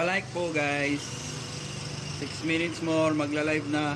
Pa-like po guys. 6 minutes more, magla-live na.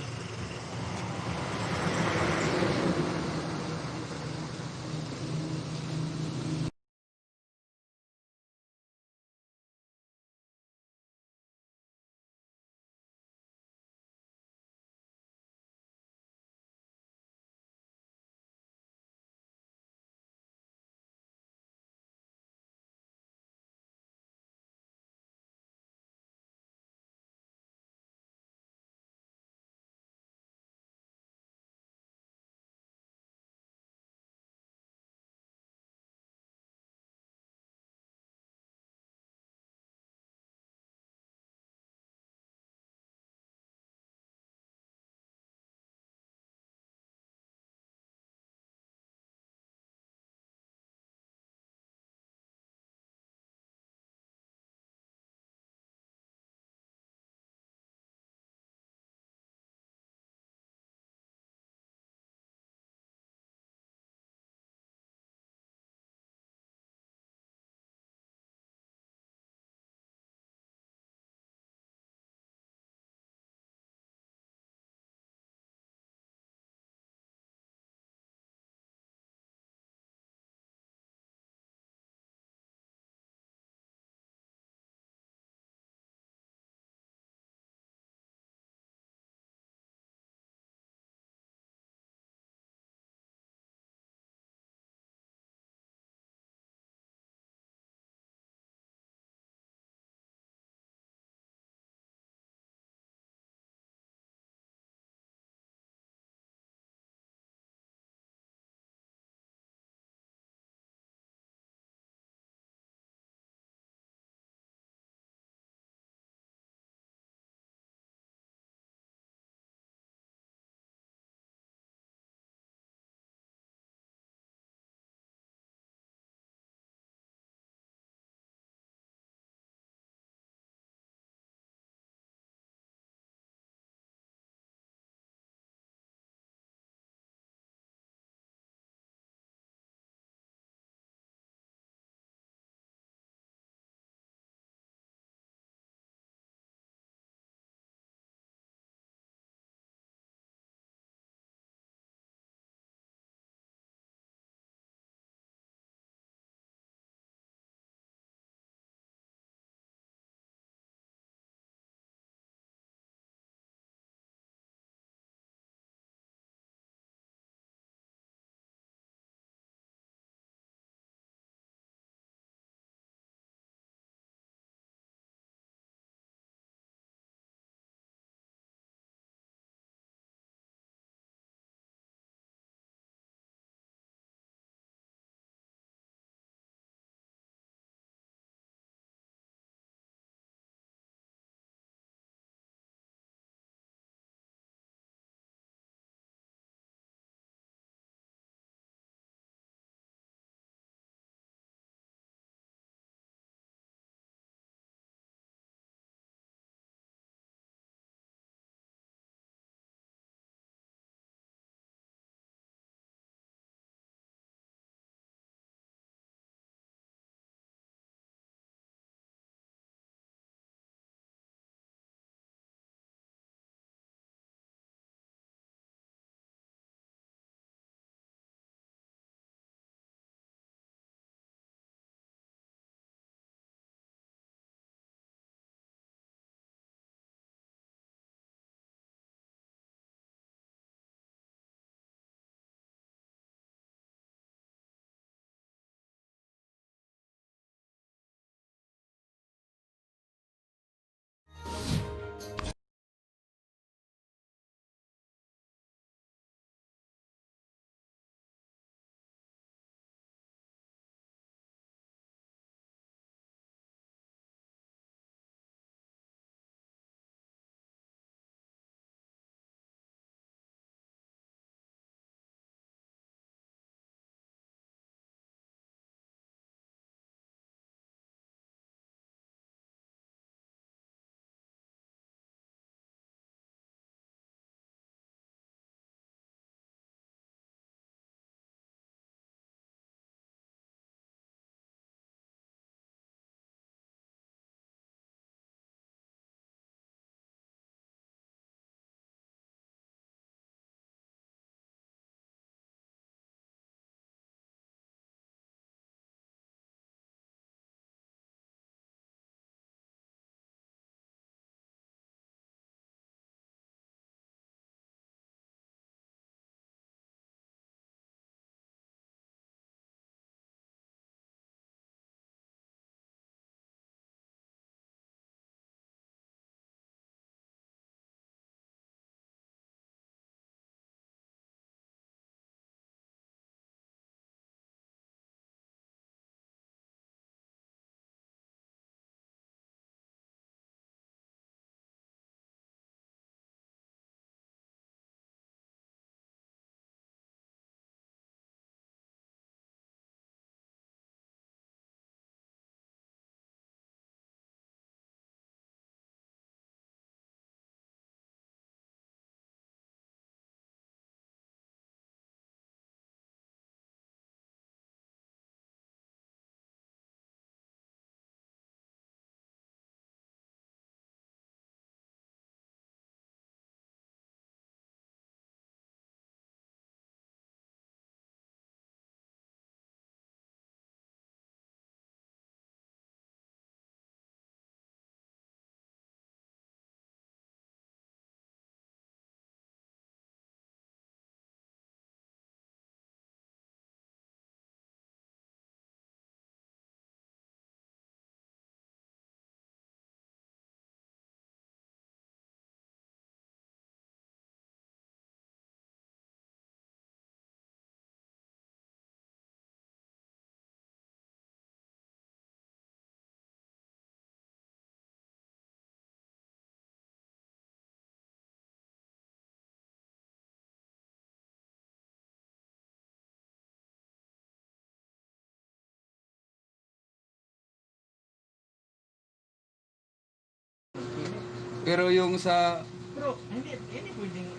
Pero yung sa Pero hindi pwedeng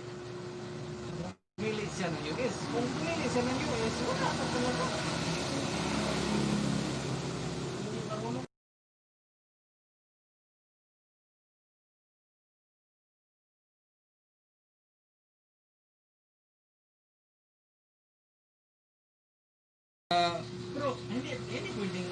pumili siya ng US. Kung pumili siya ng US, wala ka talaga. Hindi marunong. Pero hindi pwedeng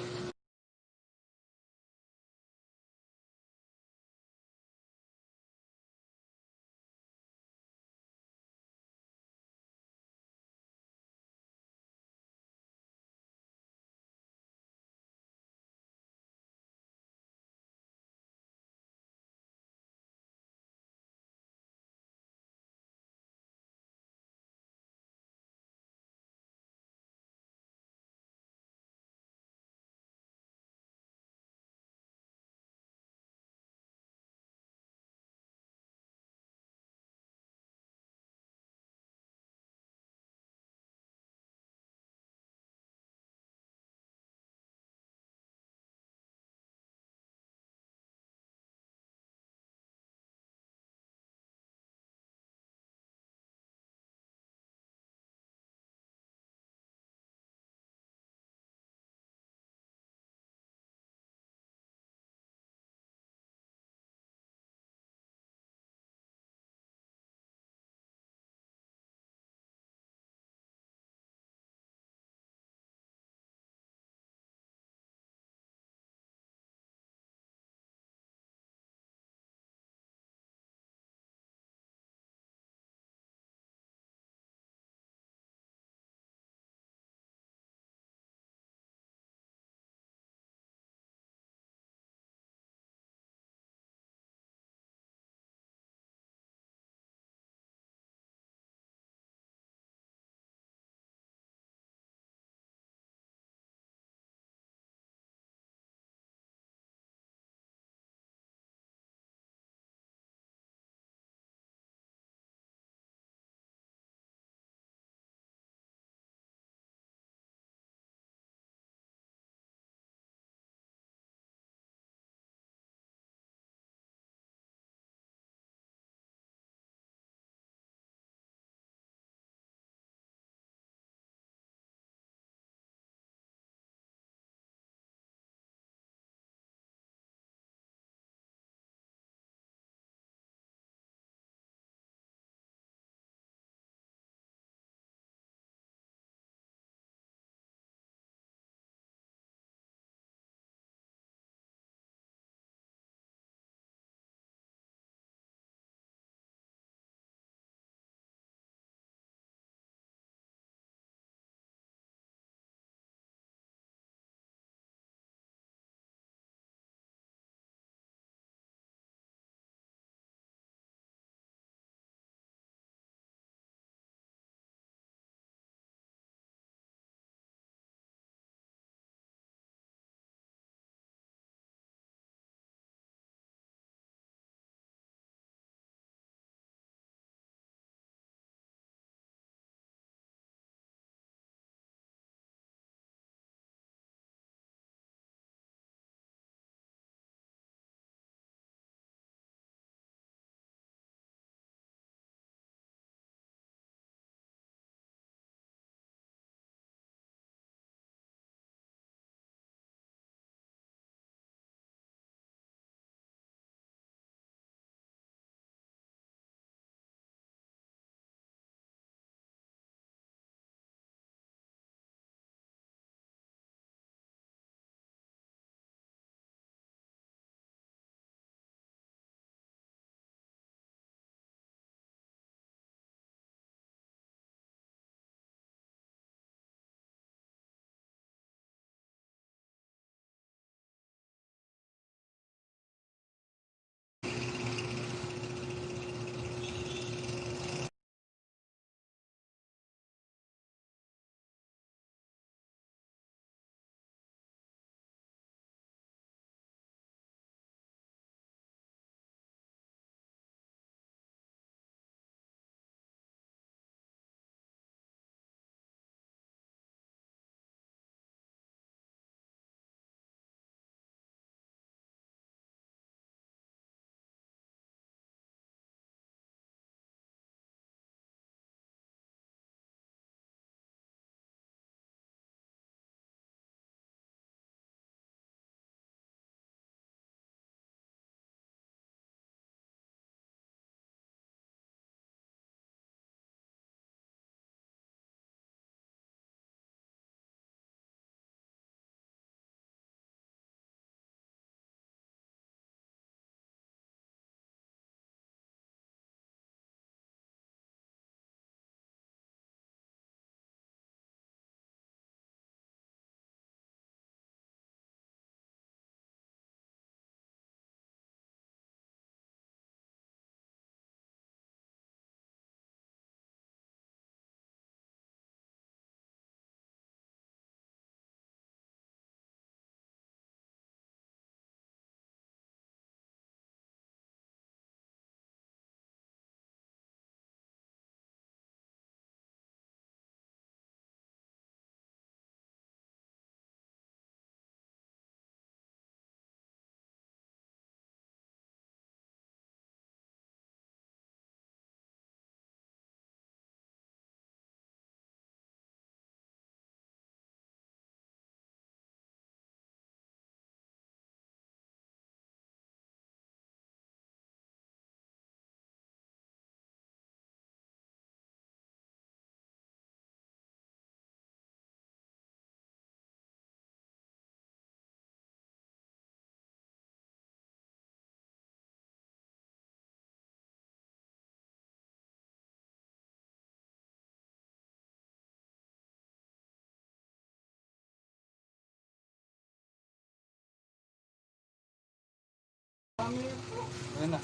Kami ito. Ayan na.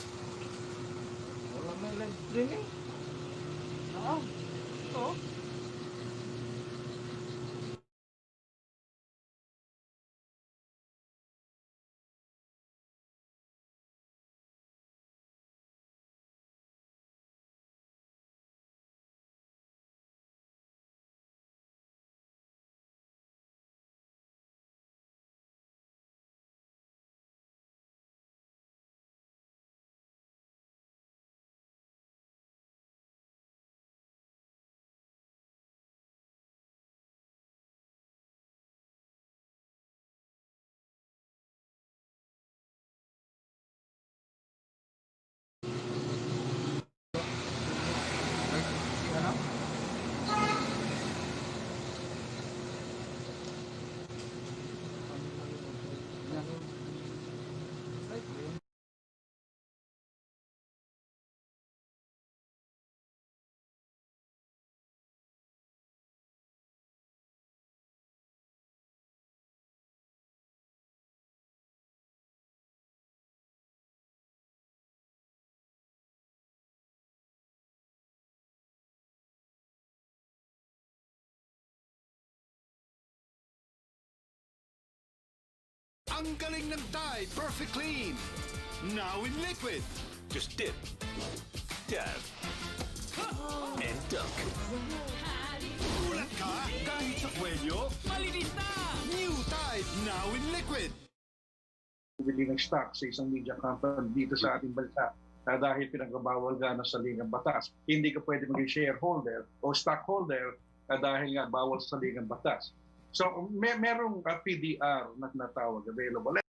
Wala may live streaming. Oo. Ito. Ano? Ang galing ng Tide Perfect Clean. Now in liquid. Just dip, dab, and dunk. Ulat ka kahit sa kwelyo. Malinis na! New Tide now in liquid. Bili ng stock sa isang media company dito sa ating bansa dahil pinagbabawal nga ng saligang batas. Hindi ka pwede maging shareholder o stockholder dahil nga bawal sa saligang batas. So merong PDR na tinatawag available.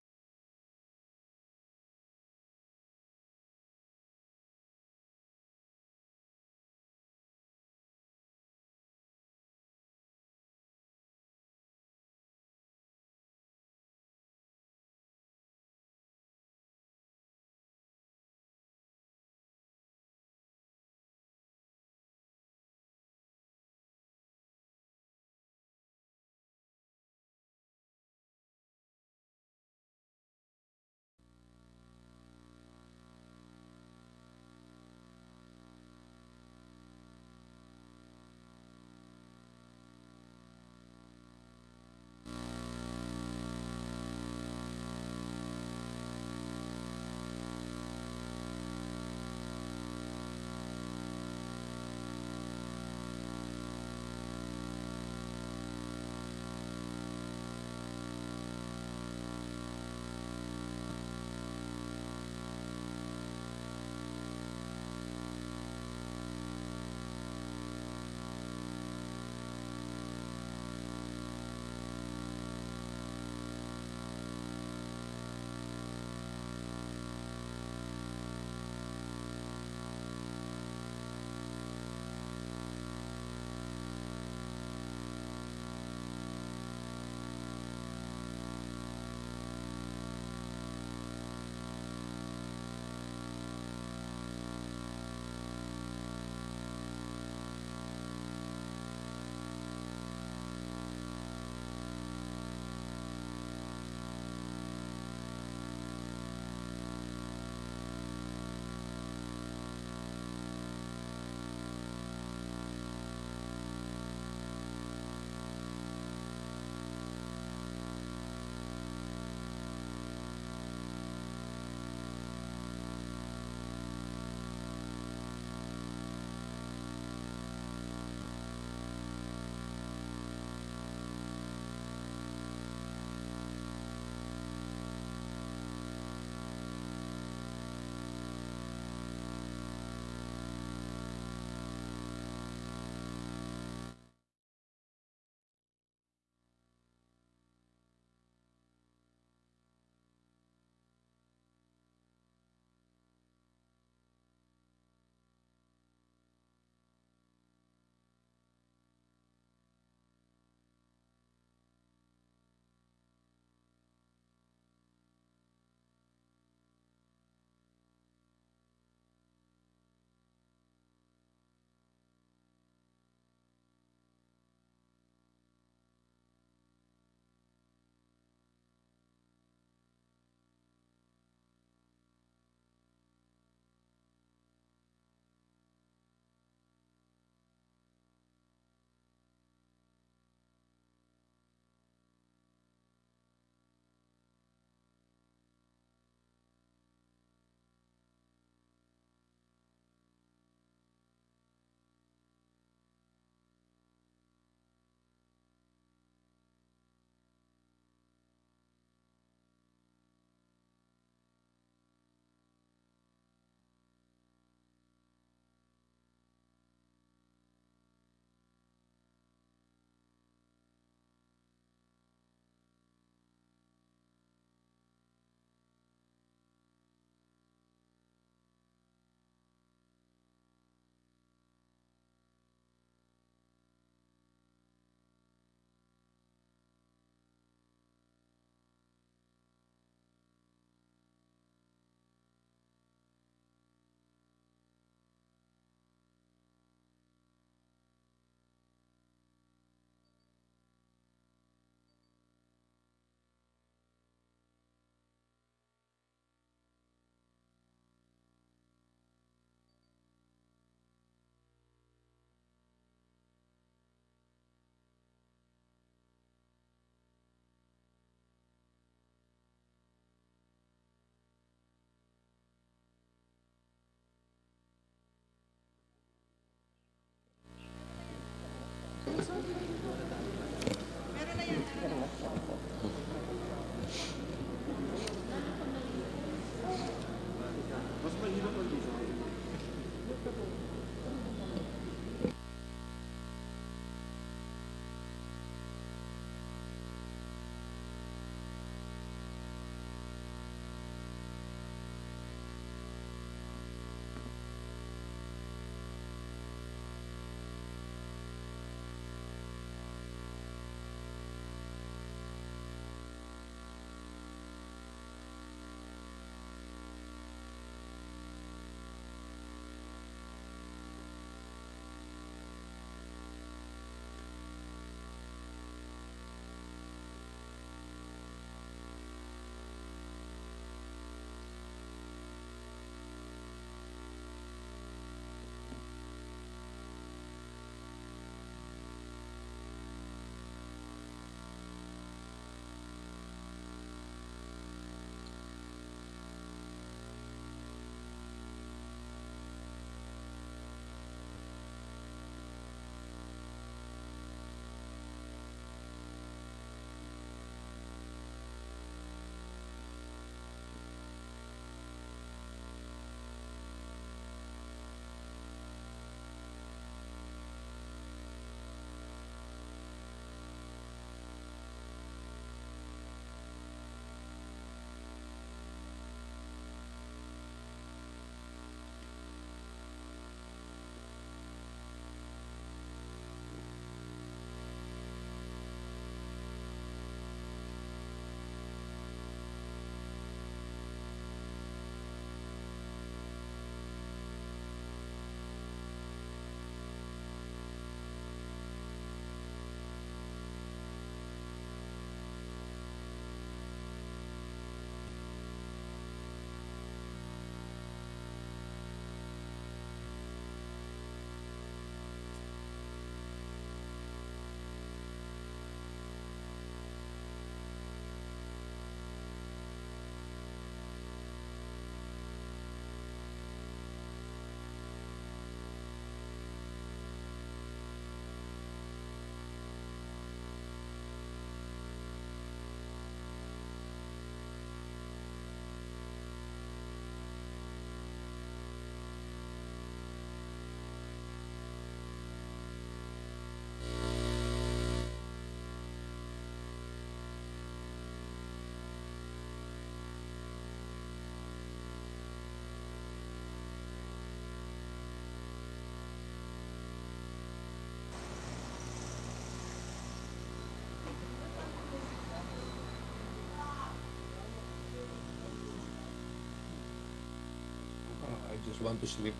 want to sleep.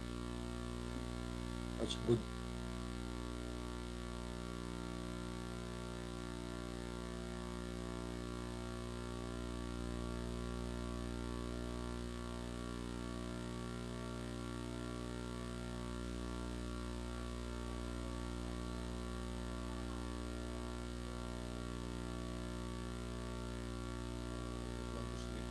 That's good. Want to sleep.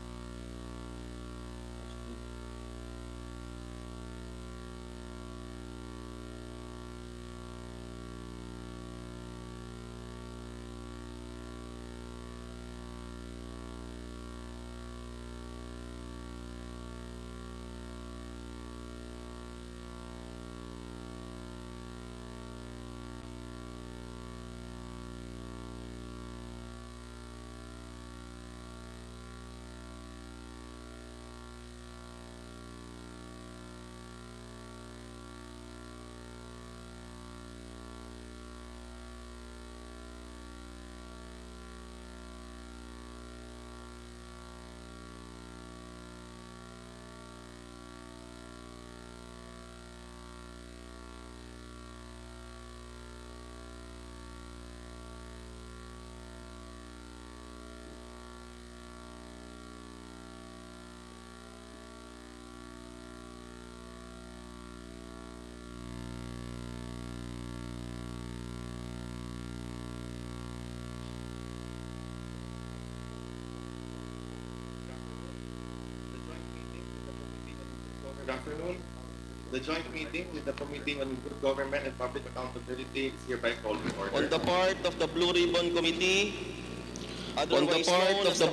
That's good. Good afternoon. The joint meeting with the Committee on Good Government and Public Accountability is hereby called to order. On the part of the Blue Ribbon Committee, otherwise known as the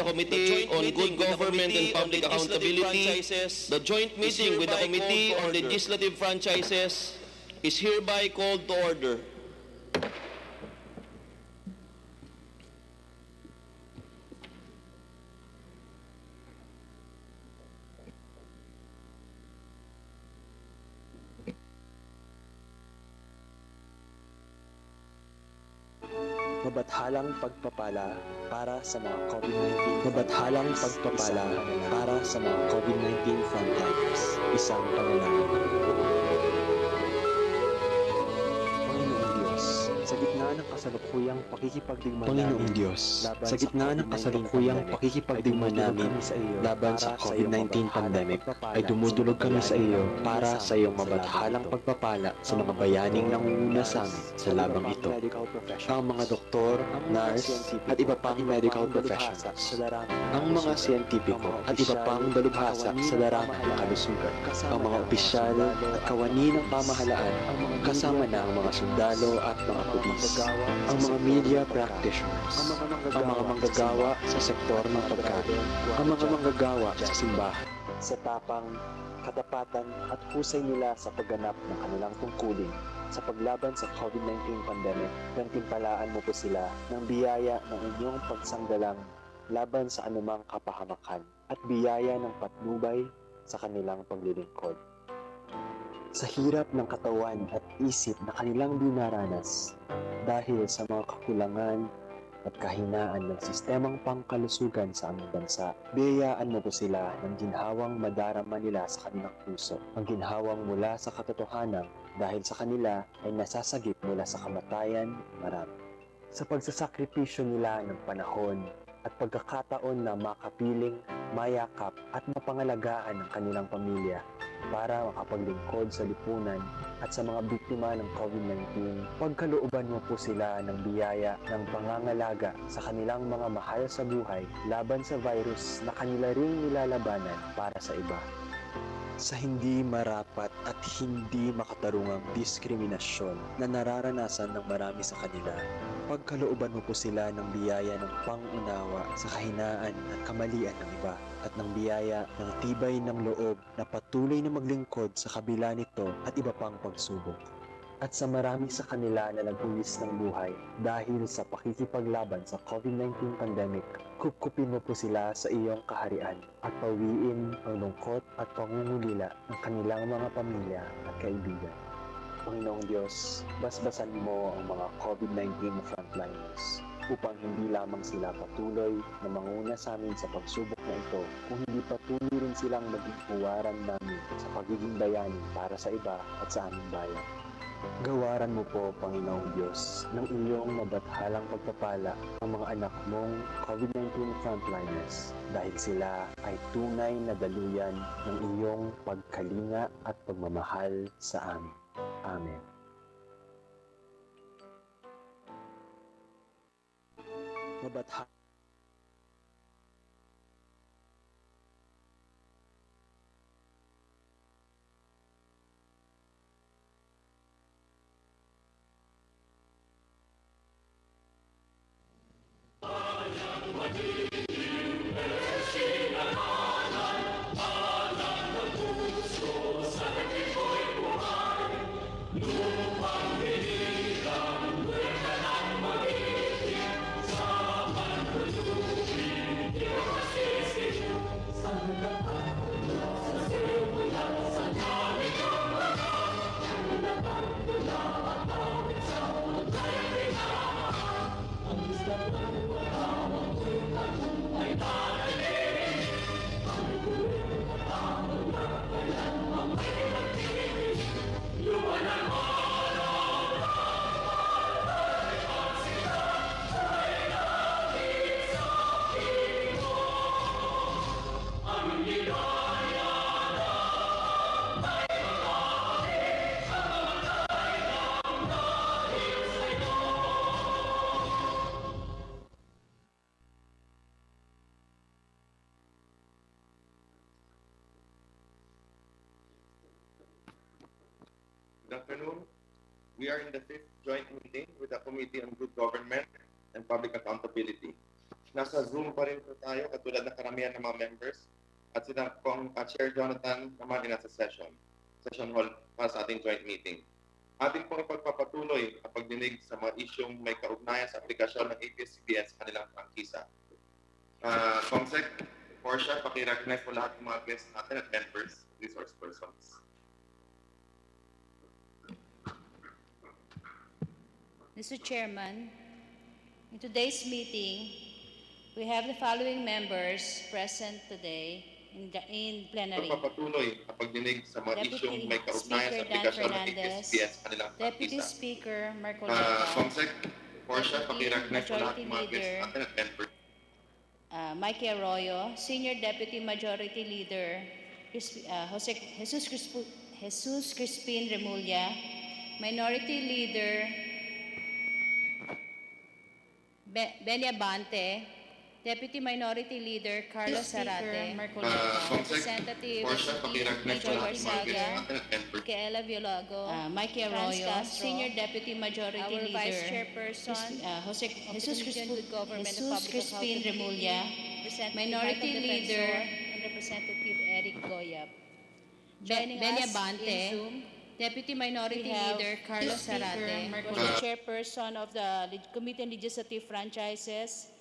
Committee on Good Government and Public Accountability, the joint meeting with the Committee on Legislative Franchises is hereby called to order. Mabathalang pagpapala para sa mga COVID-19 frontliners. Isang panalangin. Panginoong Diyos, sa gitna ng kasalukuyang pakikipagdigma namin laban sa COVID-19 pandemic, ay dumudulog kami sa iyo para sa iyong mabathalang pagpapala sa mga bayaning nangunguna sa amin sa labang ito. Ang mga doktor, nurse, at iba pang medical professionals, ang mga siyentipiko at iba pang dalubhasa sa larangan ng kalusugan, ang mga opisyal at kawani ng pamahalaan, kasama na ang mga sundalo at mga pulis, ang mga media practitioners, ang mga manggagawa sa sektor ng pagkain, ang mga manggagawa sa simbahan. Sa tapang, katapatan at husay nila sa pagganap ng kanilang tungkulin sa paglaban sa COVID-19 pandemic, gantimpalaan mo po sila ng biyaya ng inyong pagsanggalang laban sa anumang kapahamakan at biyaya ng patnubay sa kanilang paglilingkod. Sa hirap ng katawan at isip na kanilang dinaranas dahil sa mga kakulangan at kahinaan ng sistemang pangkalusugan sa aming bansa, biyayaan mo po sila ng ginhawang madarama nila sa kanilang puso, ang ginhawang mula sa katotohanan dahil sa kanila ay nasasagip mula sa kamatayan marami. Sa pagsasakripisyo nila ng panahon at pagkakataon na makapiling, mayakap at mapangalagaan ng kanilang pamilya para makapaglingkod sa lipunan at sa mga biktima ng COVID-19, pagkalooban mo po sila ng biyaya ng pangangalaga sa kanilang mga mahal sa buhay laban sa virus na kanila ring nilalabanan para sa iba. Sa hindi marapat at hindi makatarungang diskriminasyon na nararanasan ng marami sa kanila, pagkalooban mo po sila ng biyaya ng pangunawa sa kahinaan at kamalian ng iba at ng biyaya ng tibay ng loob na patuloy na maglingkod sa kabila nito at iba pang pagsubok. At sa marami sa kanila na nagbuwis ng buhay dahil sa pakikipaglaban sa COVID-19 pandemic, kupkupin mo po sila sa iyong kaharian at pawiin ang lungkot at pangungulila ng kanilang mga pamilya at kaibigan. Panginoong Diyos, basbasan mo ang mga COVID-19 frontliners. upang hindi lamang sila patuloy na manguna sa amin sa pagsubok na ito, kung hindi patuloy rin silang maging huwaran namin sa pagiging bayani para sa iba at sa aming bayan. Gawaran mo po, Panginoong Diyos, ng iyong mabathalang pagpapala ang mga anak mong COVID-19 frontliners dahil sila ay tunay na daluyan ng iyong pagkalinga at pagmamahal sa amin. Amen. Mabatha Good afternoon. We are in the 5th joint meeting with the Committee on Good Government and Public Accountability. Nasa Zoom pa rin po tayo katulad ng karamihan ng mga members at sila pong Chair Jonathan naman ay nasa session hall para sa ating joint meeting. Ating pong ipagpapatuloy ang pagdinig sa mga isyong may kaugnayan sa aplikasyon ng ABS-CBN sa kanilang prangkisa. Comsec, Portia, paki-recognize mo lahat ng mga guests natin at members, resource persons. Mr. Chairman, in today's meeting, we have the following members present today in plenary. Pagpapatuloy ang pagdinig sa mga isyong may kaugnayan sa Speaker Dan aplikasyon ng Fernandez, ABS-CBN sa kanilang Deputy prangkisa. Speaker Marco Leca, Comsec, Portia, paki-recognize mo lahat ng mga Majority guests Leader natin at members. Mikey Arroyo, Senior Deputy Majority Leader Jesus Crispin Remulla, Minority Leader Benny Abante, Deputy Minority Leader Carlos Zarate, Representative Portia, paki-recognize mo lahat ng mga guests Barsaga, natin at members. Micaela Violago, Mikey Arroyo, Senior Deputy Majority our Leader Vice Chairperson, Jesus Crispin Remulla, Minority Leader and Representative Eric Goyap. Benny Abante, Deputy Minority Leader Carlos Zarate, Chairperson of the Committee on Legislative Franchises,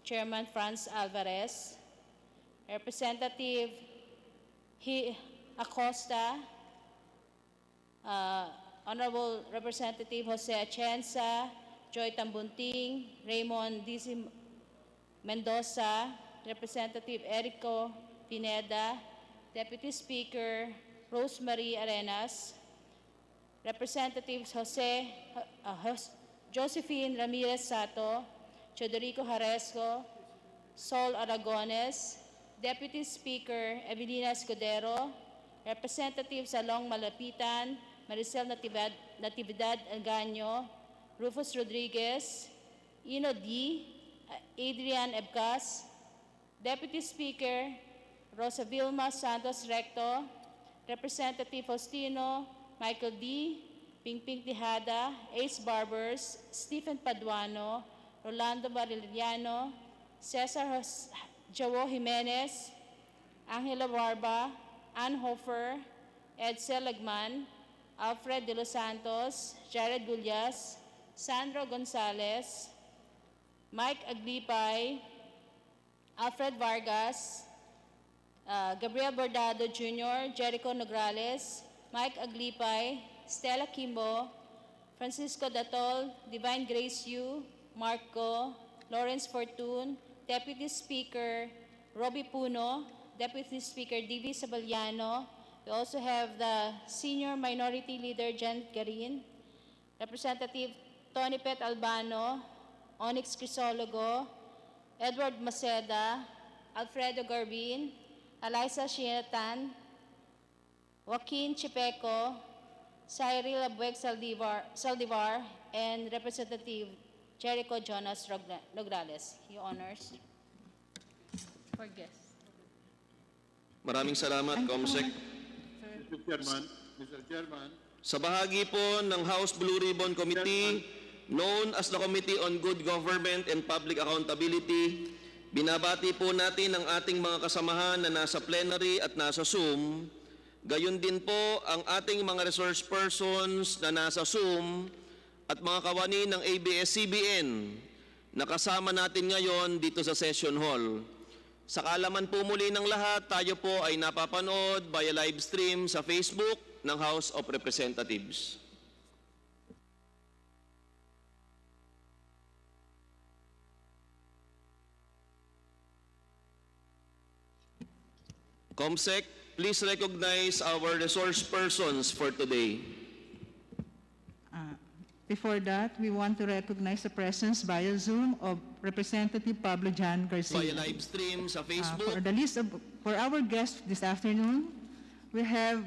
Chairman Franz Alvarez, Representative Acosta, Honorable Representative Jose Atienza, Joy Tambunting, Raymond D.C. Mendoza, Representative Erico Pineda, Deputy Speaker Rosemary Arenas, Representatives Josephine Ramirez Sato, Chodorico Jaresco, Sol Aragones, Deputy Speaker Evelina Escudero, Representatives Along Malapitan, Maricel Natividad Algaño, Rufus Rodriguez, Ino D., Adrian Ebcas, Deputy Speaker Rosa Vilma Santos Recto, Representative Faustino Michael D., Pingping Tejada, Ace Barbers, Stephen Paduano, Rolando Bariliano, Cesar Joao Jimenez, Angela Barba, Ann Hofer, Edsel Lagman, Alfred De Los Santos, Jared Gullas, Sandro Gonzalez, Mike Aglipay, Alfred Vargas, Gabriel Bordado Jr., Jericho Nograles, Mike Aglipay, Stella Kimbo, Francisco Datol, Divine Grace Yu, Mark Go, Lawrence Fortun, Deputy Speaker Roby Puno, Deputy Speaker D.V. Sabaliano. We also have the Senior Minority Leader Janet Garin, Representative Tony Pet Albano, Onyx Crisologo, Edward Maceda, Alfredo Garbin, Eliza Shienatan, Joaquin Chipeco, Cyril Abueg Saldivar, and Representative Jericho Jonas Nograles. Your honors. For guests. Maraming salamat, Comsec. Mr. Chairman, Sa bahagi po ng House Blue Ribbon Committee, known as the Committee on Good Government and Public Accountability, binabati po natin ang ating mga kasamahan na nasa plenary at nasa Zoom. Gayon din po ang ating mga resource persons na nasa Zoom at mga kawani ng ABS-CBN na kasama natin ngayon dito sa Session Hall. Sa kaalaman po muli ng lahat, tayo po ay napapanood via live stream sa Facebook ng House of Representatives. Comsec, please recognize our resource persons for today. Before that, we want to recognize the presence via Zoom of Representative Pablo Jan Garcia. Via live stream sa Facebook. For our guests this afternoon, we have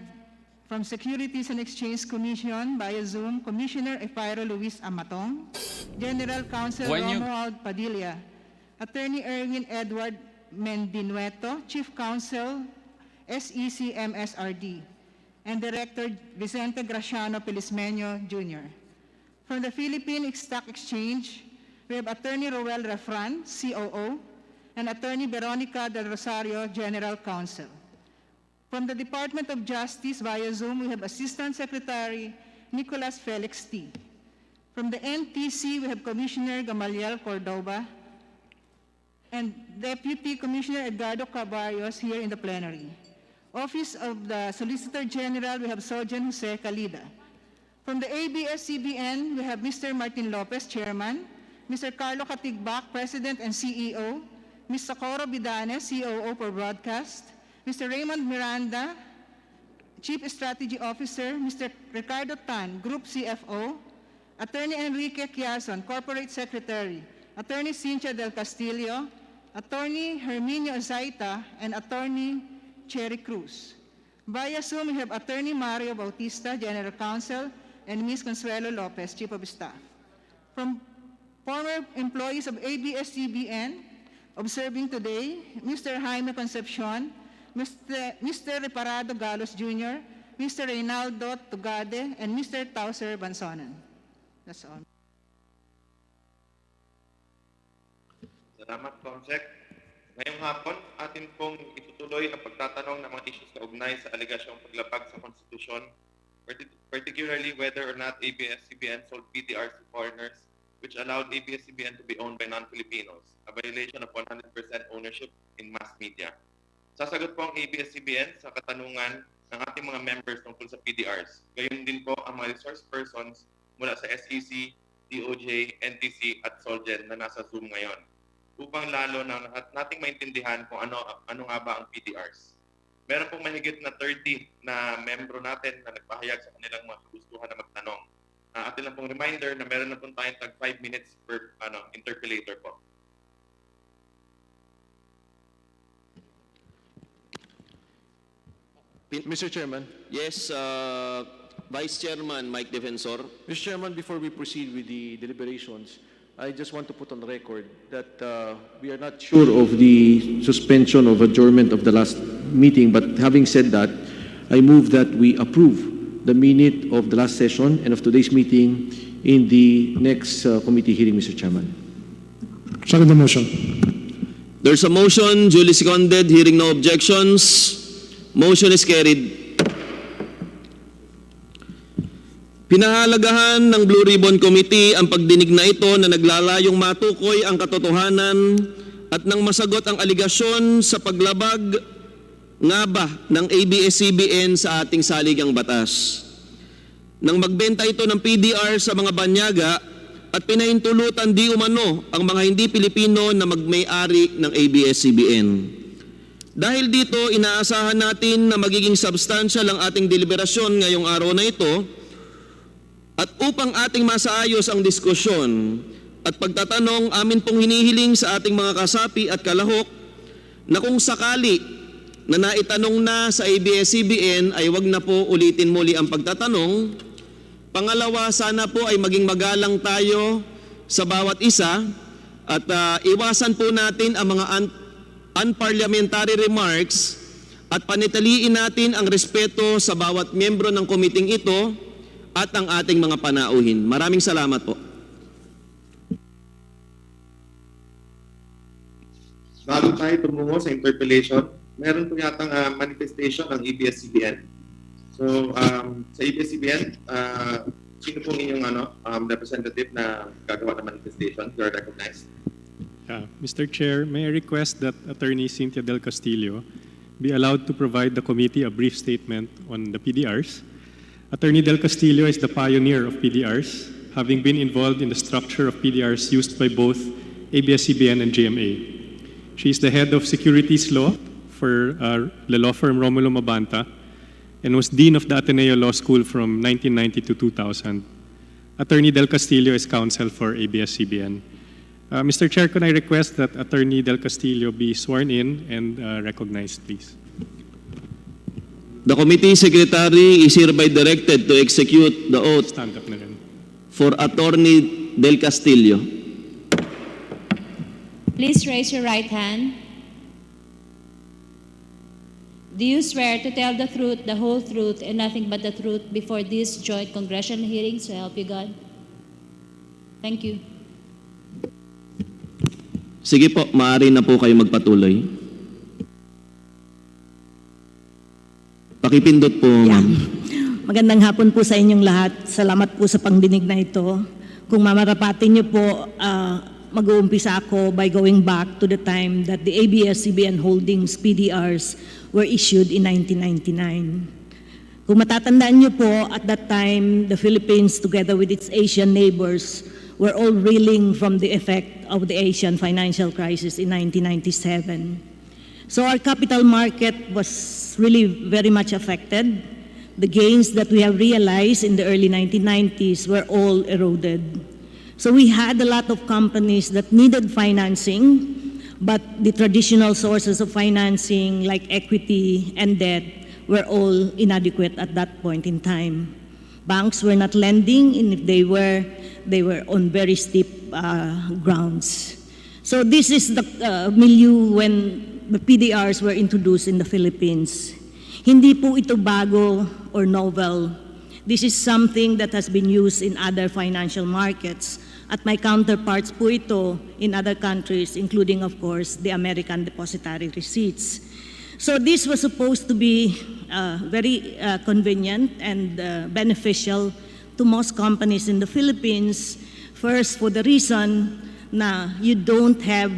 from Securities and Exchange Commission via Zoom, Commissioner Ephiro Luis Amatong, General Counsel Romuald Padilla, Attorney Erwin Edward Mendinueto, Chief Counsel SEC MSRD, and Director Vicente Graciano Pilismeño Jr. From the Philippine Stock Exchange, we have Attorney Roel Refran, COO, and Attorney Veronica Del Rosario, General Counsel. From the Department of Justice via Zoom, we have Assistant Secretary Nicolas Felix T. From the NTC, we have Commissioner Gamaliel Cordoba and Deputy Commissioner Edgardo Caballos here in the plenary. Office of the Solicitor General, we have Sergeant Jose Calida. From the ABS-CBN, we have Mr. Martin Lopez, Chairman, Mr. Carlo Katigbak, President and CEO, Ms. Socorro Bidane, COO for Broadcast, Mr. Raymond Miranda, Chief Strategy Officer, Mr. Ricardo Tan, Group CFO, Attorney Enrique Quiazon, Corporate Secretary, Attorney Cynthia Del Castillo, Attorney Herminio Zaita, and Attorney Cherry Cruz. Via Zoom, we have Attorney Mario Bautista, General Counsel, and Ms. Consuelo Lopez, Chief of Staff. From former employees of ABS-CBN, observing today, Mr. Jaime Concepcion, Mr. Reparado Galos Jr., Mr. Reynaldo Tugade, and Mr. Tauser Bansonan. That's all. Salamat, Comsec. Ngayong hapon, atin pong itutuloy ang pagtatanong ng mga issues kaugnay sa aligasyong paglabag sa konstitusyon, particularly whether or not ABS-CBN sold PDRs to foreigners, which allowed ABS-CBN to be owned by non-Filipinos, a violation of 100% ownership in mass media. Sasagot po ang ABS-CBN sa katanungan ng ating mga members tungkol sa PDRs. Gayon din po ang mga resource persons mula sa SEC, DOJ, NTC at SOLGEN na nasa Zoom ngayon, upang lalo na nating maintindihan kung ano nga ba ang PDRs. Meron pong mahigit na 30 na membro natin na nagpahayag sa kanilang mga kagustuhan na magtanong. Atin lang pong reminder na meron na pong tayong tag 5 minutes per interpellator po. Mr. Chairman. Yes, Vice Chairman Mike Defensor. Mr. Chairman, before we proceed with the deliberations, I just want to put on record that we are not sure of the suspension of adjournment of the last meeting, but having said that, I move that we approve the minute of the last session and of today's meeting in the next committee hearing, Mr. Chairman. Second the motion. There's a motion, duly seconded, hearing no objections. Motion is carried. Pinahalagahan ng Blue Ribbon Committee ang pagdinig na ito na naglalayong matukoy ang katotohanan at nang masagot ang aligasyon sa paglabag nga ba ng ABS-CBN sa ating saligang batas. Nang magbenta ito ng PDR sa mga banyaga, at pinaintulutan di umano ang mga hindi Pilipino na magmay-ari ng ABS-CBN. Dahil dito, inaasahan natin na magiging substantial ang ating deliberasyon ngayong araw na ito at upang ating masaayos ang diskusyon at pagtatanong, amin pong hinihiling sa ating mga kasapi at kalahok na kung sakali na naitanong na sa ABS-CBN ay wag na po ulitin muli ang pagtatanong. Pangalawa, sana po ay maging magalang tayo sa bawat isa at iwasan po natin ang mga unparliamentary remarks at panitiliin natin ang respeto sa bawat miyembro ng komiting ito at ang ating mga panauhin. Maraming salamat po. Bago tayo tumungo sa interpellation, meron po yatang manifestation ng ABS-CBN. So, sa ABS-CBN, sino pong inyong representative na gagawa ng manifestation? You are recognized. Mr. Chair, may I request that Attorney Cynthia Del Castillo be allowed to provide the committee a brief statement on the PDRs. Attorney Del Castillo is the pioneer of PDRs, having been involved in the structure of PDRs used by both ABS-CBN and GMA. She is the head of securities law for the law firm Romulo Mabanta and was dean of the Ateneo Law School from 1990 to 2000. Attorney Del Castillo is counsel for ABS-CBN. Mr. Chair, can I request that Attorney Del Castillo be sworn in and recognized, please? The committee secretary is hereby directed to execute the oath Stand up na rin. for Attorney Del Castillo. Please raise your right hand. Do you swear to tell the truth, the whole truth, and nothing but the truth before these joint congressional hearings, so help you God? Thank you. Sige po, maaari na po kayo magpatuloy. Pakipindot po, ma'am. Magandang hapon po sa inyong lahat. Salamat po sa pangdinig na ito. Kung mamarapatin niyo po, mag-uumpisa ako by going back to the time that the ABS-CBN Holdings PDRs were issued in 1999. Kung matatandaan niyo po, at that time, the Philippines together with its Asian neighbors were all reeling from the effect of the Asian financial crisis in 1997. So our capital market was really very much affected. The gains that we have realized in the early 1990s were all eroded. So we had a lot of companies that needed financing, but the traditional sources of financing like equity and debt were all inadequate at that point in time. Banks were not lending, and if they were on very steep grounds. So this is the milieu when the PDRs were introduced in the Philippines. Hindi po ito bago or novel. This is something that has been used in other financial markets at my counterparts po ito in other countries, including, of course, the American depository receipts. So this was supposed to be very convenient and beneficial to most companies in the Philippines. First, for the reason na you don't have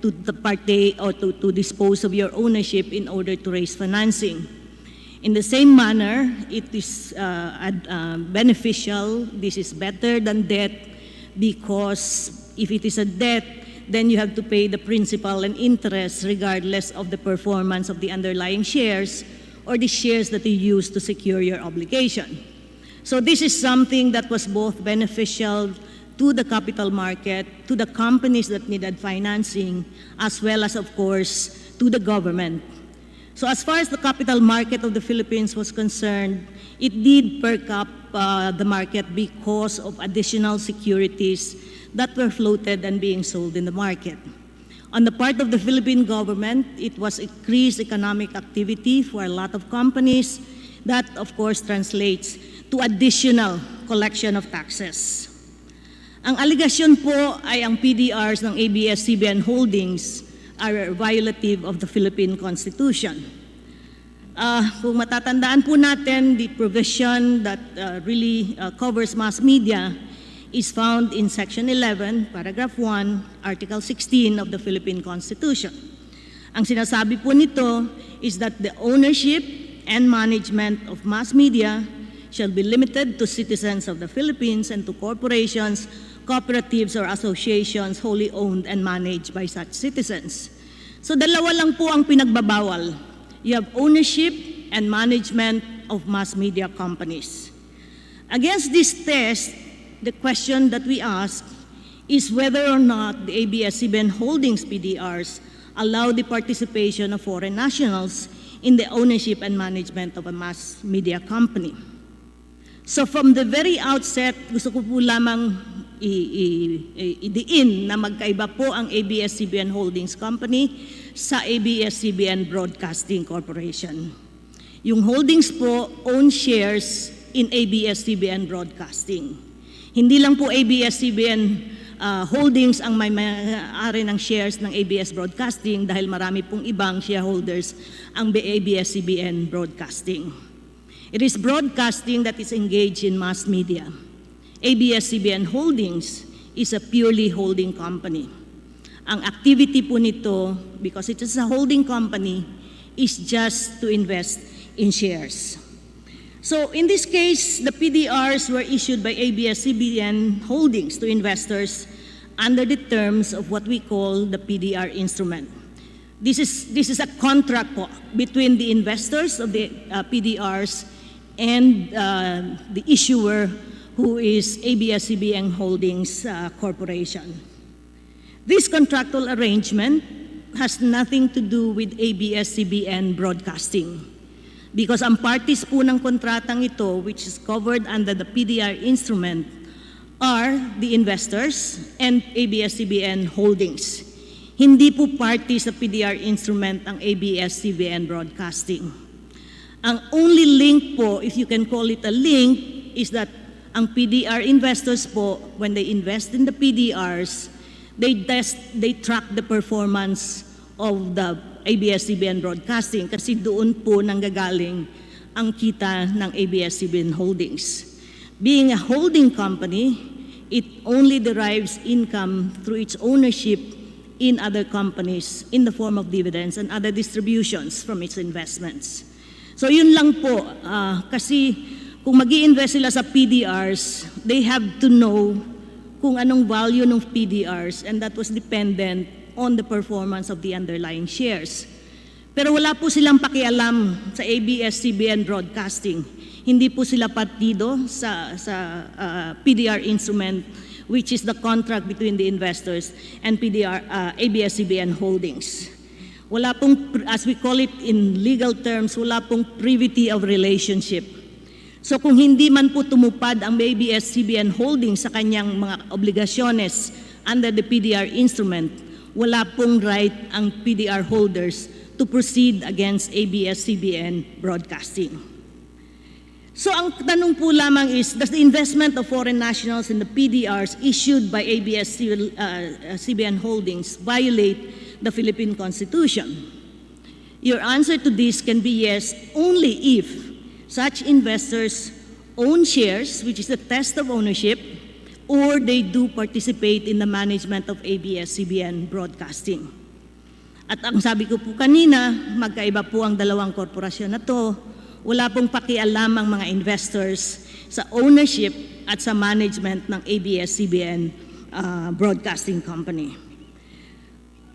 to partake or to dispose of your ownership in order to raise financing. In the same manner, it is beneficial. This is better than debt because if it is a debt, then you have to pay the principal and interest regardless of the performance of the underlying shares or the shares that you use to secure your obligation. So this is something that was both beneficial to the capital market, to the companies that needed financing, as well as, of course, to the government. So as far as the capital market of the Philippines was concerned, it did perk up the market because of additional securities that were floated and being sold in the market. On the part of the Philippine government, it was increased economic activity for a lot of companies. That, of course, translates to additional collection of taxes. Ang aligasyon po ay ang PDRs ng ABS-CBN Holdings are violative of the Philippine Constitution. Kung matatandaan po natin, the provision that really covers mass media is found in Section 11, Paragraph 1, Article 16 of the Philippine Constitution. Ang sinasabi po nito is that the ownership and management of mass media shall be limited to citizens of the Philippines and to corporations, cooperatives, or associations wholly owned and managed by such citizens. So dalawa lang po ang pinagbabawal. You have ownership and management of mass media companies. Against this test, the question that we ask is whether or not the ABS-CBN Holdings PDRs allow the participation of foreign nationals in the ownership and management of a mass media company. So from the very outset, gusto ko po lamang idiin na magkaiba po ang ABS-CBN Holdings Company sa ABS-CBN Broadcasting Corporation. Yung holdings po own shares in ABS-CBN Broadcasting. Hindi lang po ABS-CBN Holdings ang may-ari ng shares ng ABS Broadcasting dahil marami pong ibang shareholders ang ABS-CBN Broadcasting. It is broadcasting that is engaged in mass media. ABS-CBN Holdings is a purely holding company. Ang activity po nito, because it is a holding company, is just to invest in shares. So in this case, the PDRs were issued by ABS-CBN Holdings to investors under the terms of what we call the PDR instrument. This is a contract po between the investors of the PDRs and the issuer, who is ABS-CBN Holdings Corporation. This contractual arrangement has nothing to do with ABS-CBN Broadcasting, because ang parties po ng kontratang ito, which is covered under the PDR instrument, are the investors and ABS-CBN Holdings. Hindi po party sa PDR instrument ang ABS-CBN Broadcasting. Ang only link po, if you can call it a link, is that ang PDR investors po, when they invest in the PDRs, they track the performance of the ABS-CBN Broadcasting kasi doon po nanggagaling ang kita ng ABS-CBN Holdings. Being a holding company, it only derives income through its ownership in other companies in the form of dividends and other distributions from its investments. So yun lang po, kasi kung mag-i-invest sila sa PDRs, they have to know kung anong value ng PDRs, and that was dependent on the performance of the underlying shares. Pero wala po silang pakialam sa ABS-CBN Broadcasting. Hindi po sila partido sa PDR instrument, which is the contract between the investors and ABS-CBN Holdings. Wala pong, as we call it in legal terms, wala pong privity of relationship. So kung hindi man po tumupad ang ABS-CBN Holdings sa kanyang mga obligasyones under the PDR instrument, wala pong right ang PDR holders to proceed against ABS-CBN Broadcasting. So ang tanong po lamang is, does the investment of foreign nationals in the PDRs issued by ABS-CBN Holdings violate the Philippine Constitution? Your answer to this can be yes, only if such investors own shares, which is the test of ownership, or they do participate in the management of ABS-CBN Broadcasting. At ang sabi ko po kanina, magkaiba po ang dalawang korporasyon na to. Wala pong pakialam ang mga investors sa ownership at sa management ng ABS-CBN Broadcasting Company.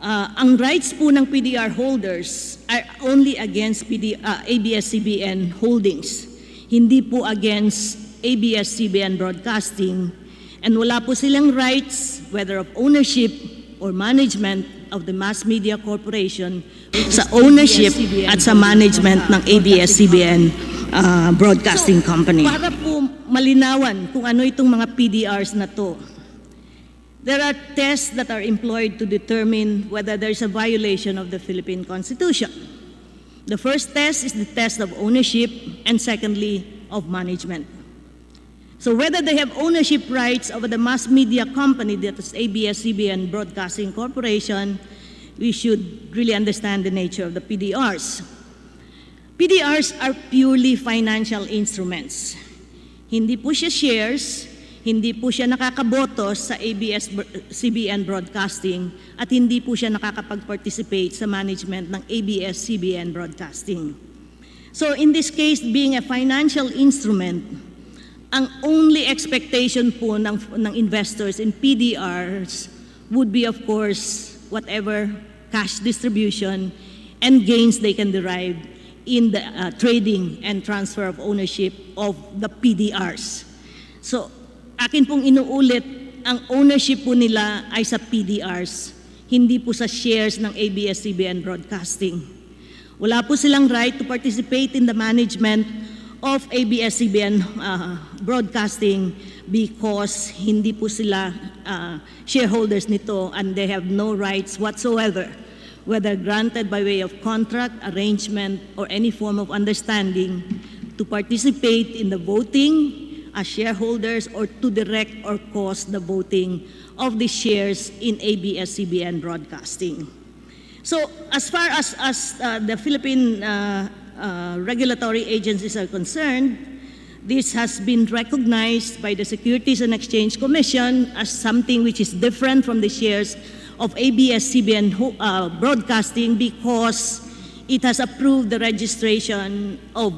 Ang rights po ng PDR holders are only against ABS-CBN Holdings, hindi po against ABS-CBN Broadcasting, and wala po silang rights, whether of ownership or management of the mass media corporation, sa ownership at sa management ng ABS-CBN Broadcasting Company. Para po malinawan kung ano itong mga PDRs na to, there are tests that are employed to determine whether there is a violation of the Philippine Constitution. The first test is the test of ownership, and secondly, of management. So whether they have ownership rights over the mass media company, that is ABS-CBN Broadcasting Corporation, we should really understand the nature of the PDRs. PDRs are purely financial instruments. Hindi po siya shares, hindi po siya nakakaboto sa ABS-CBN Broadcasting, at hindi po siya nakakapag-participate sa management ng ABS-CBN Broadcasting. So in this case, being a financial instrument, Ang only expectation po ng investors in PDRs would be, of course, whatever cash distribution and gains they can derive in the trading and transfer of ownership of the PDRs. So, akin pong inuulit, ang ownership po nila ay sa PDRs, hindi po sa shares ng ABS-CBN Broadcasting. Wala po silang right to participate in the management of ABS-CBN Broadcasting because hindi po sila shareholders nito and they have no rights whatsoever, whether granted by way of contract, arrangement, or any form of understanding to participate in the voting as shareholders or to direct or cause the voting of the shares in ABS-CBN Broadcasting. So as far as the Philippine regulatory agencies are concerned, this has been recognized by the Securities and Exchange Commission as something which is different from the shares of ABS-CBN Broadcasting because it has approved the registration of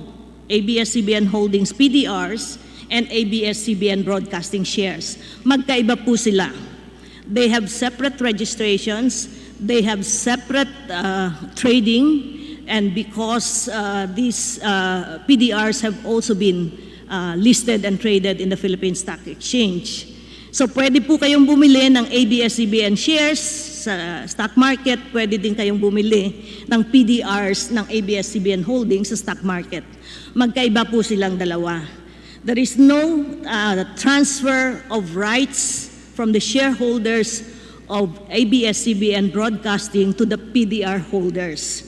ABS-CBN Holdings PDRs and ABS-CBN Broadcasting shares. Magkaiba po sila. They have separate registrations, they have separate trading, and because these PDRs have also been listed and traded in the Philippine Stock Exchange. So pwede po kayong bumili ng ABS-CBN shares sa stock market, pwede din kayong bumili ng PDRs ng ABS-CBN Holdings sa stock market. Magkaiba po silang dalawa. There is no transfer of rights from the shareholders of ABS-CBN Broadcasting to the PDR holders.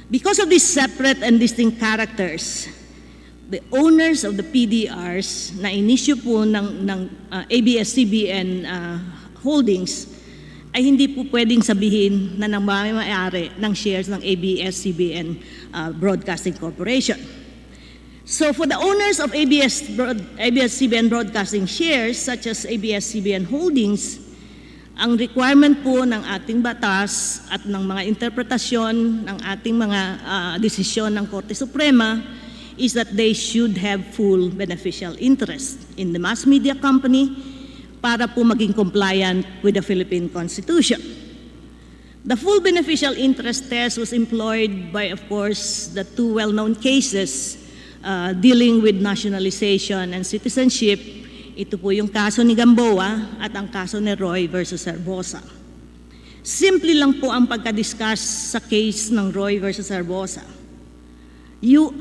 Because of these separate and distinct characters, the owners of the PDRs na inisyu po ng ABS-CBN Holdings ay hindi po pwedeng sabihin na may-ari ng shares ng ABS-CBN Broadcasting Corporation. So for the owners of ABS-CBN Broadcasting shares such as ABS-CBN Holdings, ang requirement po ng ating batas at ng mga interpretasyon ng ating mga desisyon ng Korte Suprema is that they should have full beneficial interest in the mass media company para po maging compliant with the Philippine Constitution. The full beneficial interest test was employed by, of course, the two well-known cases dealing with nationalization and citizenship. Ito po yung kaso ni Gamboa at ang kaso ni Roy versus Herbosa. Simple lang po ang pagka-discuss sa case ng Roy versus Herbosa. You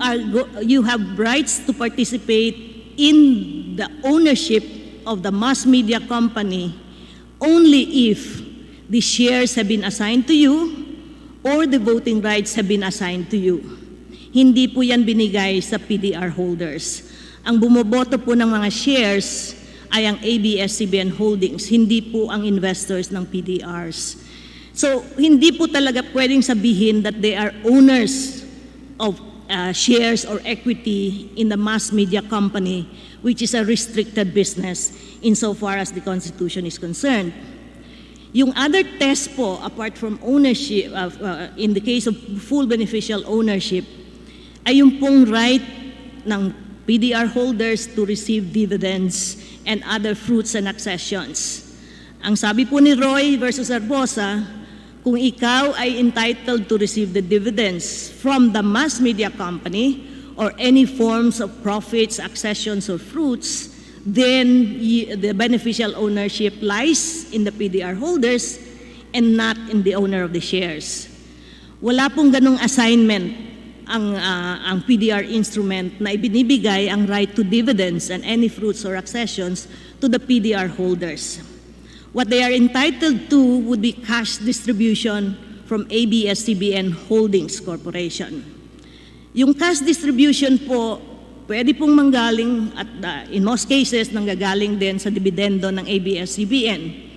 have rights to participate in the ownership of the mass media company only if the shares have been assigned to you or the voting rights have been assigned to you. Hindi po yan binigay sa PDR holders. Ang bumoboto po ng mga shares ay ang ABS-CBN Holdings, hindi po ang investors ng PDRs. So, hindi po talaga pwedeng sabihin that they are owners of shares or equity in the mass media company, which is a restricted business insofar as the Constitution is concerned. Yung other test po, apart from ownership, in the case of full beneficial ownership, ay yung pong right ng PDR holders to receive dividends and other fruits and accessions. Ang sabi po ni Roy versus Herbosa, kung ikaw ay entitled to receive the dividends from the mass media company or any forms of profits, accessions, or fruits, then the beneficial ownership lies in the PDR holders and not in the owner of the shares. Wala pong ganong assignment ang PDR instrument na ibinibigay ang right to dividends and any fruits or accessions to the PDR holders. What they are entitled to would be cash distribution from ABS-CBN Holdings Corporation. Yung cash distribution po, pwede pong manggaling at in most cases nanggagaling din sa dividendo ng ABS-CBN.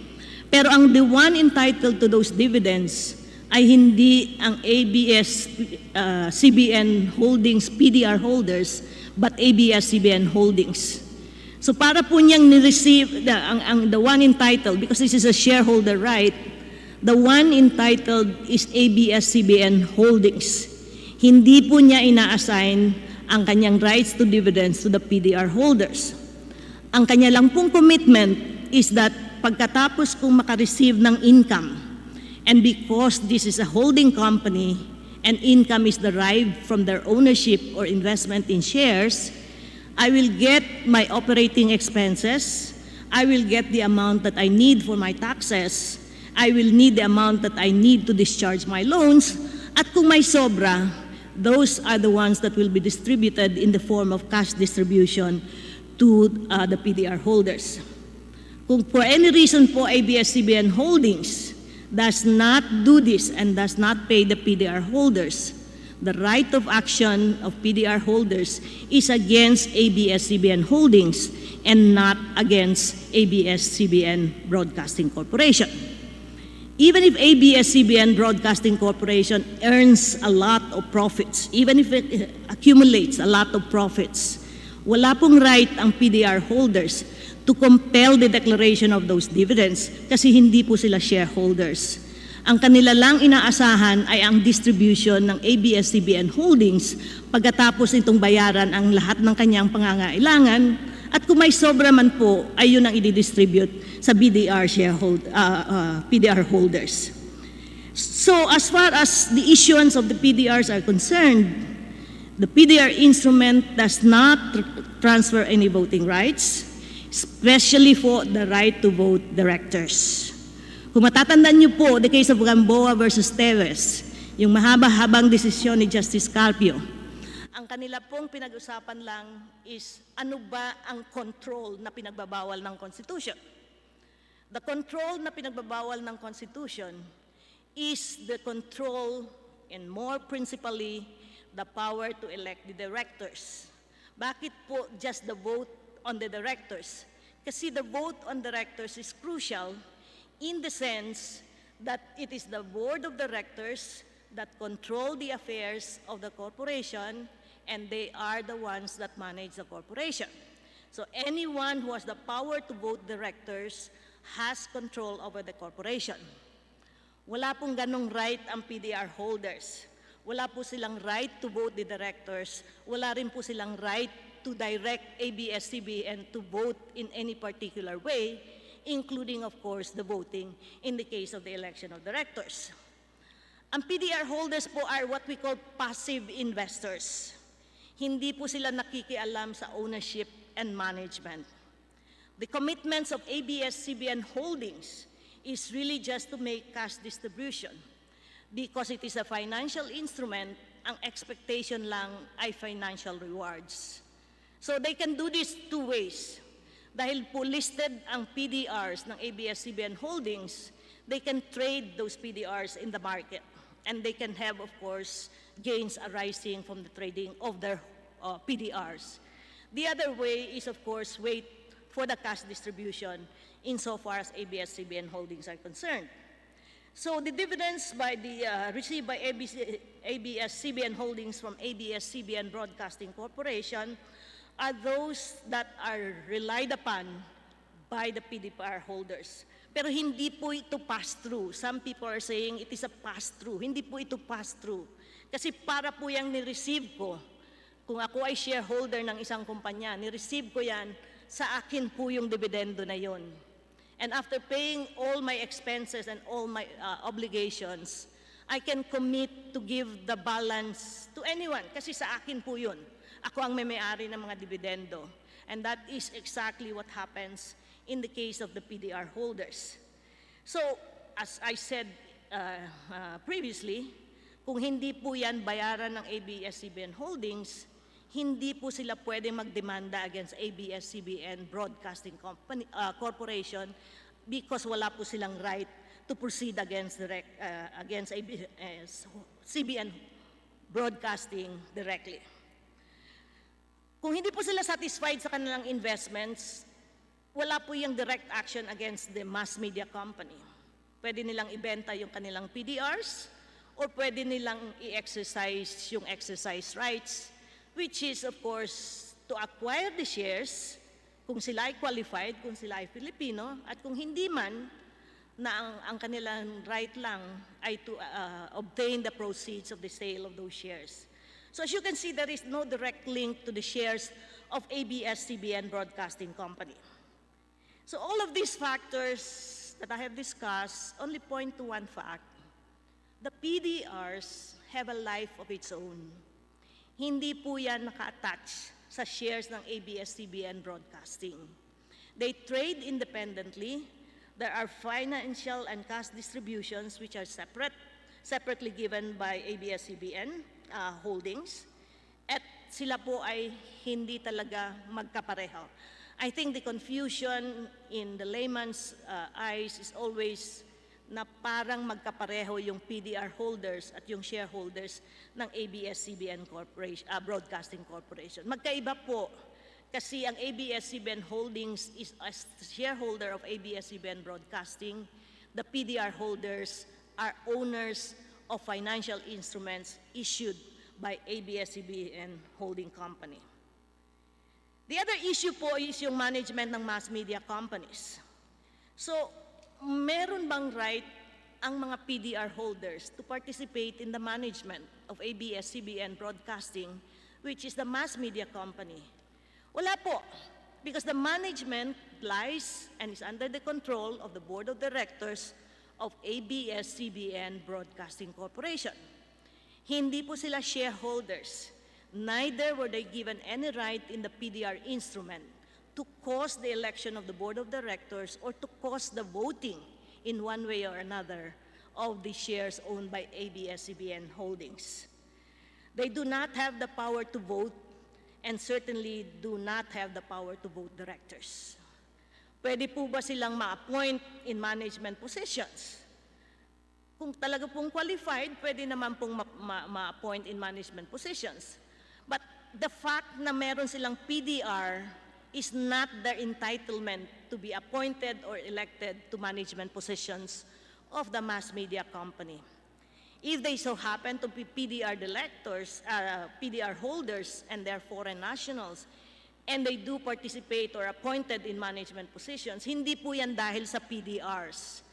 Pero ang the one entitled to those dividends ay hindi ang ABS-CBN Holdings PDR holders but ABS-CBN Holdings. So para po niyang ni-receive the one entitled, because this is a shareholder right, the one entitled is ABS-CBN Holdings. Hindi po niya ina-assign ang kanyang rights to dividends to the PDR holders. Ang kanya lang pong commitment is that pagkatapos kung makareceive ng income, and because this is a holding company and income is derived from their ownership or investment in shares, I will get my operating expenses, I will get the amount that I need for my taxes, I will need the amount that I need to discharge my loans, at kung may sobra, those are the ones that will be distributed in the form of cash distribution to the PDR holders. Kung for any reason po ABS-CBN Holdings does not do this and does not pay the PDR holders, the right of action of PDR holders is against ABS-CBN Holdings and not against ABS-CBN Broadcasting Corporation. Even if ABS-CBN Broadcasting Corporation earns a lot of profits, even if it accumulates a lot of profits, wala pong right ang PDR holders to compel the declaration of those dividends kasi hindi po sila shareholders. Ang kanila lang inaasahan ay ang distribution ng ABS-CBN Holdings pagkatapos itong bayaran ang lahat ng kanyang pangangailangan at kung may sobra man po ay yun ang i-distribute sa PDR holders. So as far as the issuance of the PDRs are concerned, the PDR instrument does not transfer any voting rights, especially for the right to vote directors. Kung matatandaan niyo po, the case of Gamboa versus Teves, yung mahaba-habang desisyon ni Justice Carpio, ang kanila pong pinag-usapan lang is ano ba ang control na pinagbabawal ng Constitution. The control na pinagbabawal ng Constitution is the control and more principally the power to elect the directors. Bakit po just the vote on the directors? Kasi the vote on directors is crucial in the sense that it is the board of directors that control the affairs of the corporation and they are the ones that manage the corporation. So anyone who has the power to vote directors has control over the corporation. Wala pong ganong right ang PDR holders. Wala po silang right to vote the directors. Wala rin po silang right to direct ABS-CBN to vote in any particular way, including, of course, the voting in the case of the election of directors. Ang PDR holders po are what we call passive investors. Hindi po sila nakikialam sa ownership and management. The commitments of ABS-CBN Holdings is really just to make cash distribution. Because it is a financial instrument, ang expectation lang ay financial rewards. So they can do this two ways. Dahil po listed ang PDRs ng ABS-CBN Holdings, they can trade those PDRs in the market. And they can have, of course, gains arising from the trading of their PDRs. The other way is, of course, wait for the cash distribution insofar as ABS-CBN Holdings are concerned. So the dividends received by ABS-CBN Holdings from ABS-CBN Broadcasting Corporation are those that are relied upon by the PDR holders. Pero hindi po ito pass-through. Some people are saying it is a pass-through. Hindi po ito pass-through. Kasi para po yung ni-receive ko, kung ako ay shareholder ng isang kumpanya, ni-receive ko yan, sa akin po yung dividendo na yon. And after paying all my expenses and all my obligations, I can commit to give the balance to anyone. Kasi sa akin po yun. Ako ang may-ari ng mga dividendo. And that is exactly what happens in the case of the PDR holders. So, as I said previously, kung hindi po yan bayaran ng ABS-CBN Holdings, hindi po sila pwede magdemanda against ABS-CBN Broadcasting Corporation because wala po silang right to proceed against ABS-CBN Broadcasting directly. Kung hindi po sila satisfied sa kanilang investments, wala po yung direct action against the mass media company. Pwede nilang ibenta yung kanilang PDRs or pwede nilang i-exercise yung exercise rights, which is, of course, to acquire the shares kung sila ay qualified, kung sila ay Filipino, at kung hindi man, na ang kanilang right lang ay to obtain the proceeds of the sale of those shares. So as you can see, there is no direct link to the shares of ABS-CBN Broadcasting Company. So all of these factors that I have discussed only point to one fact. The PDRs have a life of its own. Hindi po yan naka-attach sa shares ng ABS-CBN Broadcasting. They trade independently. There are financial and cash distributions which are separately given by ABS-CBN Holdings. At sila po ay hindi talaga magkapareho. I think the confusion in the layman's eyes is always na parang magkapareho yung PDR holders at yung shareholders ng ABS-CBN Broadcasting Corporation. Magkaiba po kasi ang ABS-CBN Holdings is a shareholder of ABS-CBN Broadcasting. The PDR holders are owners of financial instruments issued by ABS-CBN Holding Company. The other issue po is yung management ng mass media companies. So, meron bang right ang mga PDR holders to participate in the management of ABS-CBN Broadcasting, which is the mass media company? Wala po, because the management lies and is under the control of the Board of Directors of ABS-CBN Broadcasting Corporation. Hindi po sila shareholders. Neither were they given any right in the PDR instrument to cause the election of the Board of Directors or to cause the voting in one way or another of the shares owned by ABS-CBN Holdings. They do not have the power to vote and certainly do not have the power to vote directors. Pwede po ba silang ma-appoint in management positions? Kung talaga pong qualified, pwede naman pong ma-appoint in management positions. But the fact na meron silang PDR is not their entitlement to be appointed or elected to management positions of the mass media company. If they so happen to be PDR PDR holders and they're foreign nationals, and they do participate or appointed in management positions, hindi po yan dahil sa PDRs.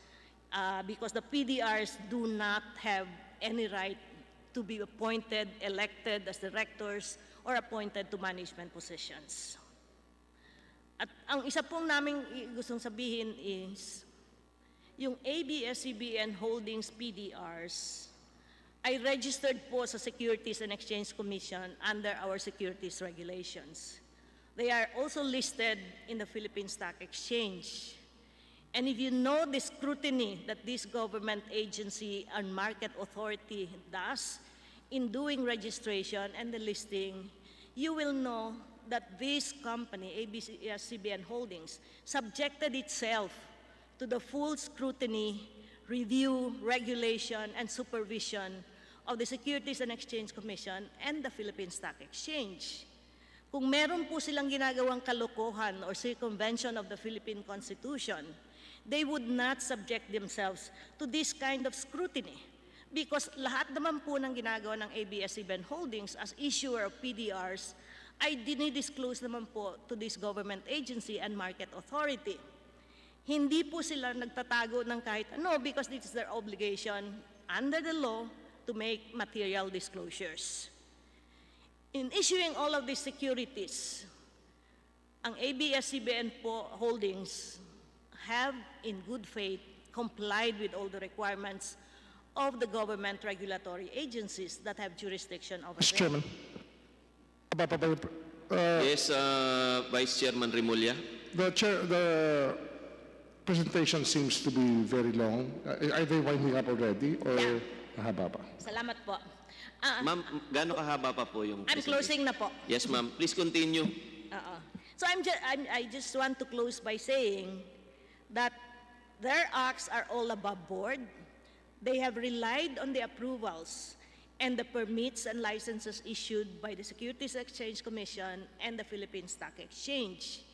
Because the PDRs do not have any right to be appointed, elected as directors, or appointed to management positions. At ang isa pong naming gustong sabihin is, yung ABS-CBN Holdings PDRs ay registered po sa Securities and Exchange Commission under our securities regulations. They are also listed in the Philippine Stock Exchange. And if you know the scrutiny that this government agency and market authority does in doing registration and the listing, you will know that this company, ABS-CBN Holdings, subjected itself to the full scrutiny, review, regulation, and supervision of the Securities and Exchange Commission and the Philippine Stock Exchange. Kung meron po silang ginagawang kalokohan or circumvention of the Philippine Constitution, they would not subject themselves to this kind of scrutiny because lahat naman po ng ginagawa ng ABS-CBN Holdings as issuer of PDRs ay dinidisclose naman po to this government agency and market authority. Hindi po sila nagtatago ng kahit ano because this is their obligation under the law to make material disclosures. In issuing all of these securities, ang ABS-CBN Holdings have, in good faith, complied with all the requirements of the government regulatory agencies that have jurisdiction over Mr. them. Chairman. Yes, Vice Chairman Rimulya. The presentation seems to be very long. Are they winding up already or mahaba pa? Salamat po. Ma'am, gaano kahaba pa po yung I'm closing na po. Yes, ma'am. Please continue. So I just want to close by saying that their acts are all above board. They have relied on the approvals and the permits and licenses issued by the Securities Exchange Commission and the Philippine Stock Exchange.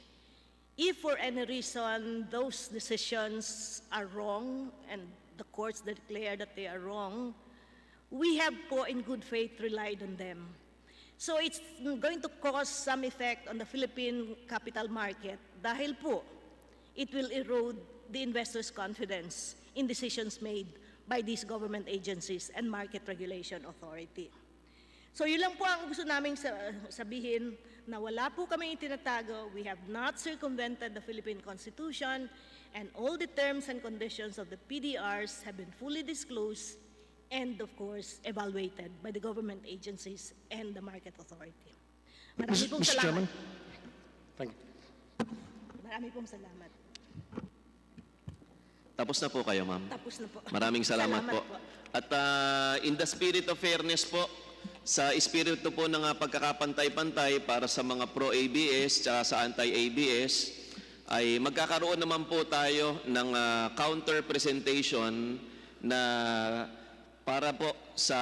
If for any reason those decisions are wrong and the courts declare that they are wrong, we have po in good faith relied on them. So it's going to cause some effect on the Philippine capital market dahil po it will erode the investors' confidence in decisions made by these government agencies and market regulation authority. So yun lang po ang gusto namin sabihin, na wala po kami itinatago. We have not circumvented the Philippine Constitution, and all the terms and conditions of the PDRs have been fully disclosed and, of course, evaluated by the government agencies and the market authority. Marami pong Mr. Chairman. salamat. Thank you. Marami pong salamat. Tapos na po kayo, ma'am. Tapos na po. Maraming salamat po. At in the spirit of fairness po, sa espiritu po ng pagkakapantay-pantay para sa mga pro-ABS at sa anti-ABS, ay magkakaroon naman po tayo ng counter presentation na para po sa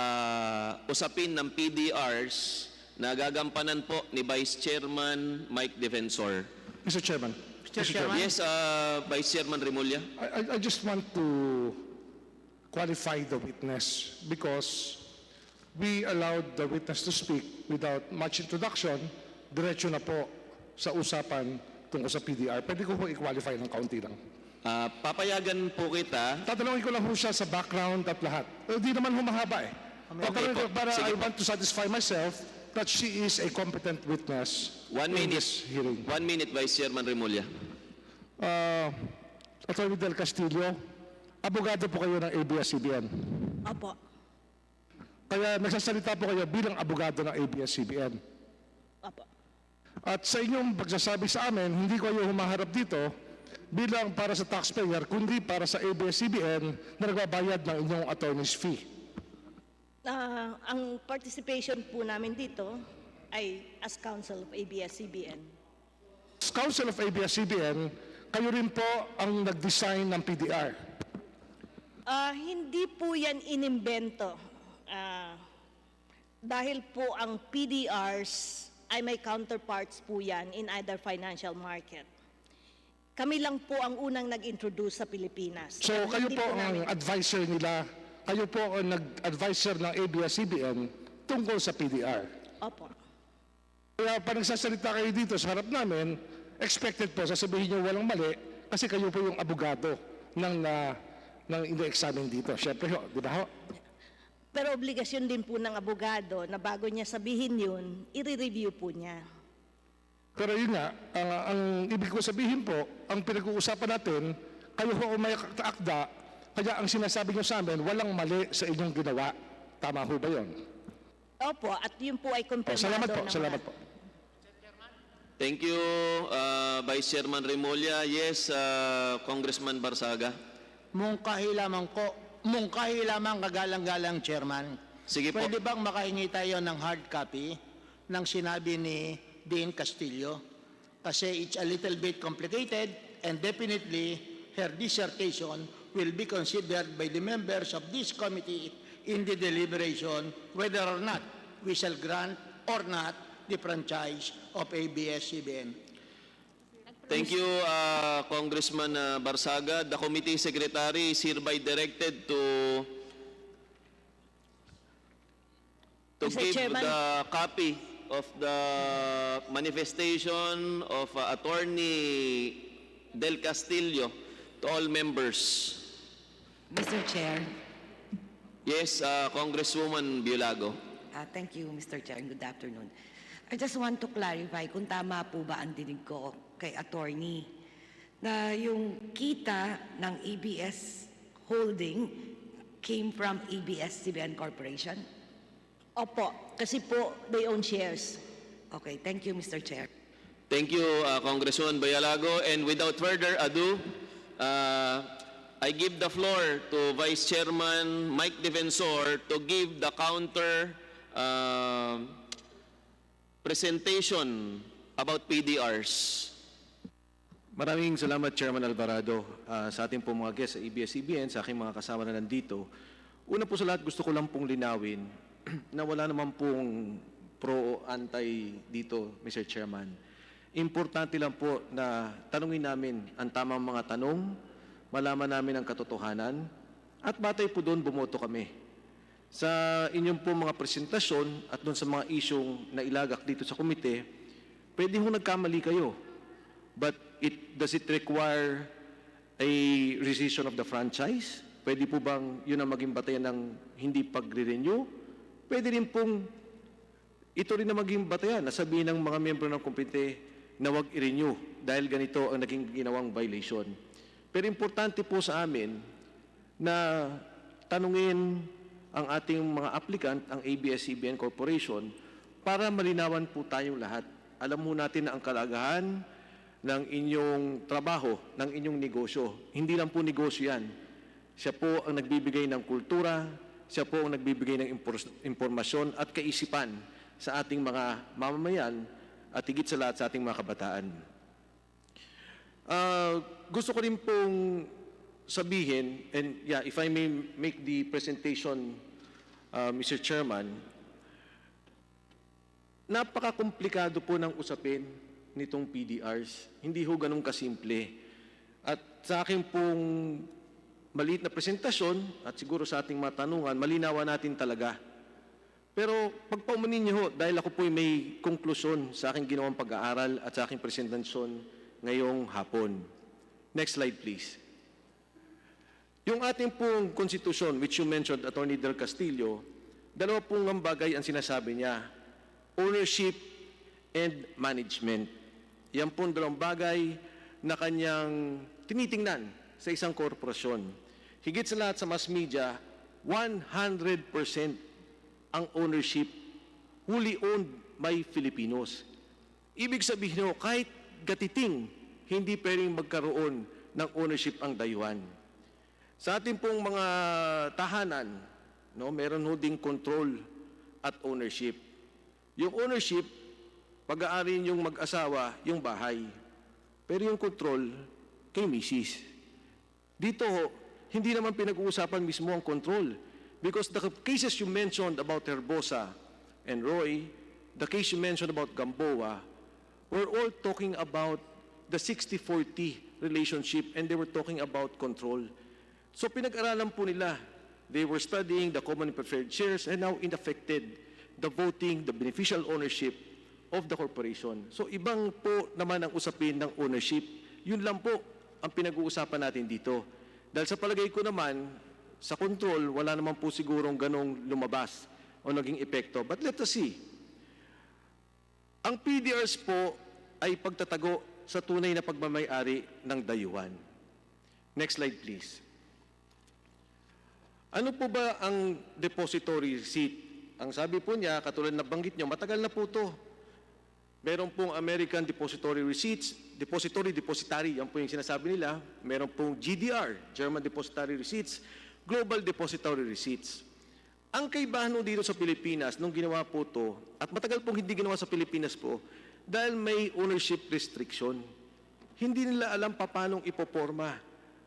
usapin ng PDRs na gagampanan po ni Vice Chairman Mike Defensor. Mr. Chairman. Yes, Vice Chairman Remulla. I just want to qualify the witness because we allowed the witness to speak without much introduction. Diretso na po sa usapan tungkol sa PDR. Pwede ko po i-qualify ng kaunti lang. Papayagan po kita. Tatanungin ko lang po siya sa background at lahat. Hindi naman humahaba eh. Tatanungin ko para I want to satisfy myself that she is a competent witness in this hearing. 1 minute, Vice Chairman Remulla. Attorney Del Castillo, abogado po kayo ng ABS-CBN. Opo. Kaya nagsasalita po kayo bilang abogado ng ABS-CBN. Opo. At sa inyong pagsasabi sa amin, hindi ko kayo humaharap dito bilang para sa taxpayer, kundi para sa ABS-CBN na nagbabayad ng inyong attorney's fee. Ang participation po namin dito ay as counsel of ABS-CBN. As counsel of ABS-CBN, kayo rin po ang nag-design ng PDR. Hindi po yan inimbento. Dahil po ang PDRs ay may counterparts po yan in either financial market. Kami lang po ang unang nag-introduce sa Pilipinas. So kayo po ang advisor nila, kayo po ang nag-advisor ng ABS-CBN tungkol sa PDR. Opo. Kaya pag nagsasalita kayo dito sa harap namin, expected po, sasabihin niyo walang mali kasi kayo po yung abogado ng ina-examine dito. Siyempre ho, di ba ho? Pero obligasyon din po ng abogado na bago niya sabihin yun, i-review po niya. Pero yun nga, ang ibig ko sabihin po, ang pinag-uusapan natin, kayo ho may akda, kaya ang sinasabi niyo sa amin, walang mali sa inyong ginawa. Tama ho ba yun? Opo, at yun po ay kumpirmado. Salamat po, salamat po. Thank you, Vice Chairman Remulla. Yes, Congressman Barsaga. Mungkahi lamang kagalang-galang, Chairman. Sige po. Pwede bang makahingi tayo ng hard copy ng sinabi ni Dean Castillo? Kasi it's a little bit complicated and definitely her dissertation will be considered by the members of this committee in the deliberation whether or not we shall grant or not the franchise of ABS-CBN. Thank you, Congressman Barsaga. The committee secretary is hereby directed to Mr. give Chairman. the copy of the manifestation of Attorney Del Castillo to all members. Mr. Chair. Yes, Congresswoman Biolago. Thank you, Mr. Chair, and good afternoon. I just want to clarify kung tama po ba ang dinig ko kay attorney na yung kita ng ABS Holding came from ABS-CBN Corporation? Opo, kasi po they own shares. Okay, thank you, Mr. Chair. Thank you, Congresswoman Biolago. And without further ado, I give the floor to Vice Chairman Mike Defensor to give the counter presentation about PDRs. Maraming salamat, Chairman Alvarado, sa ating pong mga guests sa ABS-CBN, sa aking mga kasama na nandito. Una po sa lahat, gusto ko lang pong linawin na wala naman pong pro o anti dito, Mr. Chairman. Importante lang po na tanungin namin ang tamang mga tanong, malaman namin ang katotohanan, at batay po doon bumoto kami. Sa inyong po mga presentasyon at doon sa mga isyong nailagak dito sa komite, pwede hong nagkamali kayo. But does it require a rescission of the franchise? Pwede po bang yun ang maging batayan ng hindi pagre-renew? Pwede rin pong ito rin na maging batayan na sabihin ng mga miyembro ng komite na wag i-renew dahil ganito ang naging ginawang violation. Pero importante po sa amin na tanungin ang ating mga applicant, ang ABS-CBN Corporation, para malinawan po tayong lahat. Alam mo natin na ang kalagahan ng inyong trabaho, ng inyong negosyo. Hindi lang po negosyo yan. Siya po ang nagbibigay ng kultura, siya po ang nagbibigay ng impormasyon at kaisipan sa ating mga mamamayan at higit sa lahat sa ating mga kabataan. Gusto ko rin pong sabihin, and yeah, if I may make the presentation, Mr. Chairman, napaka-komplikado po ng usapin nitong PDRs. Hindi ho ganun kasimple. At sa akin pong maliit na presentasyon, at siguro sa ating mga tanungan, malinawan natin talaga. Pero pagpaumanin niyo ho, dahil ako po'y may konklusyon sa aking ginawang pag-aaral at sa aking presentasyon ngayong hapon. Next slide, please. Yung ating pong konstitusyon, which you mentioned, Attorney Del Castillo, dalawa pong ang bagay ang sinasabi niya, ownership and management. Yan pong dalawang bagay na kanyang tinitingnan sa isang korporasyon. Higit sa lahat sa mass media, 100% ang ownership wholly owned by Filipinos. Ibig sabihin nyo, kahit gatiting, hindi pwedeng magkaroon ng ownership ang dayuhan. Sa ating pong mga tahanan, no, meron ho ding control at ownership. Yung ownership, pag-aari yung mag-asawa, yung bahay. Pero yung control, kay misis. Dito, hindi naman pinag-uusapan mismo ang control. Because the cases you mentioned about Herbosa and Roy, the case you mentioned about Gamboa, were all talking about the 60-40 relationship and they were talking about control. So pinag-aralan po nila. They were studying the common preferred shares and now inaffected the voting, the beneficial ownership of the corporation. So ibang po naman ang usapin ng ownership. Yun lang po ang pinag-uusapan natin dito. Dahil sa palagay ko naman, sa control, wala naman po sigurong ganong lumabas o naging epekto. But let us see. Ang PDRs po ay pagtatago sa tunay na pagmamay-ari ng dayuhan. Next slide, please. Ano po ba ang depository receipt? Ang sabi po niya, katulad na banggit niyo, matagal na po ito. Meron pong American Depository Receipts, Depository, yan po yung sinasabi nila. Meron pong GDR, German Depository Receipts, Global Depository Receipts. Ang kaibahan dito sa Pilipinas, nung ginawa po ito, at matagal pong hindi ginawa sa Pilipinas po, dahil may ownership restriction, hindi nila alam paano ipoporma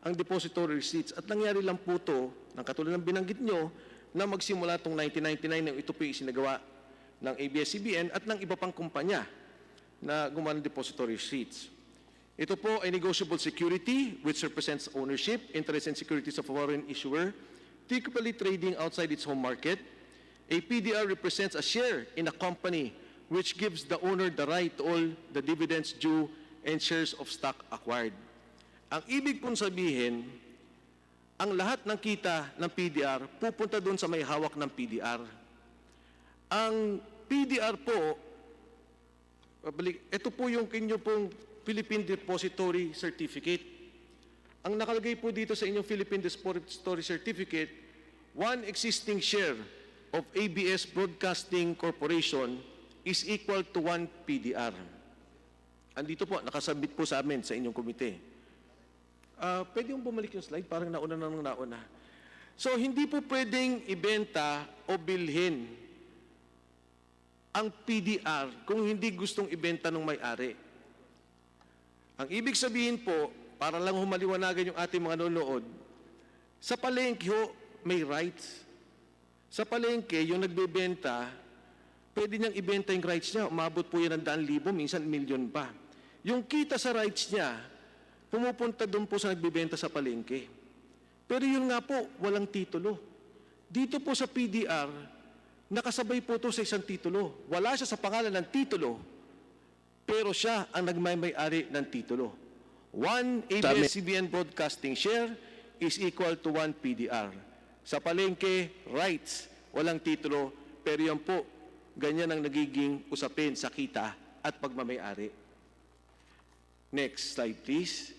ang depository receipts. At nangyari lang po ito, ng katulad ng binanggit nyo, na magsimula itong 1999 nang ito po yung isinagawa ng ABS-CBN at ng iba pang kumpanya na gumawa ng depository receipts. Ito po ay negotiable security which represents ownership, interest, and securities of a foreign issuer, typically trading outside its home market. A PDR represents a share in a company which gives the owner the right to all the dividends due and shares of stock acquired. Ang ibig pong sabihin, ang lahat ng kita ng PDR pupunta doon sa may hawak ng PDR. Ang PDR po, ito po yung kinyo pong Philippine Depository Certificate. Ang nakalagay po dito sa inyong Philippine Depository Certificate, one existing share of ABS Broadcasting Corporation is equal to 1 PDR. Andito po, nakasabit po sa amin sa inyong komite. Pwede yung bumalik yung slide, parang nauna. So, hindi po pwedeng ibenta o bilhin ang PDR kung hindi gustong ibenta ng may-ari. Ang ibig sabihin po, para lang humaliwanagan yung ating mga nanonood, sa palengke ho, may rights. Sa palengke, yung nagbebenta, pwede niyang ibenta yung rights niya. Umabot po yan ng 100,000, minsan 1,000,000 pa. Yung kita sa rights niya, pumupunta doon po sa nagbebenta sa palengke. Pero yun nga po, walang titulo. Dito po sa PDR, nakasabay po ito sa isang titulo. Wala siya sa pangalan ng titulo, pero siya ang nagmay-ari ng titulo. 1 ABS-CBN broadcasting share is equal to 1 PDR. Sa palengke, rights, walang titulo, pero yan po, ganyan ang nagiging usapin sa kita at pagmamayari. Next slide please.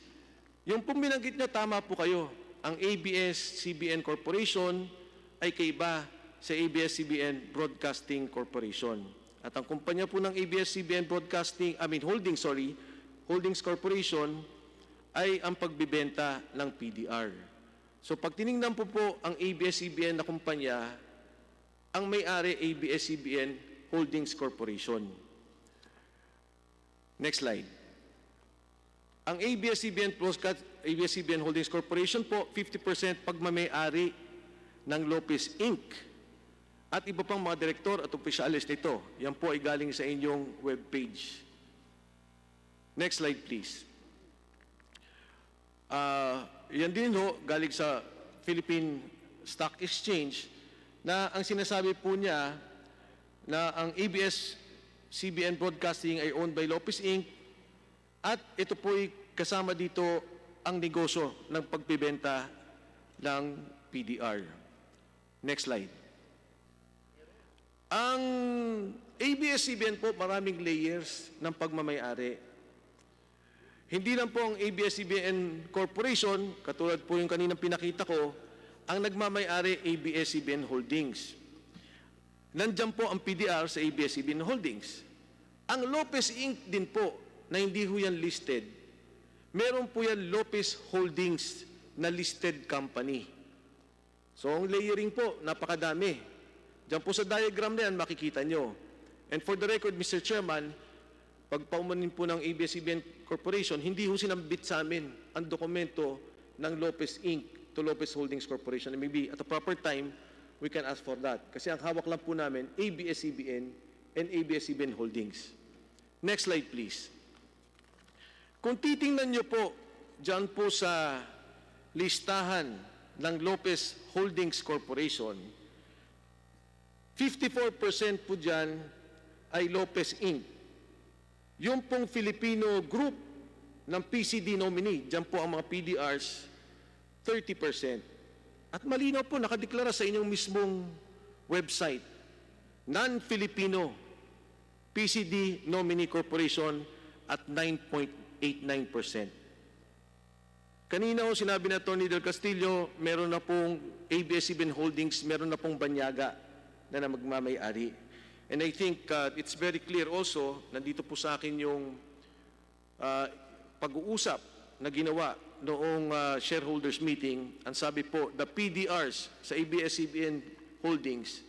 Yung pong binanggit niyo, tama po kayo. Ang ABS-CBN Corporation ay kaiba sa ABS-CBN Broadcasting Corporation. At ang kumpanya po ng ABS-CBN Holdings Corporation ay ang pagbibenta ng PDR. So pag tinignan po ang ABS-CBN na kumpanya, ang may-ari ABS-CBN Holdings Corporation. Next slide. Ang ABS-CBN Holdings Corporation po, 50% pagmamay-ari ng Lopez Inc. At iba pang mga direktor at opisyalis nito. Yan po ay galing sa inyong webpage. Next slide please. Yan din ho, galing sa Philippine Stock Exchange, na ang sinasabi po niya na ang ABS-CBN Broadcasting ay owned by Lopez Inc. At ito po'y kasama dito ang negosyo ng pagbibenta ng PDR. Next slide. Ang ABS-CBN po, maraming layers ng pagmamayari. Hindi lang po ang ABS-CBN Corporation, katulad po yung kaninang pinakita ko, ang nagmamayari ABS-CBN Holdings. Nandyan po ang PDR sa ABS-CBN Holdings. Ang Lopez Inc. din po, na hindi ho yan listed, meron po yan Lopez Holdings na listed company. So ang layering po, napakadami. Diyan po sa diagram na yan, makikita nyo. And for the record, Mr. Chairman, pag paumanin po ng ABS-CBN Corporation, hindi ho sinambit sa amin ang dokumento ng Lopez Inc. to Lopez Holdings Corporation. And maybe at a proper time, we can ask for that. Kasi ang hawak lang po namin, ABS-CBN and ABS-CBN Holdings. Next slide, please. Kung titingnan nyo po, dyan po sa listahan ng Lopez Holdings Corporation, 54% po dyan ay Lopez Inc. Yung pong Filipino group ng PCD nominee, dyan po ang mga PDRs, 30%. At malinaw po, nakadeklara sa inyong mismong website, non-Filipino PCD nominee corporation at 9.89%. Kanina ho, sinabi na Atty. Del Castillo, meron na pong ABS-CBN Holdings, meron na pong banyaga na magmamay-ari. And I think it's very clear also, nandito po sa akin yung pag-uusap na ginawa noong shareholders meeting. Ang sabi po, the PDRs sa ABS-CBN Holdings,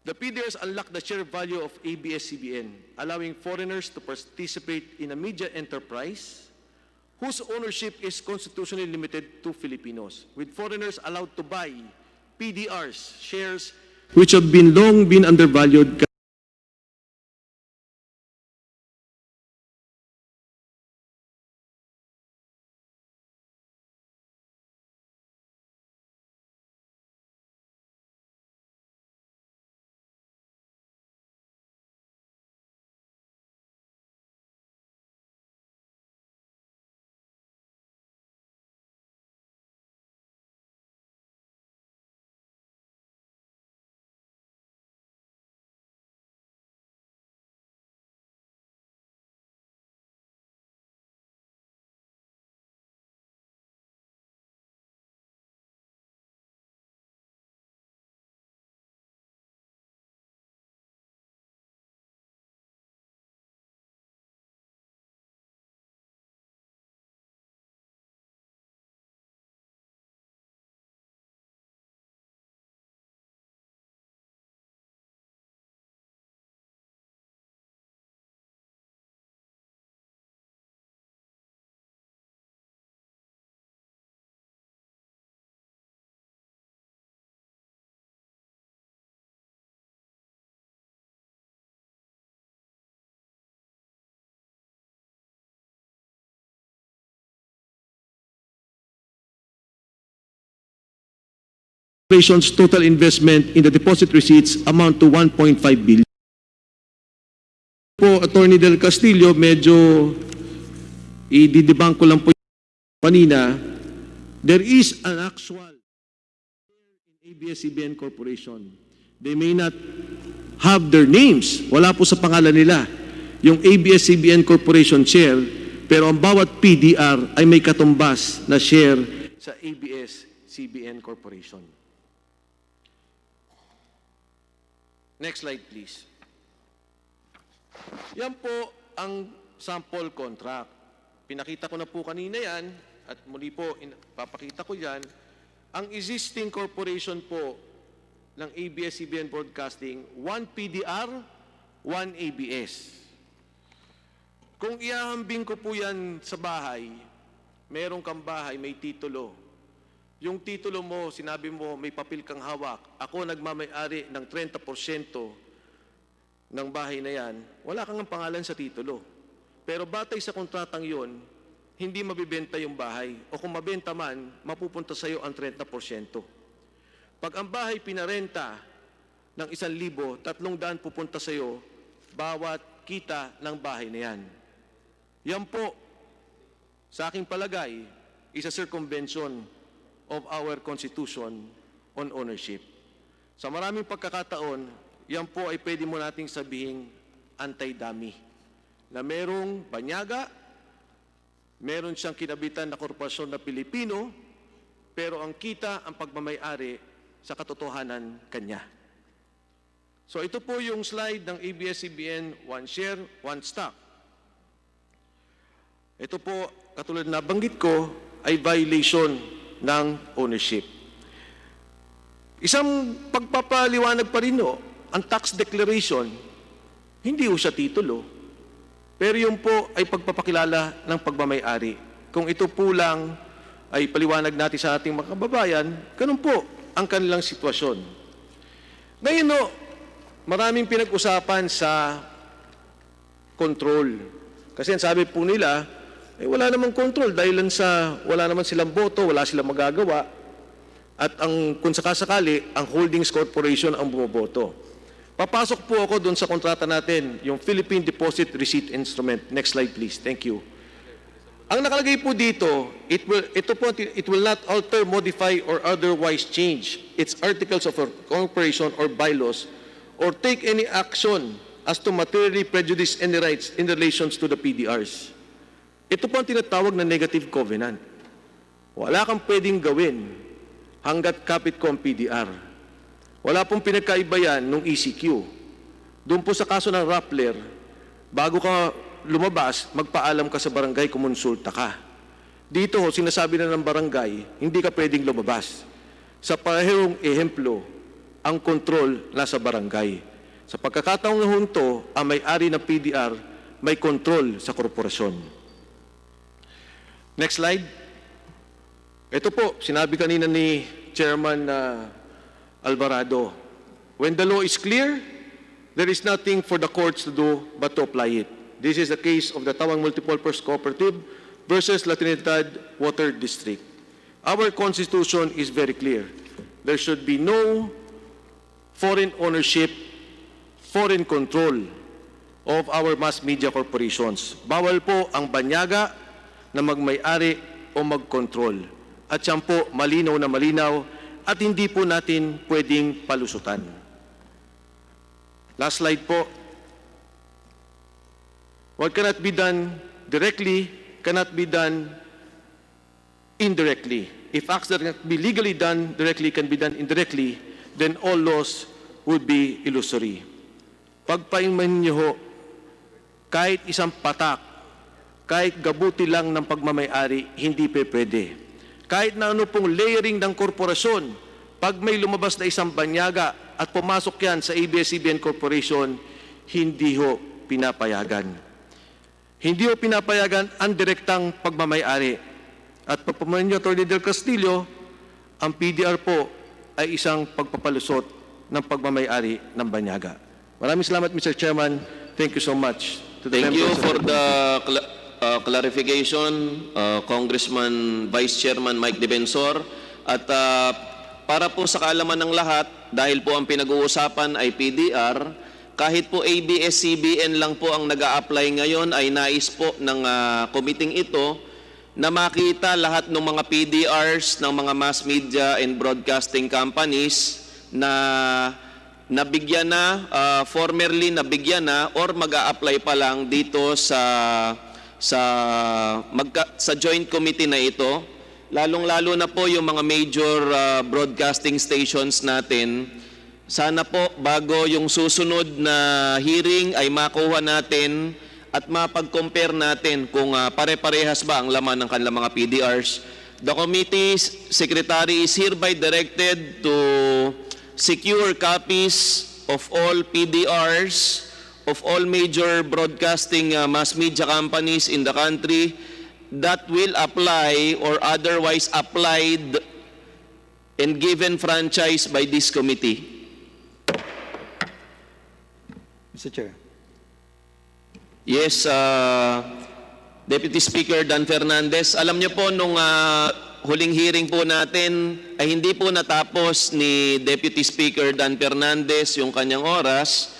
the PDRs unlock the share value of ABS-CBN, allowing foreigners to participate in a media enterprise whose ownership is constitutionally limited to Filipinos, with foreigners allowed to buy PDRs, shares which have long been undervalued. Corporation's total investment in the deposit receipts amount to 1.5 billion. Po, Atty. Del Castillo, medyo i-debunk ko lang po kanina, there is an actual in ABS-CBN Corporation. They may not have their names. Wala po sa pangalan nila. Yung ABS-CBN Corporation share, pero ang bawat PDR ay may katumbas na share sa ABS-CBN Corporation. Next slide, please. Yan po ang sample contract. Pinakita ko na po kanina yan, at muli po, papakita ko yan. Ang existing corporation po ng ABS-CBN Broadcasting, 1 PDR, 1 ABS. Kung iahambing ko po yan sa bahay, meron kang bahay, may titulo. Yung titulo mo, sinabi mo, may papel kang hawak. Ako nagmamay-ari ng 30% ng bahay na yan, wala kang pangalan sa titulo. Pero batay sa kontratang yon, hindi mabibenta yung bahay. O kung mabenta man, mapupunta sa iyo ang 30%. Pag ang bahay pinarenta ng 1,000, 300 pupunta sa iyo, bawat kita ng bahay na yan. Yan po, sa aking palagay, is a circumvention of our Constitution on ownership. Sa maraming pagkakataon, yan po ay pwede mo nating sabihing anti-dummy. Na merong banyaga, meron siyang kinabitan na korporasyon na Pilipino, pero ang kita, ang pagmamay-ari sa katotohanan kanya. So ito po yung slide ng ABS-CBN, 1 share, 1 stock. Ito po, katulad na banggit ko, ay violation ng ownership. Isang pagpapaliwanag pa rin ang tax declaration, hindi ho siya titulo, pero yun po ay pagpapakilala ng pagmamay-ari. Kung ito po lang ay paliwanag natin sa ating mga kababayan, ganun po ang kanilang sitwasyon. Ngayon maraming pinag-usapan sa control. Kasi ang sabi po nila, wala namang control dahil sa wala naman silang boto, wala silang magagawa. At kung sakasakali, ang Holdings Corporation ang bumoboto. Papasok po ako doon sa kontrata natin, yung Philippine Deposit Receipt Instrument. Next slide please. Thank you. Ang nakalagay po dito, it will not alter, modify, or otherwise change its articles of incorporation or bylaws or take any action as to materially prejudice any rights in relations to the PDRs. Ito po ang tinatawag na negative covenant. Wala kang pwedeng gawin hanggat kapit ko ang PDR. Wala pong pinagkaiba yan nung ECQ. Doon po sa kaso ng Rappler, bago ka lumabas, magpaalam ka sa barangay, kumonsulta ka. Dito, sinasabi na ng barangay, hindi ka pwedeng lumabas. Sa parehong ehemplo, ang kontrol nasa barangay. Sa pagkakataong hunto, ang may-ari ng PDR may kontrol sa korporasyon. Next slide. Ito po, sinabi kanina ni Chairman Alvarado, when the law is clear, there is nothing for the courts to do but to apply it. This is the case of the Tawang Multipurpose Cooperative versus La Trinidad Water District. Our Constitution is very clear. There should be no foreign ownership, foreign control of our mass media corporations. Bawal po ang banyaga na magmay-ari o mag-control. At yan po, malinaw na malinaw at hindi po natin pwedeng palusutan. Last slide po. What cannot be done directly cannot be done indirectly. If acts that cannot be legally done directly can be done indirectly, then all laws would be illusory. Pagpainman niyo ho, kahit isang patak, kahit gabuti lang ng pagmamay-ari, hindi pwede. Kahit na ano pong layering ng korporasyon, pag may lumabas na isang banyaga at pumasok yan sa ABS-CBN Corporation, hindi ho pinapayagan. Hindi ho pinapayagan ang direktang pagmamay-ari. At pagpamanin niyo, Atty. Del Castillo, ang PDR po ay isang pagpapalusot ng pagmamay-ari ng banyaga. Maraming salamat, Mr. Chairman. Thank you so much. Thank you for the clarification, Congressman Vice Chairman Mike Defensor. At para po sa kaalaman ng lahat, dahil po ang pinag-uusapan ay PDR, kahit po ABS-CBN lang po ang nag-a-apply ngayon, ay nais po ng committee ito na makita lahat ng mga PDRs ng mga mass media and broadcasting companies na nabigyan na, formerly nabigyan na, or mag-a-apply pa lang dito sa joint committee na ito. Lalong-lalo na po yung mga major broadcasting stations natin. Sana po bago yung susunod na hearing ay makuha natin at mapag-compare natin kung pare-parehas ba ang laman ng kanilang mga PDRs. The committee's secretary is hereby directed to secure copies of all PDRs of all major broadcasting mass media companies in the country that will apply or otherwise applied and given franchise by this committee. Mr. Chair. Yes, Deputy Speaker Dan Fernandez, alam niyo po nung huling hearing po natin ay hindi po natapos ni Deputy Speaker Dan Fernandez yung kanyang oras.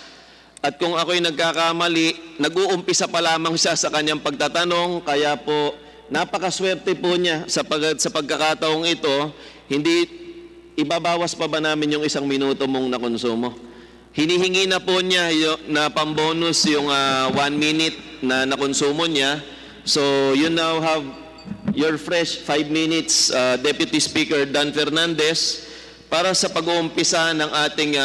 At kung ako'y nagkakamali, nag-uumpisa pa lamang siya sa kanyang pagtatanong, kaya po napakaswerte po niya sa pagkakataong ito, hindi ibabawas pa ba namin yung 1 minuto mong nakonsumo? Hinihingi na po niya na pambonus yung 1 minute na nakonsumo niya. So you now have your fresh 5 minutes, Deputy Speaker Dan Fernandez, para sa pag-uumpisa ng ating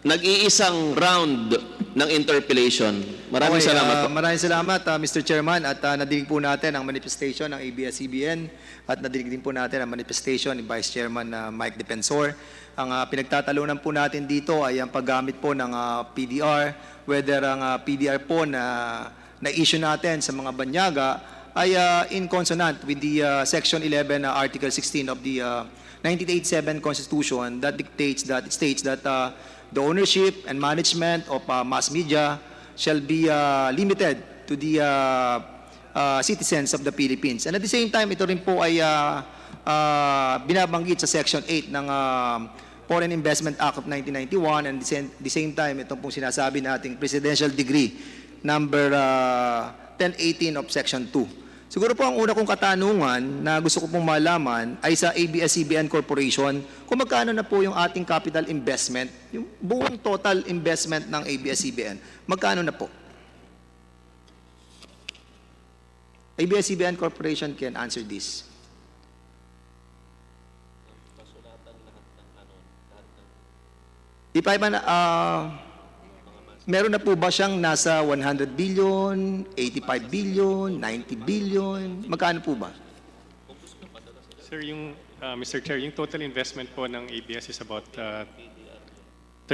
nag-iisang round ng interpellation. Maraming salamat po. Maraming salamat, Mr. Chairman, at nadinig po natin ang manifestation ng ABS-CBN at nadinig din po natin ang manifestation ni Vice Chairman Mike Defensor. Ang pinagtatalunan po natin dito ay ang paggamit po ng PDR, whether ang PDR po na issue natin sa mga banyaga ay in consonant with the Section 11, Article 16 of the 1987 Constitution that states that the ownership and management of mass media shall be limited to the citizens of the Philippines. And at the same time, ito rin po ay binabanggit sa Section 8 ng Foreign Investment Act of 1991, and the same time, itong pong sinasabi nating Presidential Decree number 1018 of Section 2. Siguro po ang una kong katanungan na gusto ko pong malaman ay sa ABS-CBN Corporation, kung magkano na po yung ating capital investment, yung buong total investment ng ABS-CBN, magkano na po? ABS-CBN Corporation can answer this. Meron na po ba siyang nasa 100 billion, 85 billion, 90 billion? Magkano po ba? Sir, Mr. Chair, yung total investment po ng ABS is about 30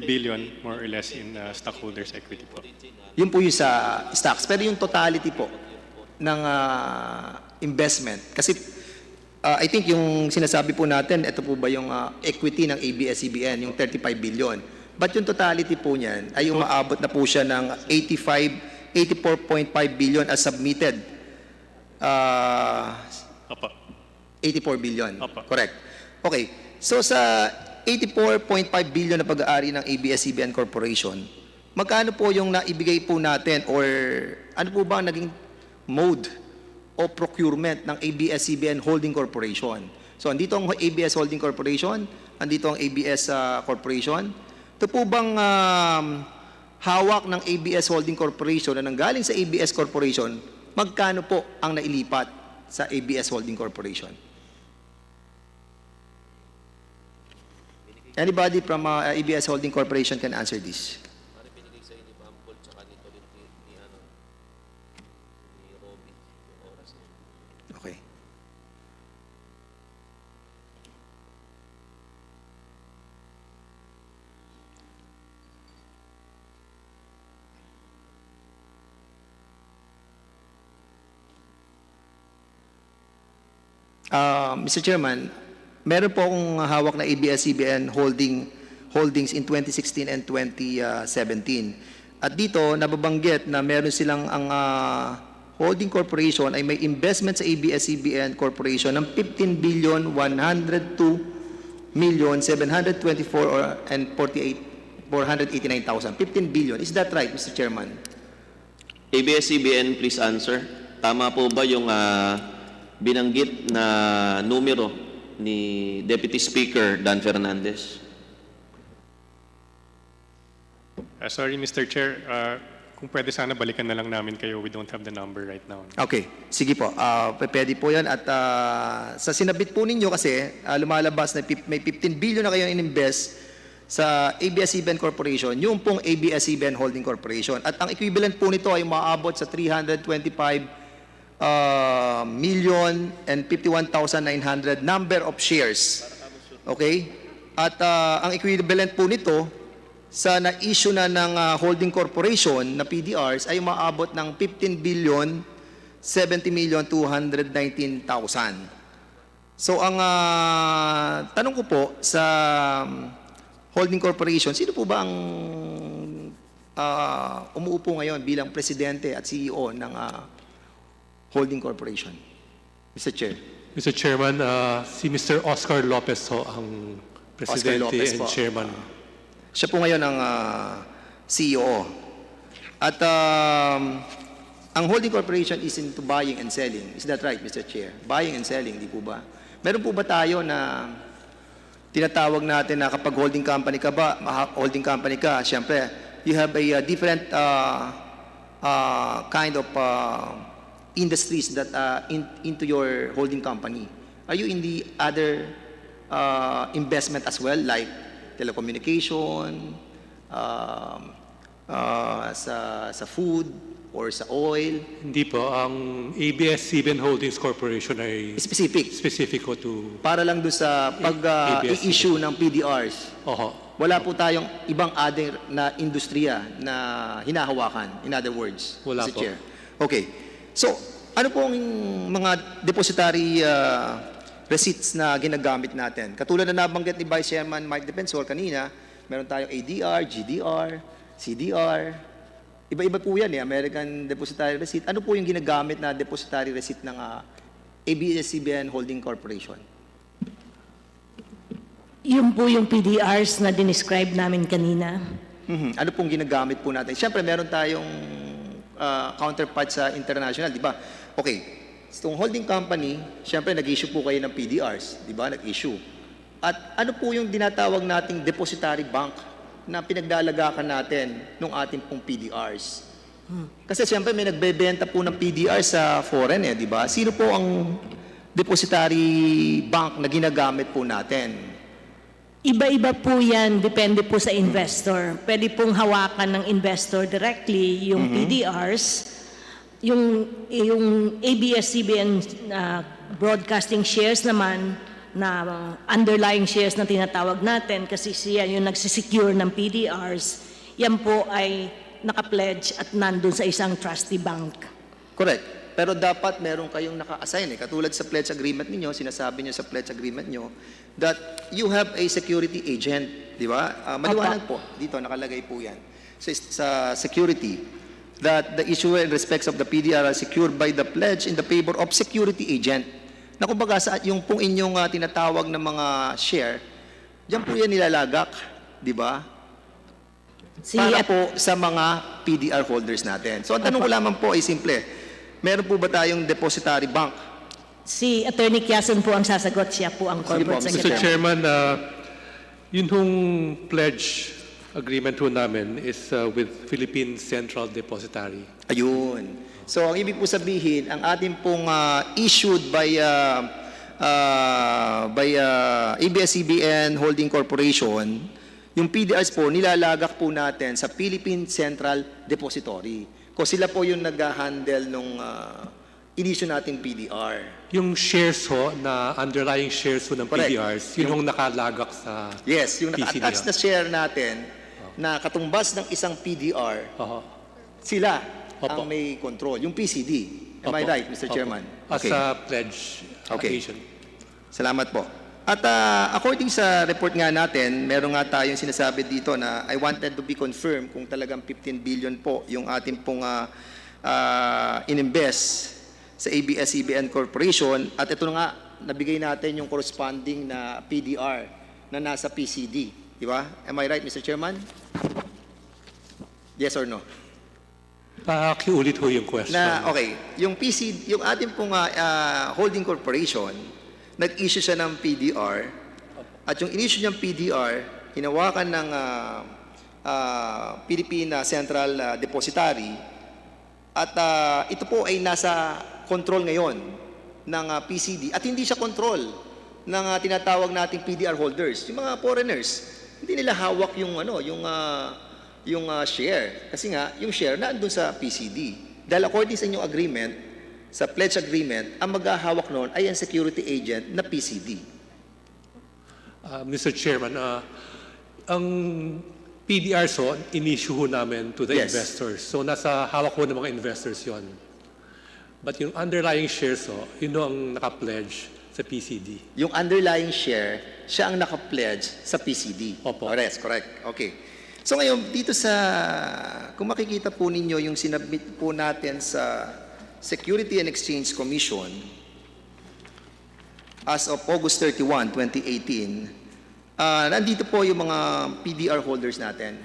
billion more or less in stockholders' equity po. Yun po yung sa stocks. Pero yung totality po ng investment. Kasi I think yung sinasabi po natin, ito po ba yung equity ng ABS-CBN, yung 35 billion. But yung totality po niyan ay umaabot na po siya ng 84.5 billion as submitted. 84 billion. Correct. Okay. So sa 84.5 billion na pag-aari ng ABS-CBN Corporation, magkano po yung naibigay po natin or ano po ba ang naging mode o procurement ng ABS-CBN Holding Corporation? So andito ang ABS Holding Corporation, andito ang ABS Corporation. Ito po bang hawak ng ABS Holding Corporation na nanggaling sa ABS Corporation, magkano po ang nailipat sa ABS Holding Corporation? Anybody from ABS Holding Corporation can answer this. Okay. Mr. Chairman, meron po akong hawak na ABS-CBN holdings in 2016 and 2017. At dito, nababanggit na meron silang ang holding corporation ay may investment sa ABS-CBN Corporation ng 15 billion 102 million 724 and 489,000. 15 billion. Is that right, Mr. Chairman? ABS-CBN, please answer. Tama po ba yung binanggit na numero ni Deputy Speaker Dan Fernandez? Sorry, Mr. Chair. Kung pwede sana balikan na lang namin kayo. We don't have the number right now. Okay, sige po. Pwede po yan. At sa sinabit po ninyo kasi, lumalabas na may 15 billion na kayong ininvest sa ABS-CBN Corporation, yung pong ABS-CBN Holding Corporation. At ang equivalent po nito ay maabot sa 325,051,900 number of shares. Okay? At ang equivalent po nito sa na-issue na ng holding corporation na PDRs ay maabot ng 15,070,219,000. So ang tanong ko po sa holding corporation, sino po ba ang umuupo ngayon bilang presidente at CEO ng holding corporation? Mr. Chair. Mr. Chairman, si Mr. Oscar Lopez ho ang presidente and chairman. Siya po ngayon ang CEO. At ang holding corporation is into buying and selling. Is that right, Mr. Chair? Buying and selling, di po ba? Meron po ba tayo na tinatawag natin na kapag holding company ka, syempre, you have a different kind of industries that into your holding company. Are you in the other investment as well, like telecommunication, sa food, or sa oil? Hindi po. Ang ABS-CBN Holdings Corporation ay specific ko to para lang doon sa pag-i-issue ng PDRs. Wala po tayong ibang other na industriya na hinahawakan, in other words. Wala Mr. po. Chair. Okay. So, ano po ang mga depository receipts na ginagamit natin? Katulad na nabanggit ni Vice Chairman Mike Defensor kanina, meron tayong ADR, GDR, CDR. Iba-iba po yan American Depository Receipt. Ano po yung ginagamit na depository receipt ng ABS-CBN Holding Corporation? Yun po yung PDRs na dinescribe namin kanina. Ano pong ginagamit po natin? Siyempre, meron tayong counterpart sa international, di ba? Okay. Itong holding company, siyempre nag-issue po kayo ng PDRs, di ba? Nag-issue. At ano po yung dinatawag nating depository bank na pinaglalagakan natin ng ating pong PDRs? Kasi siyempre may nagbebenta po ng PDR sa foreign di ba? Sino po ang depository bank na ginagamit po natin? Iba-iba po yan, depende po sa investor. Pwede pong hawakan ng investor directly yung PDRs, yung ABS-CBN broadcasting shares naman na underlying shares na tinatawag natin kasi siya yung nagsisecure ng PDRs, yan po ay naka-pledge at nandun sa isang trustee bank. Correct. Pero dapat meron kayong naka-assign Katulad sa pledge agreement ninyo, sinasabi niyo sa pledge agreement niyo that you have a security agent, di ba? Maliwanag po. Dito nakalagay po yan. Sa security that the issuer in respects of the PDR are secured by the pledge in the favor of security agent. Na kumbaga sa yung pong inyong tinatawag na mga share, diyan po yan nilalagak, di ba? Para po sa mga PDR holders natin. So ang tanong ko lamang po ay simple. Meron po ba tayong depository bank? Si Attorney Quezon po ang sasagot, siya po ang corporate secretary. Mr. Chairman, yun hong pledge agreement ho namin is with Philippine Central Depository. Ayun. So, ang ibig po sabihin, ang ating pong issued by ABS-CBN Holding Corporation, yung PDRs po, nilalagak po natin sa Philippine Central Depository. Kasi sila po yung nag-handle nung in-issue nating PDR. Yung shares ho, na underlying shares ho ng PDRs, yun yung nakalagak sa yes, yung PCD. naka-attach na share natin na katumbas ng isang PDR, sila ang may control, yung PCD. Am I right, Mr. Chairman? As a pledge occasion. Salamat po. At according sa report nga natin, meron nga tayong sinasabi dito na I wanted to be confirmed kung talagang 15 billion po yung ating pong ininvest sa ABS-CBN Corporation. At ito nga, nabigay natin yung corresponding na PDR na nasa PCD. Di ba? Am I right, Mr. Chairman? Yes or no? Pakiulit ho yung question. Okay. Yung PCD, yung ating pong holding corporation, nag-issue siya ng PDR at yung in-issue niyang PDR, hinawakan ng Philippine Central Depository at ito po ay nasa control ngayon ng PCD at hindi siya control ng tinatawag nating PDR holders, yung mga foreigners. Hindi nila hawak yung share kasi nga yung share na andun sa PCD. Dahil according sa inyong agreement, sa pledge agreement, ang maghahawak noon ay ang security agent na PCD. Mr. Chairman, ang PDR in-issue ho namin to the investors. So nasa hawak ho ng mga investors yon. But yung underlying shares yun ang naka-pledge sa PCD. Yung underlying share, siya ang naka-pledge sa PCD. Opo. Correct. Okay. So ngayon, dito kung makikita po ninyo yung sinabmit po natin sa Security and Exchange Commission as of August 31, 2018, nandito po yung mga PDR holders natin.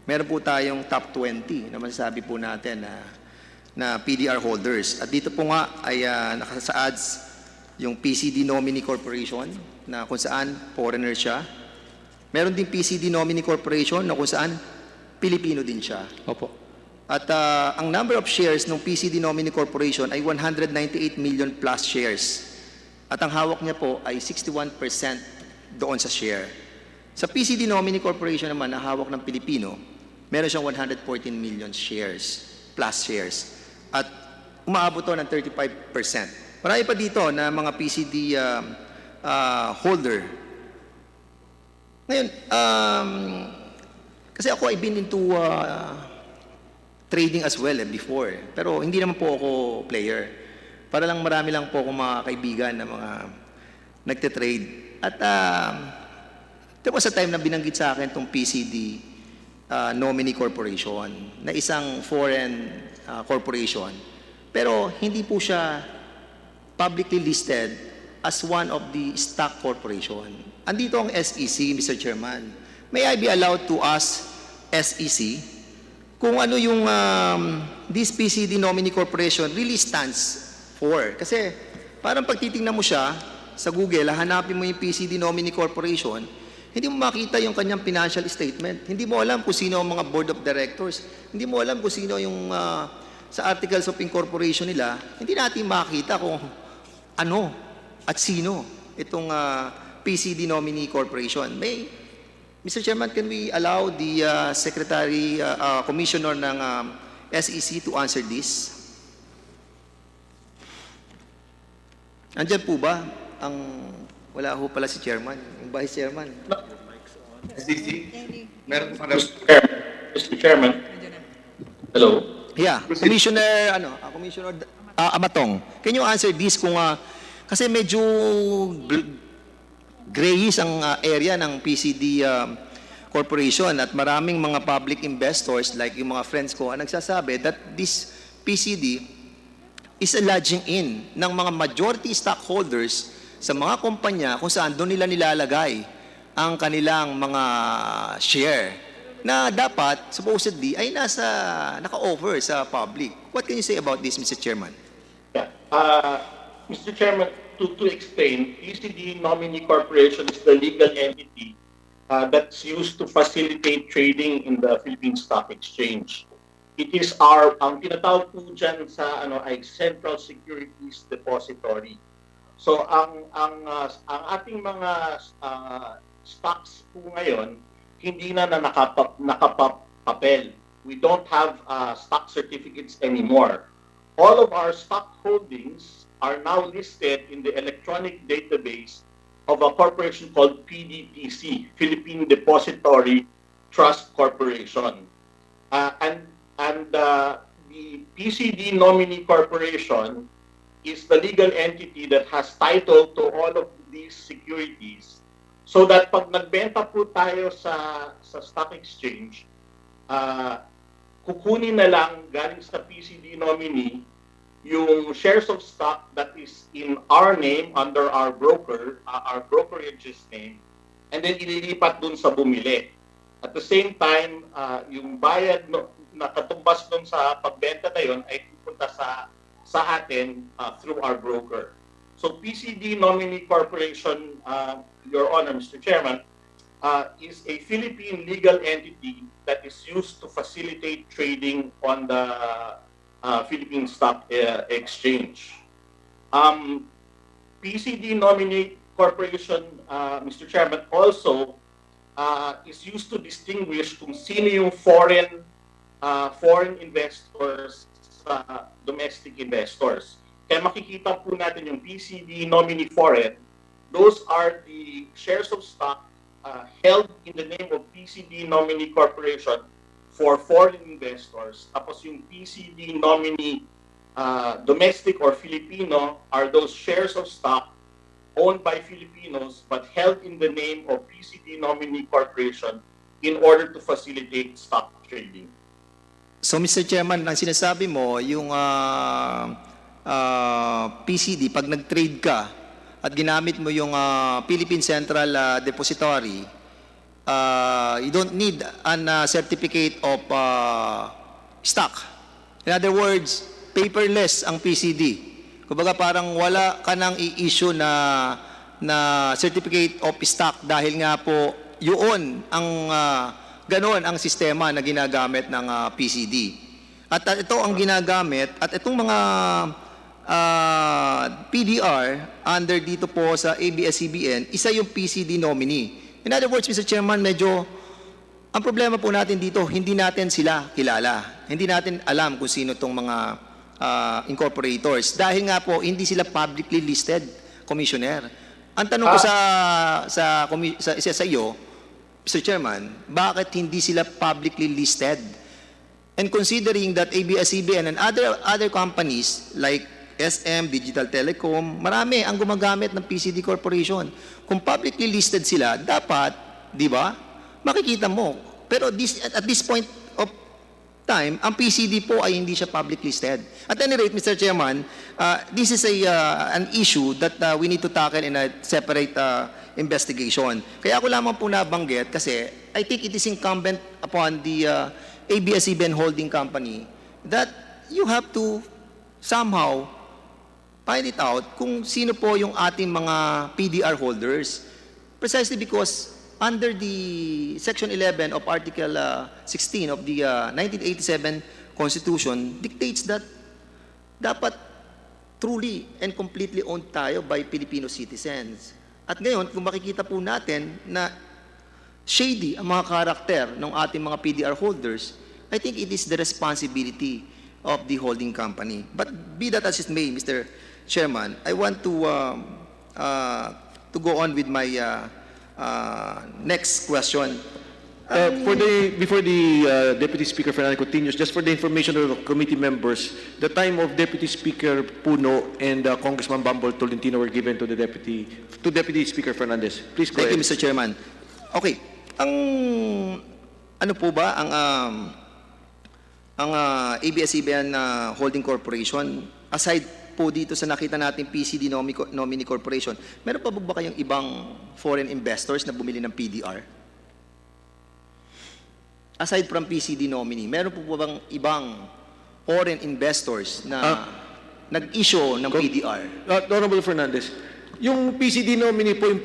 Meron po tayong top 20 na masasabi po natin na PDR holders. At dito po nga ay nakasaad yung PCD Nominee Corporation na kung saan foreigner siya. Meron din PCD Nominee Corporation na kung saan Pilipino din siya. Opo. At ang number of shares ng PCD Nominee Corporation ay 198 million plus shares. At ang hawak niya po ay 61% doon sa share. Sa PCD Nominee Corporation naman na hawak ng Pilipino, meron siyang 114 million shares, plus shares. At umaabot to ng 35%. Marami pa dito na mga PCD holder. Ngayon, kasi ako ay been into trading as well before. Pero hindi naman po ako player. Para lang marami lang po akong mga kaibigan na mga nagte-trade. At ito po sa time na binanggit sa akin itong PCD Nominee Corporation na isang foreign corporation. Pero hindi po siya publicly listed as one of the stock corporation. Andito ang SEC, Mr. Chairman. May I be allowed to ask SEC kung ano yung this PCD Nominee Corporation really stands for? Kasi parang pag titingnan mo siya sa Google, hanapin mo yung PCD Nominee Corporation, hindi mo makita yung kanyang financial statement. Hindi mo alam kung sino ang mga board of directors. Hindi mo alam kung sino yung sa articles of incorporation nila. Hindi natin makita kung ano at sino itong PCD Nominee Corporation. Mr. Chairman, can we allow the Secretary, Commissioner ng SEC to answer this? Andyan po ba wala ho pala si Chairman, yung Vice Chairman? SEC? Meron pa Mr. Chairman. Hello. Yeah, Commissioner Amatong. Can you answer this kung kasi medyo grayish ang area ng PCD Corporation at maraming mga public investors like yung mga friends ko ang nagsasabi that this PCD is a lodging in ng mga majority stockholders sa mga kumpanya kung saan doon nila nilalagay ang kanilang mga share na dapat supposedly ay naka-offer sa public. What can you say about this, Mr. Chairman? Mr. Chairman, to explain, PCD Nominee Corporation is the legal entity that's used to facilitate trading in the Philippine Stock Exchange. It is ang tinatawag po dyan sa ay Central Securities Depository. So ang ating mga stocks po ngayon hindi na nakapapel. We don't have stock certificates anymore. All of our stock holdings are now listed in the electronic database of a corporation called PDTC, Philippine Depository Trust Corporation. And the PCD Nominee Corporation is the legal entity that has title to all of these securities, so that pag nagbenta po tayo sa stock exchange, kukunin na lang galing sa PCD nominee yung shares of stock that is in our name under our brokerage's name, and then ililipat dun sa bumili. At the same time, yung bayad na katumbas dun sa pagbenta na yun ay pupunta sa atin through our broker. So PCD Nominee Corporation, Your Honor, Mr. Chairman, is a Philippine legal entity that is used to facilitate trading on the Philippine Stock Exchange. PCD Nominee Corporation, Mr. Chairman, also is used to distinguish kung sino yung foreign investors sa domestic investors. Kaya makikita po natin yung PCD Nominee Foreign, those are the shares of stock held in the name of PCD Nominee Corporation for foreign investors. Tapos yung PCD Nominee domestic or Filipino are those shares of stock owned by Filipinos but held in the name of PCD Nominee Corporation in order to facilitate stock trading. So Mr. Chairman, ang sinasabi mo, yung PCD, pag nag-trade ka at ginamit mo yung Philippine Central Depository, you don't need a certificate of stock. In other words, paperless ang PCD. Kumbaga parang wala ka nang i-issue na certificate of stock dahil nga po yun ang ganon ang sistema na ginagamit ng PCD. At ito ang ginagamit at itong mga PDR under dito po sa ABS-CBN, isa yung PCD nominee. In other words, Mr. Chairman, medyo ang problema po natin dito, hindi natin sila kilala. Hindi natin alam kung sino itong mga incorporators. Dahil nga po, hindi sila publicly listed, Commissioner. Ang tanong ko sa iyo, Mr. Chairman, bakit hindi sila publicly listed? And considering that ABS-CBN and other companies like SM, Digital Telecom, marami ang gumagamit ng PCD Corporation. Kung publicly listed sila, dapat, di ba, makikita mo. Pero at this point of time, ang PCD po ay hindi siya public listed. At any rate, Mr. Chairman, this is an issue that we need to tackle in a separate investigation. Kaya ako lamang po nabanggit kasi I think it is incumbent upon the ABS-CBN holding company that you have to somehow find it out kung sino po yung ating mga PDR holders. Precisely because under the Section 11 of Article 16 of the 1987 Constitution dictates that dapat truly and completely owned tayo by Filipino citizens. At ngayon, kung makikita po natin na shady ang mga karakter ng ating mga PDR holders, I think it is the responsibility of the holding company. But be that as it may, Mr. Chairman, I want to go on with my next question. Before the Deputy Speaker Fernandez continues, just for the information of the committee members, the time of Deputy Speaker Puno and Congressman Bambol Tolentino were given to Deputy Speaker Fernandez. Please go ahead. Thank you, Mr. Chairman. Okay, ano po ba ang ABS-CBN Holding Corporation, aside po dito sa nakita natin PCD Nominee Corporation, meron pa ba kayong ibang foreign investors na bumili ng PDR? Aside from PCD nominee, meron po bang ibang foreign investors na nag-issue ng PDR? Honorable Fernandez, yung PCD nominee po yung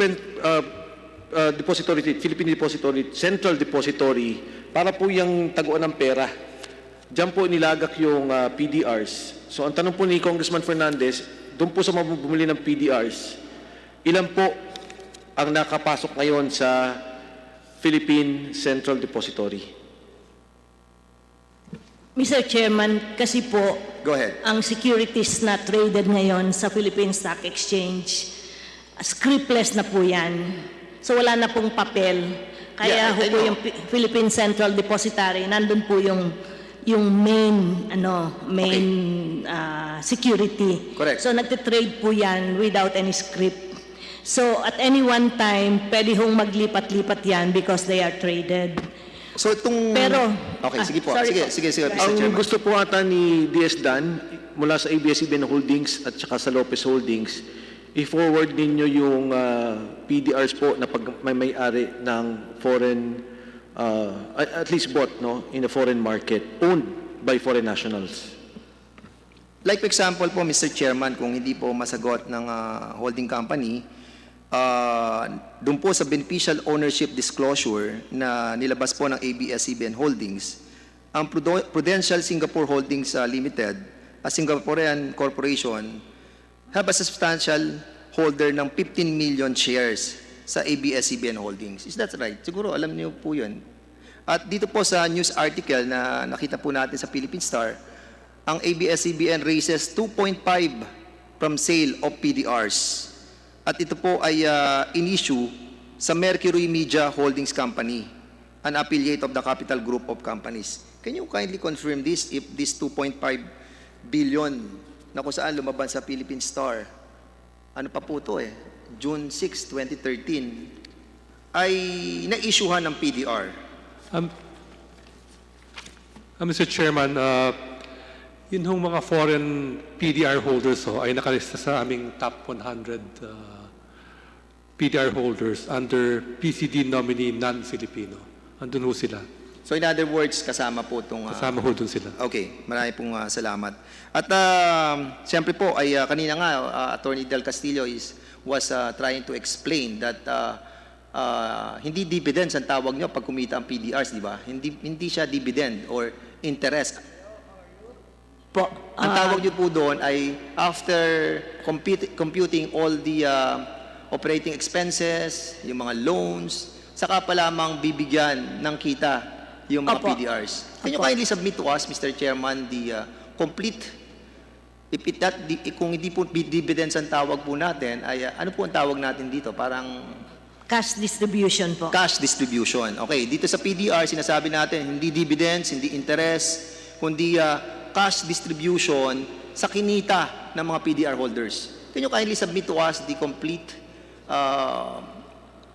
depository, Philippine Depository, Central Depository, para po yung taguan ng pera. Diyan po nilagak yung PDRs. So ang tanong po ni Congressman Fernandez, doon po sa mga bumili ng PDRs, ilan po ang nakapasok ngayon sa Philippine Central Depository? Mr. Chairman, kasi po, go ahead. Ang securities na traded ngayon sa Philippine Stock Exchange, scriptless na po yan. So wala na pong papel. Kaya po yung Philippine Central Depository, nandun po yung main security. Correct. So nagtitrade po yan without any script. So at any one time, pwede hong maglipat-lipat yan because they are traded. So itong... Pero... Okay, sige po. Sige, Mr. Ang Chairman. gusto po ata ni DS Dan, mula sa ABS-CBN Holdings at saka sa Lopez Holdings, i-forward ninyo yung PDRs po na pag may-ari ng foreign, at least bought in the foreign market, owned by foreign nationals. Like for example po, Mr. Chairman, kung hindi po masagot ng holding company, doon po sa beneficial ownership disclosure na nilabas po ng ABS-CBN Holdings, ang Prudential Singapore Holdings Limited, a Singaporean corporation, have a substantial holder ng 15 million shares sa ABS-CBN Holdings. Is that right? Siguro alam niyo po yun. At dito po sa news article na nakita po natin sa Philippine Star, ang ABS-CBN raises 2.5 from sale of PDRs. At ito po ay in-issue sa Mercury Media Holdings Company, an affiliate of the Capital Group of Companies. Can you kindly confirm this, if this 2.5 billion na kung saan lumaban sa Philippine Star, ano pa po ito June 6, 2013, ay na-issuehan ng PDR? Mr. Chairman, yun hong mga foreign PDR holders ay nakalista sa aming top 100 PDR holders under PCD nominee non-Filipino. Andun ho sila. So in other words, kasama po itong... Kasama ho dun sila. Okay, marami pong salamat. At siyempre po, ay kanina nga, Attorney Del Castillo was trying to explain that hindi dividends ang tawag nyo pag kumita ang PDRs, di ba? Hindi siya dividend or interest. Ang tawag nyo po doon ay after computing all the operating expenses, yung mga loans, saka pa lamang bibigyan ng kita yung mga PDRs. Can you kindly submit to us, Mr. Chairman, the complete, kung hindi po dividends ang tawag po natin, ay ano po ang tawag natin dito? Parang... Cash distribution po. Cash distribution. Okay, dito sa PDR, sinasabi natin, hindi dividends, hindi interest, kundi cash distribution sa kinita ng mga PDR holders. Can you kindly submit to us the complete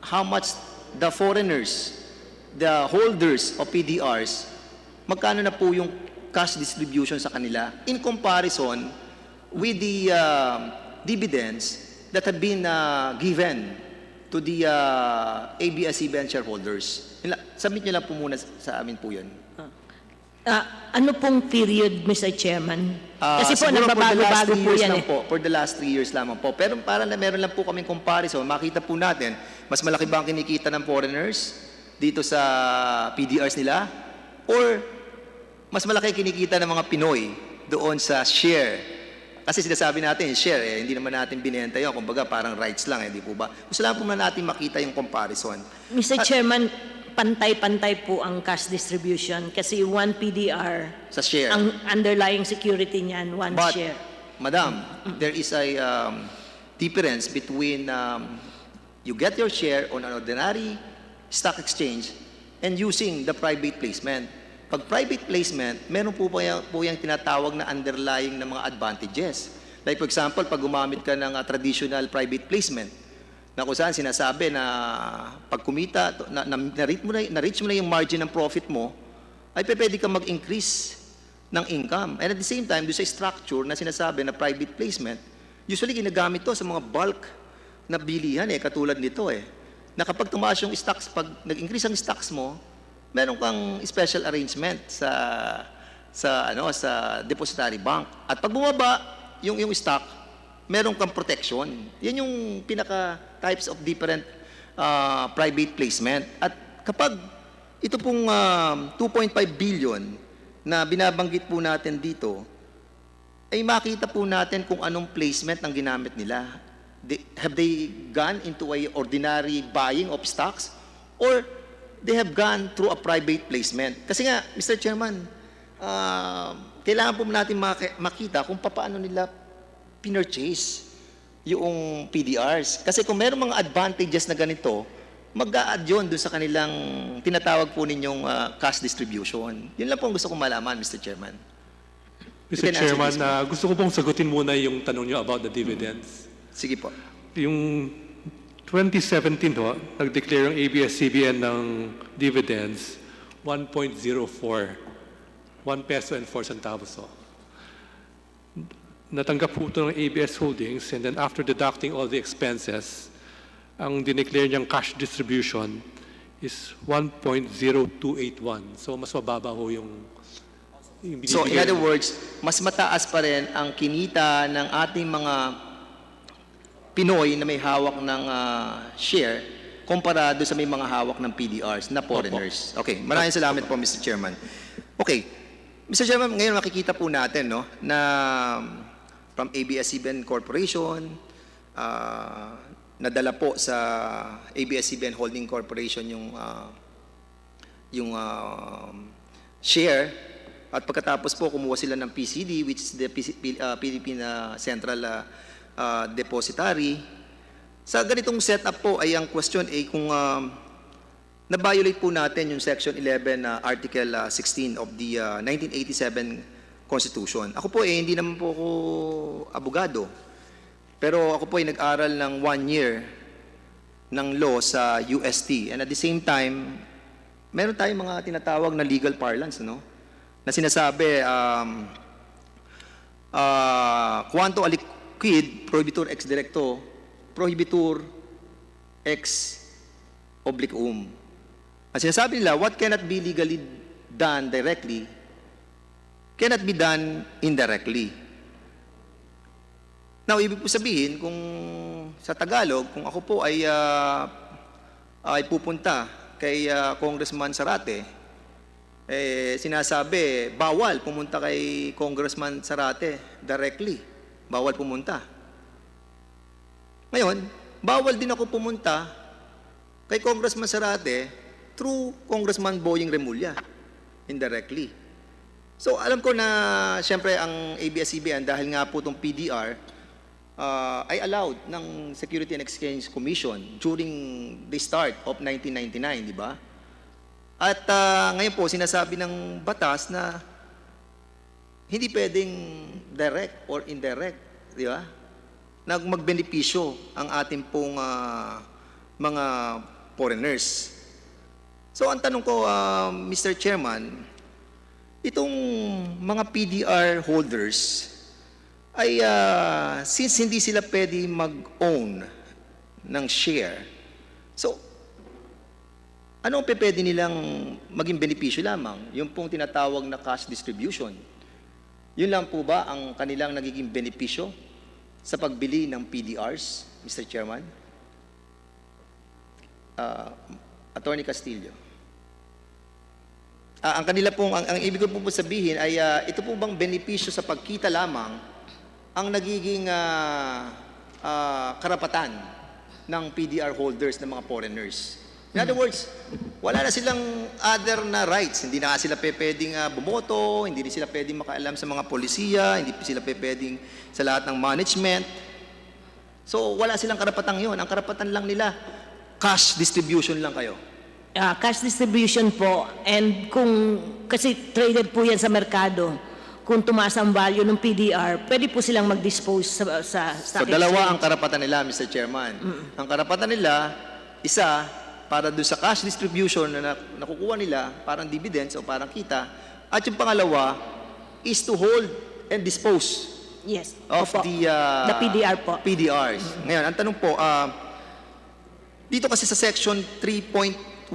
how much the foreigners, the holders of PDRs, magkano na po yung cash distribution sa kanila in comparison with the dividends that have been given to the ABS-CBN shareholders. Submit nyo lang po muna sa amin po yun. Ano pong period, Mr. Chairman? Kasi po, Siguro nagbabago-bago po yan For the last 3 years lamang po. Pero para na meron lang po kaming comparison, makita po natin, mas malaki ba ang kinikita ng foreigners dito sa PDRs nila? Or mas malaki kinikita ng mga Pinoy doon sa share? Kasi sinasabi natin, share, hindi naman natin binenta yun. Kumbaga, parang rights lang, di po ba? Gusto lang po natin makita yung comparison. Mr. Chairman, pantay-pantay po ang cash distribution kasi one PDR sa share. Ang underlying security niyan, one share. Madam, there is a difference between you get your share on an ordinary stock exchange and using the private placement. Pag private placement, meron po yung tinatawag na underlying na mga advantages. Like for example, pag gumamit ka ng traditional private placement, na kung saan sinasabi na pag kumita, na-reach mo na yung margin ng profit mo, ay pwede ka mag-increase ng income. And at the same time, doon sa structure na sinasabi na private placement, usually ginagamit to sa mga bulk na bilihan katulad nito na kapag tumaas yung stocks, pag nag-increase ang stocks mo, meron kang special arrangement sa depository bank. At pag bumaba yung stock, meron kang protection. Yan yung pinaka types of different private placement. At kapag ito pong 2.5 billion na binabanggit po natin dito, ay makita po natin kung anong placement ang ginamit nila. Have they gone into a ordinary buying of stocks or they have gone through a private placement? Kasi nga, Mr. Chairman, kailangan po natin makita kung paano nila pinurchase yung PDRs. Kasi kung mayroong mga advantages na ganito, mag-a-add yun doon sa kanilang tinatawag po ninyong cash distribution. Yun lang po ang gusto kong malaman, Mr. Chairman. Mr. Chairman, gusto ko pong sagutin muna yung tanong nyo about the dividends. Sige po. Yung 2017 nag-declare ang ABS-CBN ng dividends 1.04. 1 peso and 4 centavos. Natanggap po ito ng ABS Holdings and then after deducting all the expenses, ang dineclare niyang cash distribution is 1.0281. So mas mababa ho yung binibigay. So in other words, mas mataas pa rin ang kinita ng ating mga Pinoy na may hawak ng share komparado sa may mga hawak ng PDRs na foreigners. Okay, maraming salamat po, Mr. Chairman. Okay, Mr. Chairman, ngayon makikita po natin no, na from ABS-CBN Corporation, nadala po sa ABS-CBN Holding Corporation yung share, at pagkatapos po kumuha sila ng PCD, which is the Philippine Central Depository. Sa ganitong setup po ay ang question ay kung na-violate po natin yung Section 11, Article 16 of the 1987 Constitution. Ako po hindi naman po ako abogado, pero ako po ay nag-aral ng 1 year ng law sa UST. And at the same time, meron tayong mga tinatawag na legal parlance, no? Na sinasabi, quanto aliquid prohibitur ex directo, prohibitur ex obliquum. Ang sinasabi nila, what cannot be legally done directly cannot be done indirectly. Now, ibig po sabihin, kung sa Tagalog, kung ako po ay pupunta kay Congressman Zarate, sinasabi, bawal pumunta kay Congressman Zarate directly. Bawal pumunta. Ngayon, bawal din ako pumunta kay Congressman Zarate through Congressman Boying Remulla, indirectly. So, alam ko na, siyempre, ang ABS-CBN, dahil nga po itong PDR, ay allowed ng Security and Exchange Commission during the start of 1999, di ba? At ngayon po, sinasabi ng batas na hindi pwedeng direct or indirect, di ba? Na magbenepisyo ang ating pong mga foreigners. So, ang tanong ko, Mr. Chairman, itong mga PDR holders ay since hindi sila pwede mag-own ng share, so, ano ang pwede nilang maging benepisyo lamang? Yung pong tinatawag na cash distribution. Yun lang po ba ang kanilang nagiging benepisyo sa pagbili ng PDRs, Mr. Chairman? Attorney Castillo. Ang kanila pong, ang ibig ko po sabihin ay ito po bang benepisyo sa pagkita lamang ang nagiging karapatan ng PDR holders ng mga foreigners. In other words, wala na silang other na rights. Hindi na sila pwedeng bumoto, hindi na sila pwedeng makaalam sa mga polisiya, hindi sila pwedeng sa lahat ng management. So, wala silang karapatang yon. Ang karapatan lang nila, cash distribution lang kayo. Cash distribution po, and kasi traded po yan sa merkado, kung tumaas ang value ng PDR, pwede po silang mag-dispose sa stock exchange. So, dalawa ang karapatan nila, Mr. Chairman. Ang karapatan nila, isa, para doon sa cash distribution na nakukuha nila, parang dividends o parang kita, at yung pangalawa is to hold and dispose of the PDR po. PDRs. Ngayon, ang tanong po, dito kasi sa section 3.1.2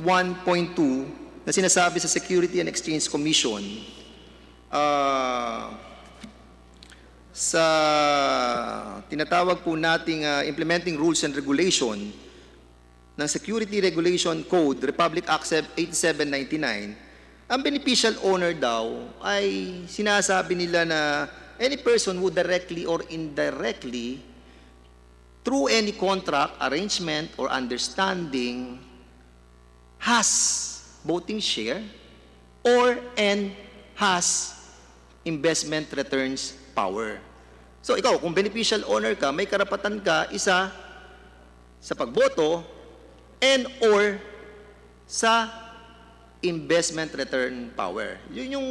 na sinasabi sa Security and Exchange Commission, sa tinatawag po nating implementing rules and regulation ng Security Regulation Code, Republic Act 8799, ang beneficial owner daw ay sinasabi nila na any person who directly or indirectly through any contract, arrangement, or understanding has voting share or and has investment returns power. So ikaw, kung beneficial owner ka, may karapatan ka, isa, sa pagboto, and or sa investment return power. Yun yung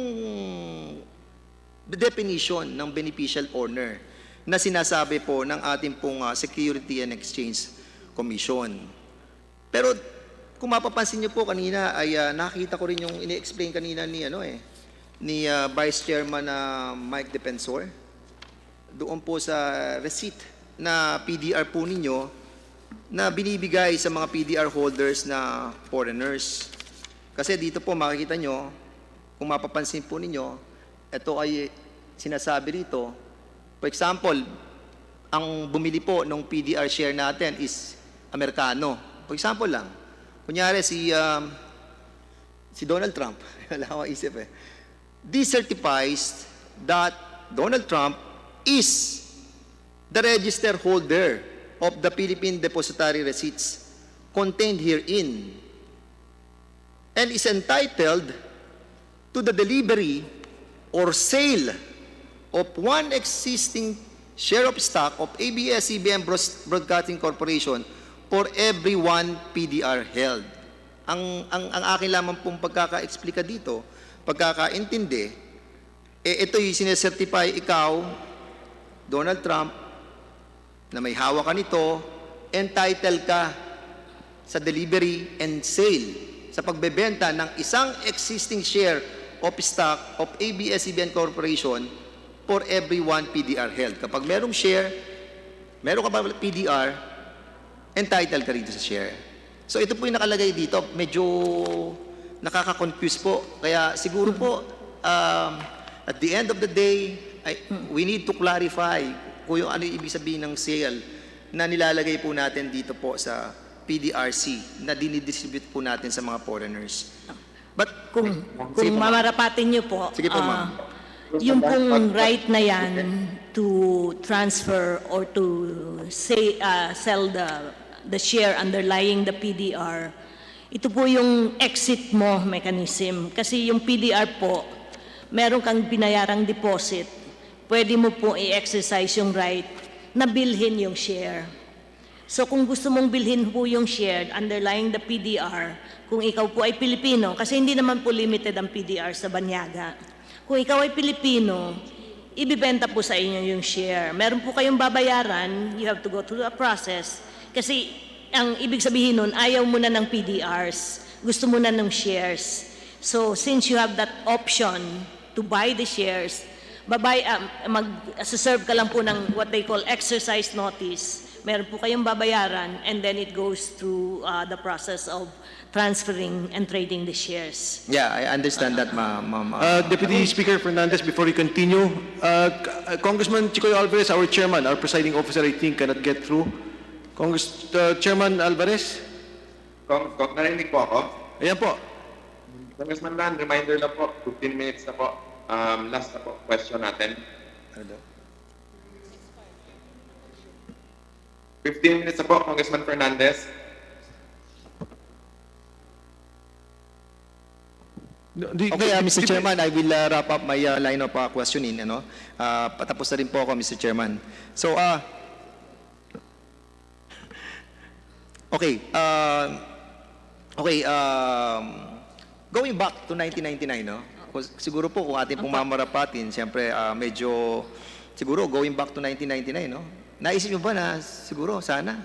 definition ng beneficial owner na sinasabi po ng ating pong Security and Exchange Commission. Pero kung mapapansin niyo po kanina ay nakita ko rin yung ini-explain kanina ni Vice Chairman Mike Defensor doon po sa receipt na PDR po ninyo na binibigay sa mga PDR holders na foreigners. Kasi dito po makikita nyo, kung mapapansin po ninyo, ito ay sinasabi rito. For example, ang bumili po ng PDR share natin is Amerikano. For example lang, kunyari si Donald Trump, wala akong isip eh. This certifies that Donald Trump is the registered holder of the Philippine Depository Receipts contained herein and is entitled to the delivery or sale of one existing share of stock of ABS-CBN Broadcasting Corporation for every one PDR held. Ang akin lamang pong pagkaka-explika dito, pagkakaintindi, ito yung sinesertify ikaw, Donald Trump, na may hawak ka nito, entitled ka sa delivery and sale, sa pagbebenta ng isang existing share of stock of ABS-CBN Corporation for every one PDR held. Kapag merong share, meron ka ba PDR, entitled ka rito sa share. So ito po yung nakalagay dito, medyo nakaka-confuse po. Kaya siguro po, at the end of the day, we need to clarify kung yung ano yung ibig sabihin ng sale na nilalagay po natin dito po sa PDRC na dinidistribute po natin sa mga foreigners. But kung mamarapatin niyo po, sige po, ma'am. Yung pong right na yan to transfer or to say, sell the share underlying the PDR, ito po yung exit mo mechanism. Kasi yung PDR po, meron kang binayarang deposit, pwede mo po i-exercise yung right na bilhin yung share. So kung gusto mong bilhin po yung share underlying the PDR, kung ikaw po ay Pilipino, kasi hindi naman po limited ang PDR sa banyaga. Kung ikaw ay Pilipino, ibibenta po sa inyo yung share. Meron po kayong babayaran, you have to go through a process. Kasi ang ibig sabihin nun, ayaw mo na ng PDRs, gusto mo na ng shares. So since you have that option to buy the shares, mag-serve ka lang po ng what they call exercise notice. Meron po kayong babayaran and then it goes through the process of transferring and trading the shares. Yeah, I understand that, ma'am. Deputy Speaker Fernandez, before we continue, Congressman Chicoy Alvarez, our chairman, our presiding officer, I think, cannot get through. Chairman Alvarez? Narinig po ako? Ayan po. Congressman Dan, reminder na po, 15 minutes na po. Last na po, question natin. 15 minutes na po, Congressman Fernandez. Okay, Mr. Chairman, I will wrap up my line of questioning. Patapos na rin po ako, Mr. Chairman. So, going back to 1999, no? Siguro po kung ating pong mamarapatin, siyempre medyo, siguro going back to 1999, no? Naisip nyo ba na siguro sana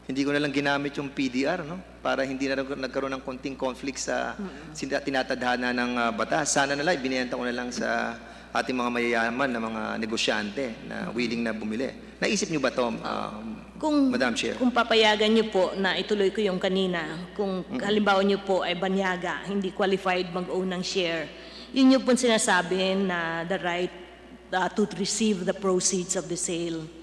hindi ko na lang ginamit yung PDR, no? Para hindi na nagkaroon ng konting conflict sa tinatadhana ng batas. Sana na lang ibinenta ko na lang sa ating mga mayayaman na mga negosyante na willing na bumili. Naisip nyo ba ito, Madam Chair? Kung papayagan nyo po na ituloy ko yung kanina, kung halimbawa nyo po ay banyaga, hindi qualified mag-own ng share, yun yung po sinasabi na the right to receive the proceeds of the sale.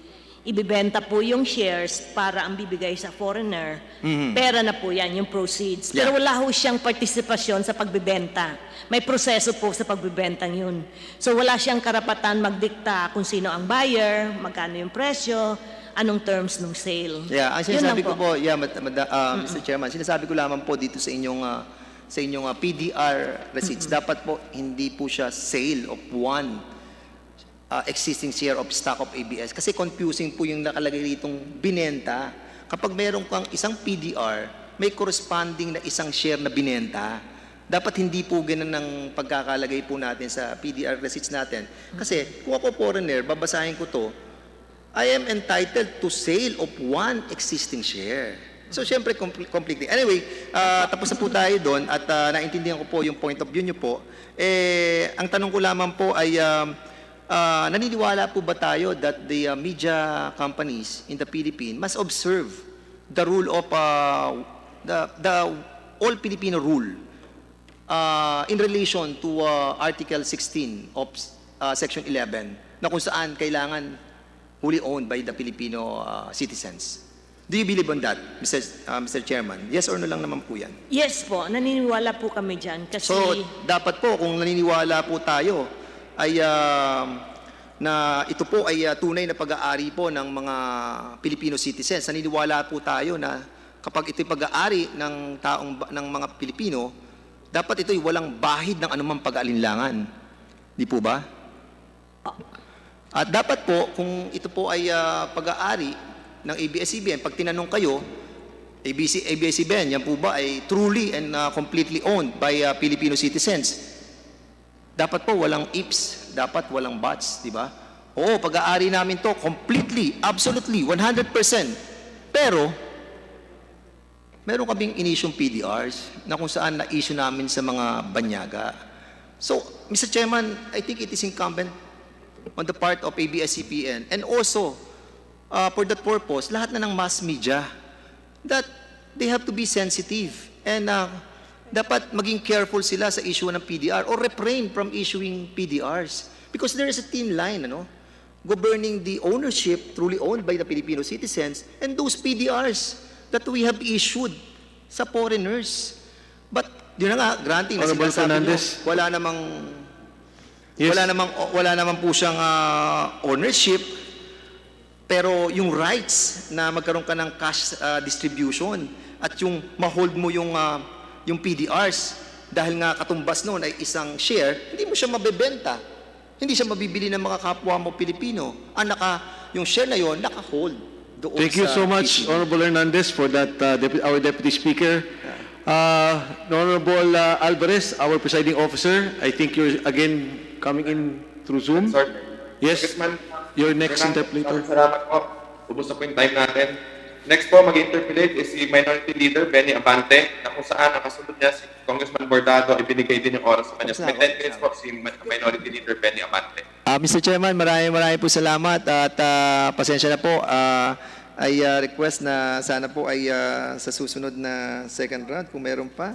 Ibibenta po yung shares para ang bibigay sa foreigner. Pera na po yan, yung proceeds. Yeah. Pero wala ho siyang partisipasyon sa pagbibenta. May proseso po sa pagbibentang yun. So wala siyang karapatan magdikta kung sino ang buyer, magkano yung presyo, anong terms ng sale. Yeah, ang sinasabi ko po, Mr. Chairman, sinasabi ko lamang po dito sa inyong PDR receipts, dapat po hindi po siya sale of one existing share of stock of ABS. Kasi confusing po yung nakalagay ditong binenta. Kapag meron kang isang PDR, may corresponding na isang share na binenta. Dapat hindi po ganun ang pagkakalagay po natin sa PDR receipts natin. Kasi kung ako foreigner, babasahin ko to, I am entitled to sale of one existing share. So, syempre, completely. Anyway, tapos na po tayo doon at naintindihan ko po yung point of view nyo po. Ang tanong ko lamang po ay, naniniwala po ba tayo that the media companies in the Philippines must observe the rule of the all Filipino rule in relation to Article 16 of Section 11 na kung saan kailangan wholly owned by the Filipino citizens. Do you believe on that, Mr. Chairman? Yes or no lang naman po yan? Yes po, naniniwala po kami dyan kasi... So, dapat po, kung naniniwala po tayo, ay na ito po ay tunay na pag-aari po ng mga Filipino citizens. Naniniwala po tayo na kapag ito'y pag-aari ng mga Pilipino, dapat ito'y walang bahid ng anumang pag-aalinlangan. Di po ba? At dapat po, kung ito po ay pag-aari ng ABS-CBN, pag tinanong kayo, ABS-CBN, yan po ba ay truly and completely owned by Filipino citizens? Dapat po walang ifs, dapat walang buts, di ba? Oo, pag-aari namin to completely, absolutely, 100%. Pero, meron kaming inisyong PDRs na kung saan na-issue namin sa mga banyaga. So, Mr. Chairman, I think it is incumbent on the part of ABS-CBN and also for that purpose, lahat na ng mass media that they have to be sensitive and dapat maging careful sila sa issue ng PDR or refrain from issuing PDRs because there is a thin line governing the ownership truly owned by the Filipino citizens and those PDRs that we have issued sa foreigners. But yun na nga, granting na sinasabi nyo, wala namang po siyang ownership. Pero yung rights na magkaroon ka ng cash distribution at yung ma-hold mo yung PDRs dahil nga katumbas noon ay isang share, hindi mo siya mabebenta. Hindi siya mabibili ng mga kapwa mo Pilipino. Yung share na yon naka-hold doon. Thank you so much, Honorable Hernandez, for that, our Deputy Speaker. Honorable Alvarez, our presiding officer, I think you're again coming in through Zoom. Yes. Your next interpreter. Salamat po. Ubus na po yung time natin. Next po, mag-interpolate is si Minority Leader Benny Abante na kung saan ang kasunod niya si Congressman Bordado, ibinigay din yung oras sa kanya. May 10 minutes po si Minority Leader Benny Abante. Mr. Chairman, maraming po salamat at pasensya na po. Ay request na sana po ay sa susunod na second round, kung meron pa,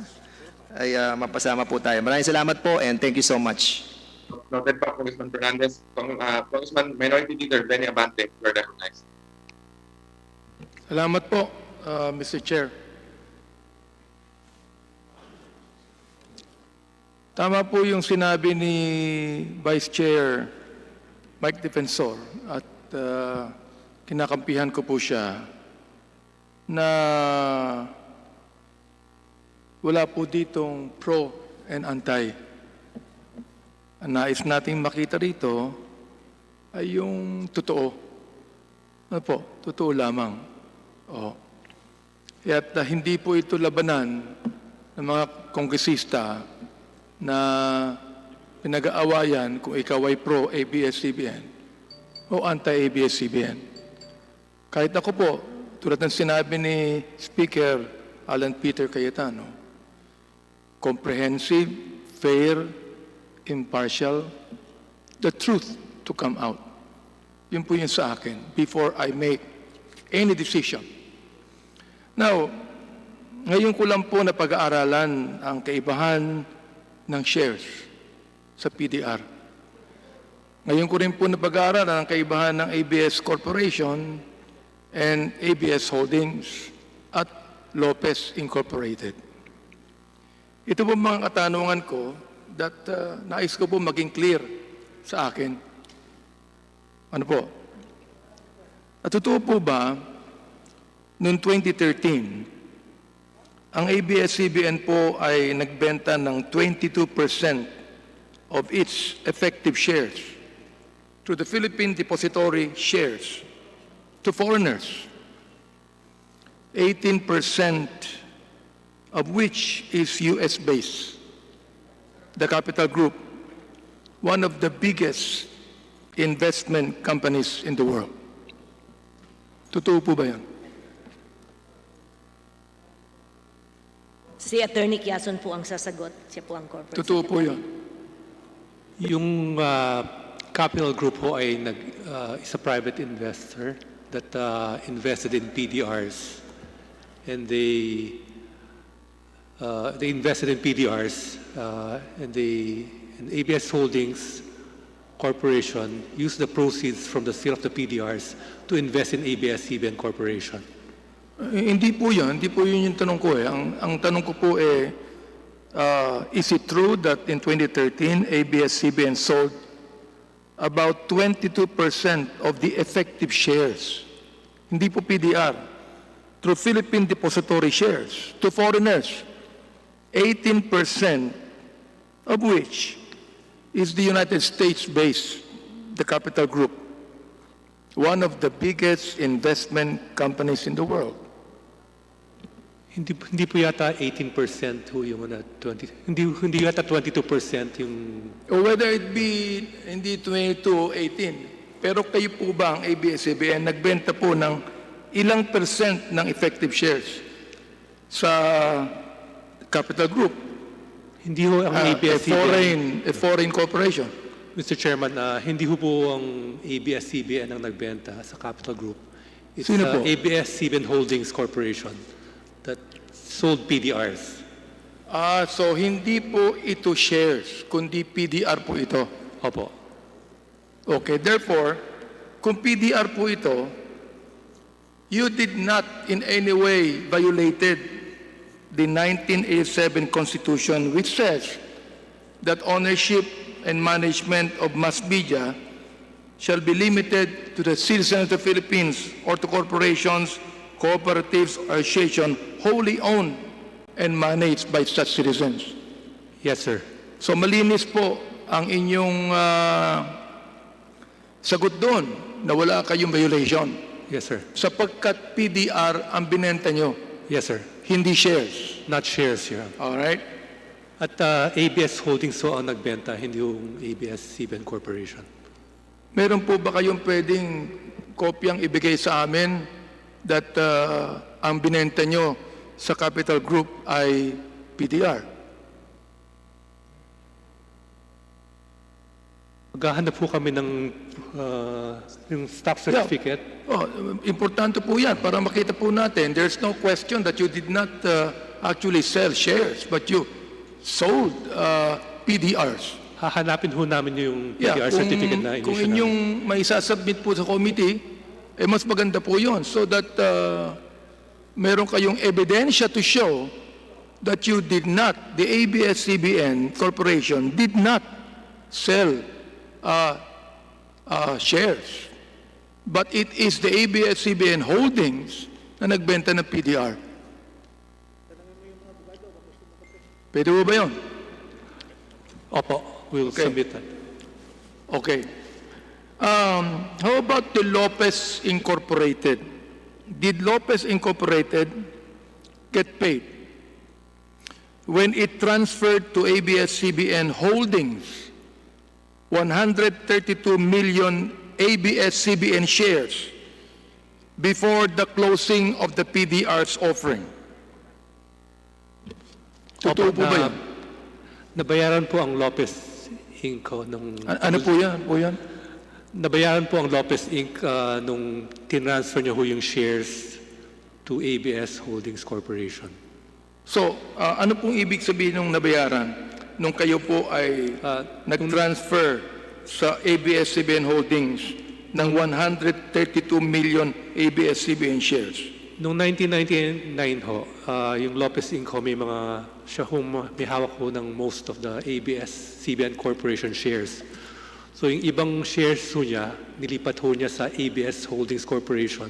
ay mapasama po tayo. Maraming salamat po and thank you so much. Noted pa, Congressman Fernandez. Congressman Minority Leader Benny Abante, you are recognized. Salamat po, Mr. Chair. Tama po yung sinabi ni Vice Chair Mike Defensor at kinakampihan ko po siya na wala po ditong pro and anti. Ang nais nating makita rito ay yung totoo. Ano po? Totoo lamang. At hindi po ito labanan ng mga kongresista na pinag-aawayan kung ikaw ay pro-ABS-CBN o anti-ABS-CBN. Kahit ako po, tulad ng sinabi ni Speaker Alan Peter Cayetano, comprehensive, fair, impartial, the truth to come out. Yun po yun sa akin before I make any decision. Now, ngayon ko lang po na pag-aaralan ang kaibahan ng shares sa PDR. Ngayon ko rin po na pag-aaralan ang kaibahan ng ABS Corporation and ABS Holdings at Lopez Incorporated. Ito po mga katanungan ko that nais ko po maging clear sa akin. Ano po? At totoo po ba, noong 2013, ang ABS-CBN po ay nagbenta ng 22% of its effective shares to the Philippine Depository Shares to foreigners, 18% of which is US-based. The Capital Group, one of the biggest investment companies in the world. Totoo po ba yan? Si Attorney Quezon po ang sasagot. Siya po ang corporate. Totoo po yun. Yung Capital Group ho ay is a private investor that invested in PDRs. And they invested in PDRs and ABS Holdings Corporation use the proceeds from the sale of the PDRs to invest in ABS-CBN Corporation? Hindi po yun. Hindi po yun yung tanong ko eh. Ang tanong ko po is it true that in 2013, ABS-CBN sold about 22% of the effective shares, hindi po PDR, through Philippine depository shares to foreigners, 18% of which is the United States-based, the Capital Group, one of the biggest investment companies in the world. Hindi po yata 18% ho yung 20, hindi yata 22% yung... Or whether it be hindi 22 o 18, pero kayo po ba ang ABS-CBN nagbenta po ng ilang percent ng effective shares sa Capital Group? Hindi ho ang ABS-CBN. A foreign corporation. Mr. Chairman, hindi ho po ang ABS-CBN ang nagbenta sa Capital Group. It's Sino po? ABS-CBN Holdings Corporation that sold PDRs. So hindi po ito shares, kundi PDR po ito. Opo. Okay, therefore, kung PDR po ito, you did not in any way violated the 1987 Constitution, which says that ownership and management of mass media shall be limited to the citizens of the Philippines or to corporations, cooperatives, or associations wholly owned and managed by such citizens. Yes, sir. So malinis po ang inyong sagot doon na wala kayong violation. Yes, sir. Sapagkat PDR ang binenta nyo. Yes, sir. Hindi shares. Not shares, Your Honor. All right. At ABS Holdings so ang nagbenta, hindi yung ABS-CBN Corporation. Meron po ba kayong pwedeng kopyang ibigay sa amin that ang binenta nyo sa Capital Group ay PDR? Maghahanap po kami ng yung stock certificate. Importante po yan para makita po natin. There's no question that you did not actually sell shares, but you sold PDRs. Hahanapin ho namin yung PDR certificate na kung issue inyong may sasubmit po sa committee, mas maganda po yun so that meron kayong ebidensya to show that you did not, the ABS-CBN Corporation did not sell shares. But it is the ABS-CBN Holdings na nagbenta ng PDR. Pwede mo ba yun? Opo, we'll submit that. Okay. How about the Lopez Incorporated? Did Lopez Incorporated get paid when it transferred to ABS-CBN Holdings 132 million ABS-CBN shares before the closing of the PDR's offering? Totoo po ba yan? Nabayaran po ang Lopez Inc. nung... Ano po yan? Nabayaran po ang Lopez Inc. Nung tinransfer niya ho yung shares to ABS Holdings Corporation. So, ano pong ibig sabihin ng nabayaran nung kayo po ay nag-transfer sa ABS-CBN Holdings ng 132 million ABS-CBN shares? Noong 1999 ho, yung Lopez Inc. ho, siya may hawak ho ng most of the ABS-CBN Corporation shares. So yung ibang shares ho niya, nilipat ho niya sa ABS Holdings Corporation.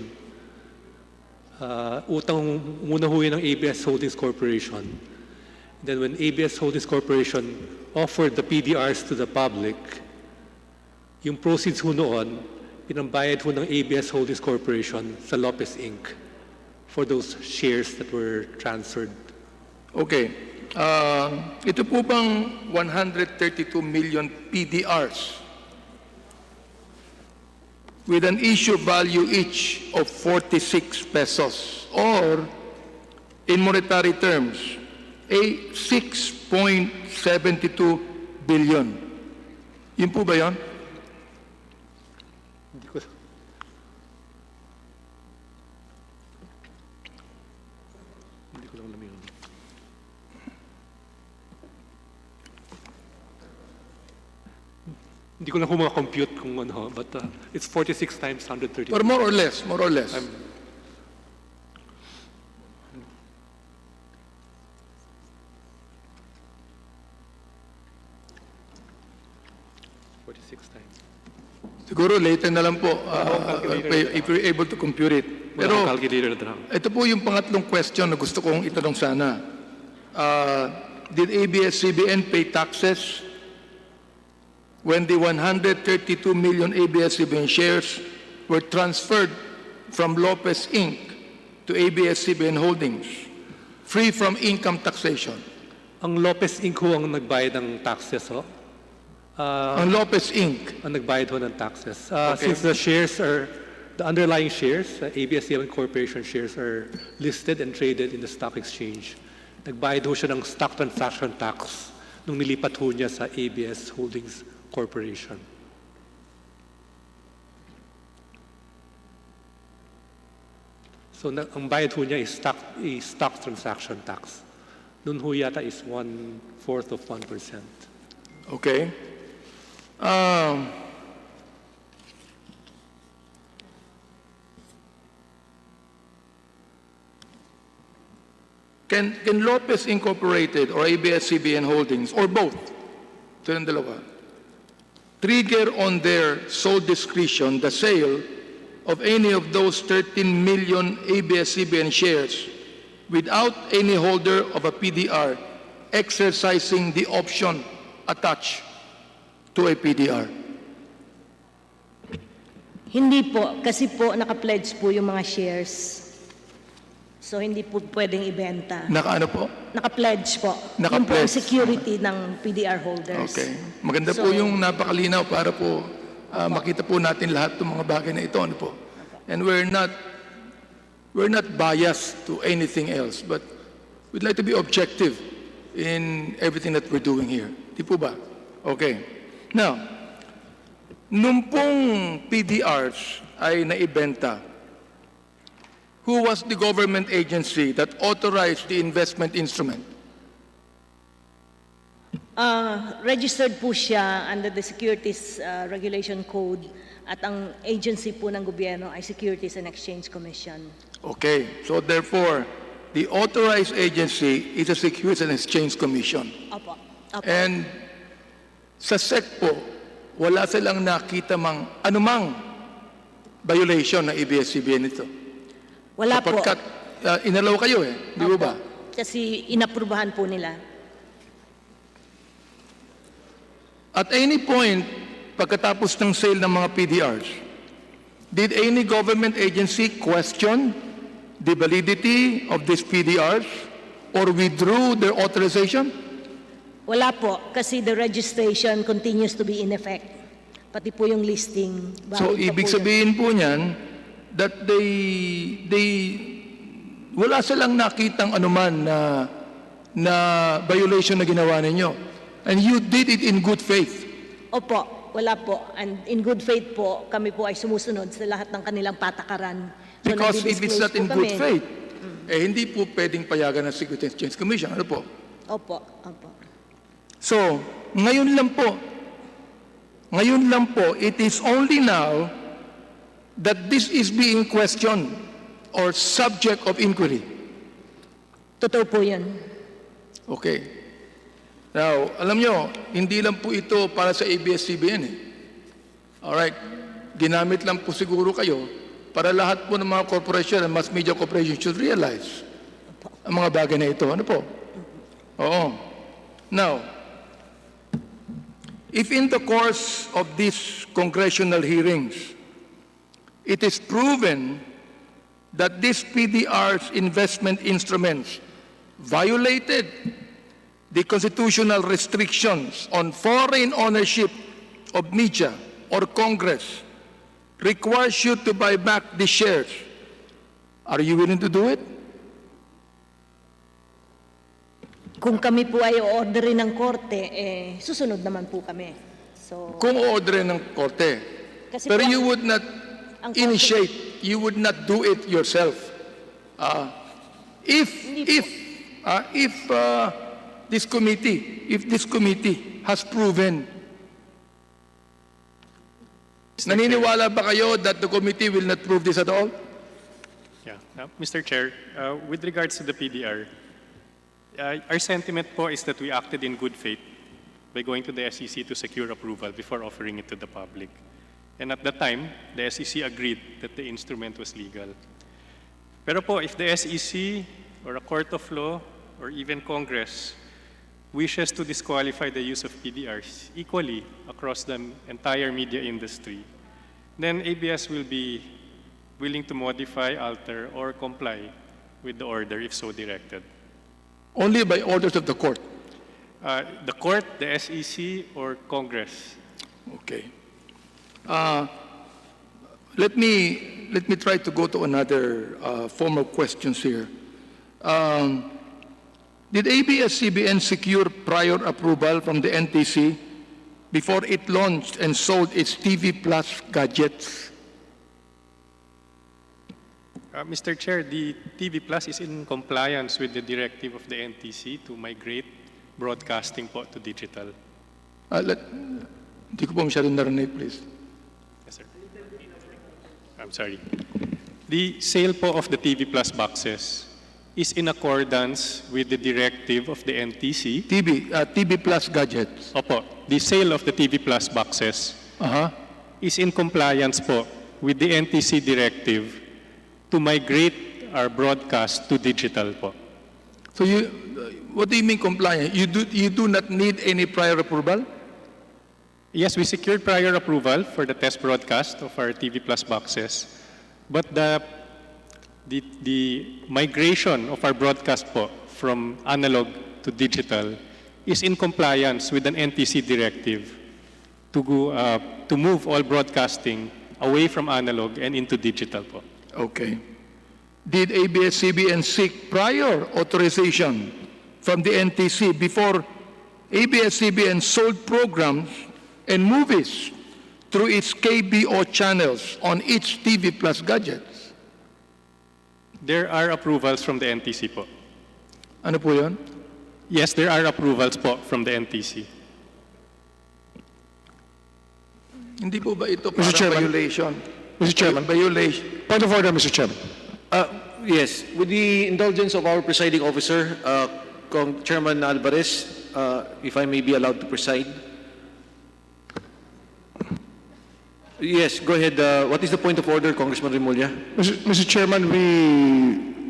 Utang muna ho yun ng ABS Holdings Corporation. Then when ABS Holdings Corporation offered the PDRs to the public, yung proceeds ho noon, pinambayad ho ng ABS Holdings Corporation sa Lopez Inc. for those shares that were transferred. Okay. Ito po bang 132 million PDRs with an issue value each of 46 pesos or in monetary terms, 6.72 billion. Yun po ba yun? Hindi ko... Hindi ko lang alam yun. Hindi ko lang kung compute kung ano, but it's 46 times 130. Or more or less, more or less. 46 times. Siguro later na lang po, if we're able to compute it. Pero Wala akong calculator na lang. ito po yung pangatlong question na gusto kong itanong sana. Did ABS-CBN pay taxes when the 132 million ABS-CBN shares were transferred from Lopez Inc. to ABS-CBN Holdings, free from income taxation? Ang Lopez Inc. ho ang nagbayad ng taxes, ho? Ang Lopez Inc. Ang nagbayad ho ng taxes. Okay. Since the shares are, the underlying shares, ABS-CBN Corporation shares are listed and traded in the stock exchange. Nagbayad ho siya ng stock transaction tax nung nilipat ho niya sa ABS Holdings Corporation. So ang bayad ho niya is stock transaction tax. Nun ho yata is 1/4 of 1%. Okay. Can Lopez Incorporated or ABS-CBN Holdings, or both, silang dalawa, trigger on their sole discretion the sale of any of those 13 million ABS-CBN shares without any holder of a PDR exercising the option attached to a PDR? Hindi po, kasi po naka-pledge po yung mga shares. So hindi po pwedeng ibenta. Naka-ano po? Naka-pledge po. Naka-pledge. Yung po ang security ng PDR holders. Okay. Maganda po yung napakalinaw para po makita po natin lahat ng mga bagay na ito. Ano po? And we're not biased to anything else, but we'd like to be objective in everything that we're doing here. Di po ba? Okay. Now, nung pong PDRs ay naibenta, who was the government agency that authorized the investment instrument? Registered po siya under the Securities Regulation Code at ang agency po ng gobyerno ay Securities and Exchange Commission. Okay. So therefore, the authorized agency is the Securities and Exchange Commission. Opo. Opo. And sa SEC po, wala silang nakita anumang violation ng ABS-CBN ito. Wala po. Sapagkat inalaw kayo di ba? Kasi inaprubahan po nila. At any point, pagkatapos ng sale ng mga PDRs, did any government agency question the validity of these PDRs or withdrew their authorization? Wala po, kasi the registration continues to be in effect. Pati po yung listing. So, valid pa ibig po yun. sabihin po niyan that wala silang nakitang anuman na violation na ginawa ninyo. And you did it in good faith. Opo, wala po. And in good faith po, kami po ay sumusunod sa lahat ng kanilang patakaran. So, Because if it's not nagdi-disclose in po good kami. faith, hindi po pwedeng payagan ng Securities and Exchange Commission. Ano po? Opo, opo. So, ngayon lang po, it is only now that this is being questioned or subject of inquiry. Totoo po yun. Okay. Now, alam nyo, hindi lang po ito para sa ABS-CBN. Alright. Ginamit lang po siguro kayo para lahat po ng mga corporation and mass media corporation should realize ang mga bagay na ito. Ano po? Oo. Now, if in the course of these congressional hearings, it is proven that these PDR's investment instruments violated the constitutional restrictions on foreign ownership of media or Congress, requires you to buy back the shares. Are you willing to do it? Kung kami po ay orderin ng korte, susunod naman po kami. So, Kung orderin ng korte. Kasi Pero po you would not ang initiate, you would not do it yourself. If this committee has proven Naniniwala ba kayo that the committee will not prove this at all? Yeah. Mr. Chair, with regards to the PDR, our sentiment po is that we acted in good faith by going to the SEC to secure approval before offering it to the public. And at that time, the SEC agreed that the instrument was legal. Pero po, if the SEC or a court of law or even Congress wishes to disqualify the use of PDRs equally across the entire media industry, then ABS will be willing to modify, alter, or comply with the order if so directed. Only by orders of the court. The court, the SEC, or Congress. Okay. Let me try to go to another form of questions here. Did ABS-CBN secure prior approval from the NTC before it launched and sold its TV Plus gadgets? Mr. Chair, the TV Plus is in compliance with the directive of the NTC to migrate broadcasting po to digital. Hindi ko po masyadong narinig, please. Yes, sir. I'm sorry. The sale po of the TV Plus boxes is in accordance with the directive of the NTC. TV Plus gadgets. Opo. The sale of the TV Plus boxes is in compliance po with the NTC directive to migrate our broadcast to digital po. So what do you mean compliant? You do not need any prior approval? Yes, we secured prior approval for the test broadcast of our TV Plus boxes, but the migration of our broadcast po from analog to digital is in compliance with an NTC directive to move all broadcasting away from analog and into digital po. Okay. Did ABS-CBN seek prior authorization from the NTC before ABS-CBN sold programs and movies through its KBO channels on each TV Plus gadgets? There are approvals from the NTC po. Ano po yun? Yes, there are approvals po from the NTC. Hindi po ba ito parang violation? Mr. Chairman. Violation. Point of order, Mr. Chairman. Yes, with the indulgence of our presiding officer, Chairman Alvarez, if I may be allowed to preside. Yes, go ahead. What is the point of order, Congressman Remulla? Mr. Chairman,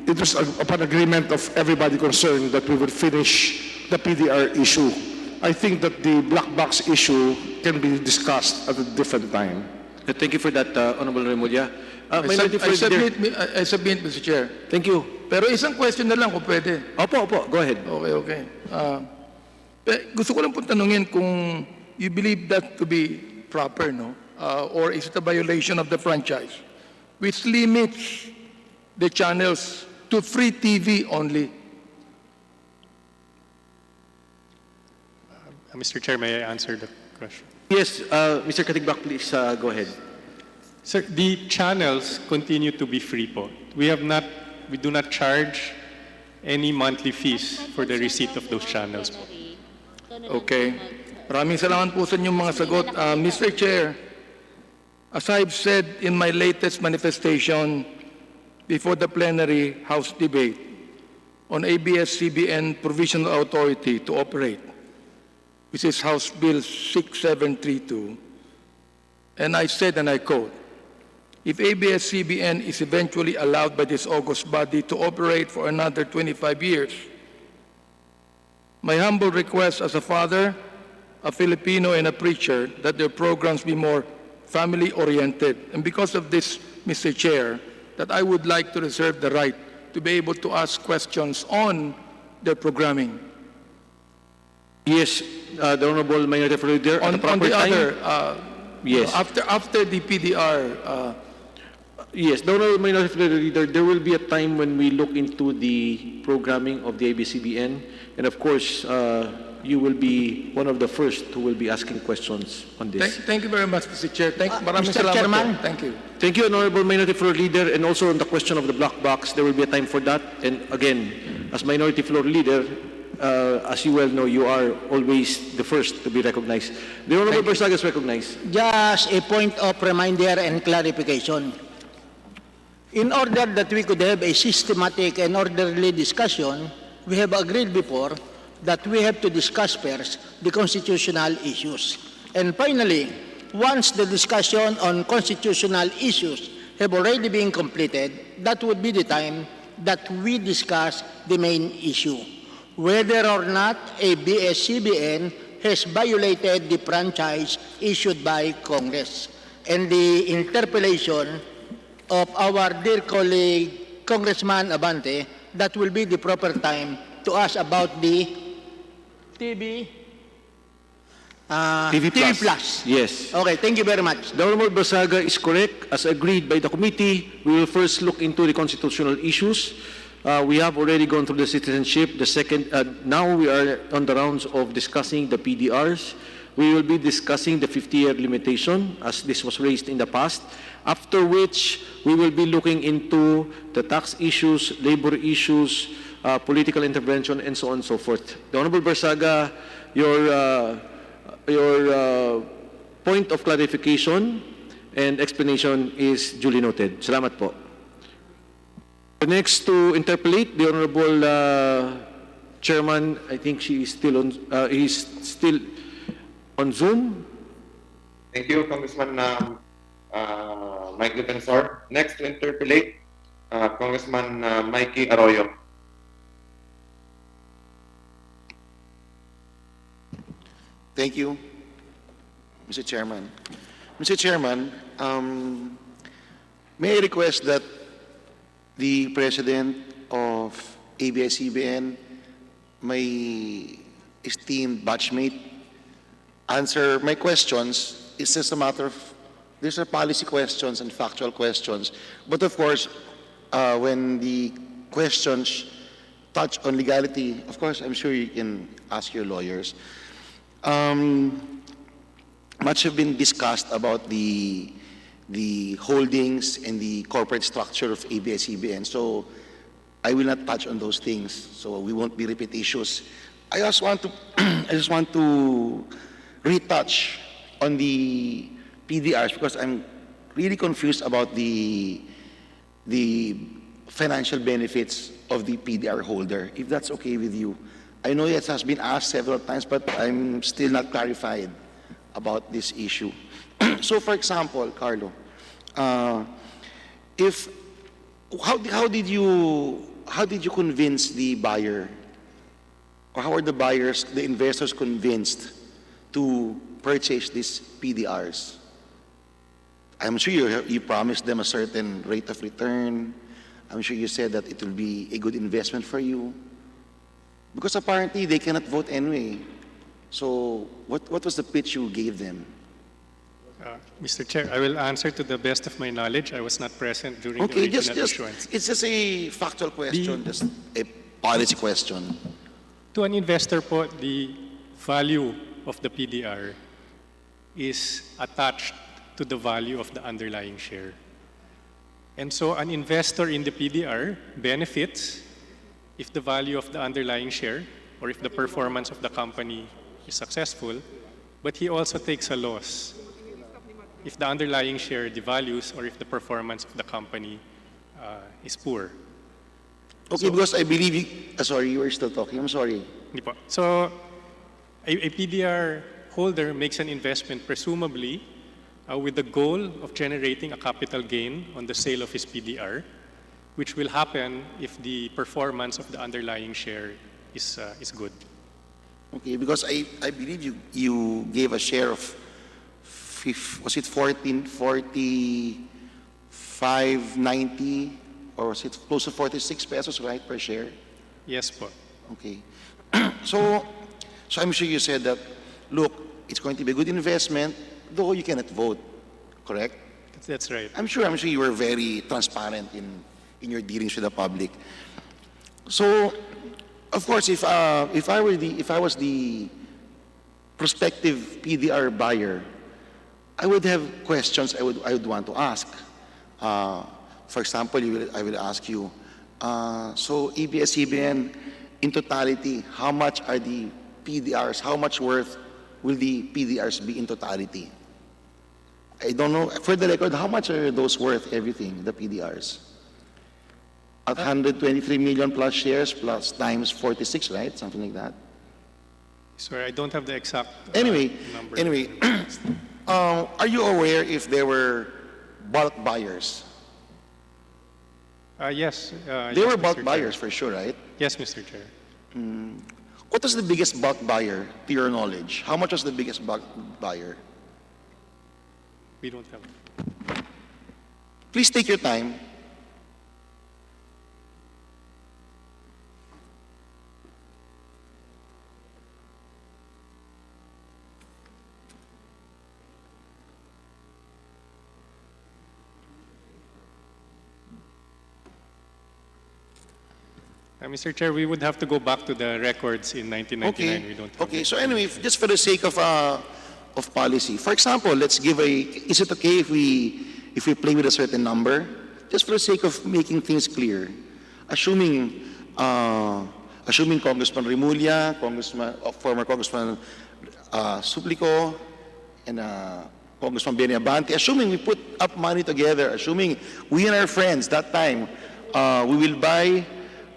it was upon agreement of everybody concerned that we would finish the PDR issue. I think that the black box issue can be discussed at a different time. Thank you for that, Honorable Remulla. I submit, Mr. Chair. Thank you. Pero isang question na lang kung pwede. Opo. Go ahead. Okay. Gusto ko lang po tanungin kung you believe that to be proper, no? Or is it a violation of the franchise, which limits the channels to free TV only? Mr. Chair, may I answer the question? Yes, Mr. Katigbak, please go ahead. Sir, the channels continue to be free po. We do not charge any monthly fees for the receipt of those channels po. Okay. Maraming salamat po sa inyong mga sagot. Mr. Chair, as I've said in my latest manifestation before the plenary House debate on ABS-CBN Provisional Authority to operate, which is House Bill 6732, and I said, and I quote, if ABS-CBN is eventually allowed by this august body to operate for another 25 years, my humble request as a father, a Filipino, and a preacher that their programs be more family-oriented. And because of this, Mr. Chair, that I would like to reserve the right to be able to ask questions on their programming. Yes, the Honorable Minority Leader. On the other, yes. After the PDR, yes, the Honorable Minority Leader, there will be a time when we look into the programming of the ABS-CBN, and of course, you will be one of the first who will be asking questions on this. Thank you very much, Mr. Chair. Maraming Mr. salamat Chairman. po. Thank you. Thank you, Honorable Minority Floor Leader, and also on the question of the black box, there will be a time for that. And again, as Minority Floor Leader, as you well know, you are always the first to be recognized. The Honorable Barsaga is recognized. Just a point of reminder and clarification. In order that we could have a systematic and orderly discussion, we have agreed before that we have to discuss first the constitutional issues. And finally, once the discussion on constitutional issues have already been completed, that would be the time that we discuss the main issue, whether or not ABS-CBN has violated the franchise issued by Congress. And the interpellation of our dear colleague, Congressman Abante, that will be the proper time to ask about the TV Plus. Yes. Okay, thank you very much. The Honorable Barsaga is correct. As agreed by the committee, we will first look into the constitutional issues. We have already gone through the citizenship. The second, now we are on the rounds of discussing the PDRs. We will be discussing the 50-year limitation, as this was raised in the past, after which we will be looking into the tax issues, labor issues, political intervention, and so on and so forth. The Honorable Barsaga, your point of clarification and explanation is duly noted. Salamat po. The next to interpolate, the Honorable Chairman, I think she is still on, he's still on Zoom. Thank you, Congressman Mike Defensor. Next to interpolate, Congressman Mikey Arroyo. Thank you, Mr. Chairman. Mr. Chairman, may I request that the President of ABS-CBN, my esteemed batchmate, answer my questions. It's just a matter of, these are policy questions and factual questions. But of course, when the questions touch on legality, of course, I'm sure you can ask your lawyers. Much have been discussed about the holdings and the corporate structure of ABS-CBN, so I will not touch on those things, so we won't be repetitious. I just want to retouch on the PDRs because I'm really confused about the financial benefits of the PDR holder, if that's okay with you. I know it has been asked several times, but I'm still not clarified about this issue. So, for example, Carlo, how did you convince the buyer, or how are the buyers, the investors, convinced to purchase these PDRs? I'm sure you promised them a certain rate of return. I'm sure you said that it will be a good investment for you. Because apparently they cannot vote anyway. So what was the pitch you gave them? Mr. Chair, I will answer to the best of my knowledge. I was not present during the original issuance. It's just a factual question, just a policy question. To an investor po, the value of the PDR is attached to the value of the underlying share. And so an investor in the PDR benefits if the value of the underlying share or if the performance of the company is successful, but he also takes a loss if the underlying share devalues or if the performance of the company is poor. Okay, so, because I believe you, sorry, you were still talking, I'm sorry. So a PDR holder makes an investment presumably with the goal of generating a capital gain on the sale of his PDR, which will happen if the performance of the underlying share is good. Okay, because I believe you gave a share of, was it 14.4590, or was it close to 46 pesos, right, per share? Yes, po. Okay. So I'm sure you said that, look, it's going to be a good investment, though you cannot vote, correct? That's right. I'm sure you were very transparent in your dealings with the public. So, of course, if I was the prospective PDR buyer, I would have questions I would want to ask. For example, I will ask you, so ABS-CBN, in totality, how much are the PDRs, how much worth will the PDRs be in totality? I don't know, for the record, how much are those worth, everything, the PDRs? At 123 million plus shares plus times 46, right? Something like that. Sorry, I don't have the exact Anyway, number. are you aware if there were bulk buyers? Yes. They were bulk buyers for sure, right? Yes, Mr. Chair. What was the biggest bulk buyer, to your knowledge? How much was the biggest bulk buyer? We don't have. Please take your time. Mr. Chair, we would have to go back to the records in 1999. We don't have Okay. it. So anyway, just for the sake of policy, for example, let's give a. Is it okay if we play with a certain number, just for the sake of making things clear, assuming Congressman Remulla, former Congressman Suplico, and Congressman Benny Abante, assuming we put up money together, assuming we and our friends that time, we will buy,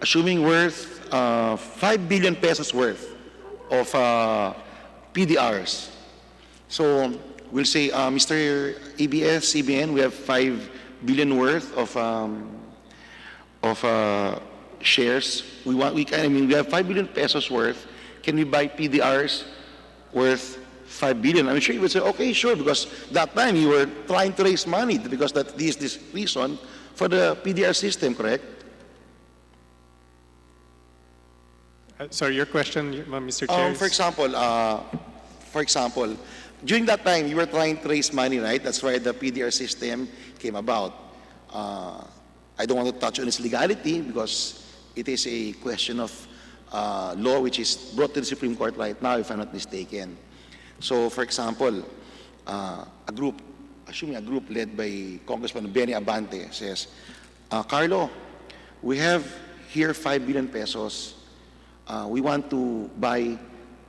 assuming worth 5 billion pesos worth of PDRs. So we'll say, Mr. ABS-CBN, we have 5 billion worth of shares. We have 5 billion pesos worth. Can we buy PDRs worth 5 billion? I'm sure you would say, okay, sure, because that time you were trying to raise money because that this reason for the PDR system, correct? Sorry, your question, Mr. Chair? For example, during that time, you were trying to raise money, right? That's why the PDR system came about. I don't want to touch on its legality because it is a question of law which is brought to the Supreme Court right now, if I'm not mistaken. So, for example, assuming a group led by Congressman Benny Abante says, Carlo, we have here 5 billion pesos. We want to buy,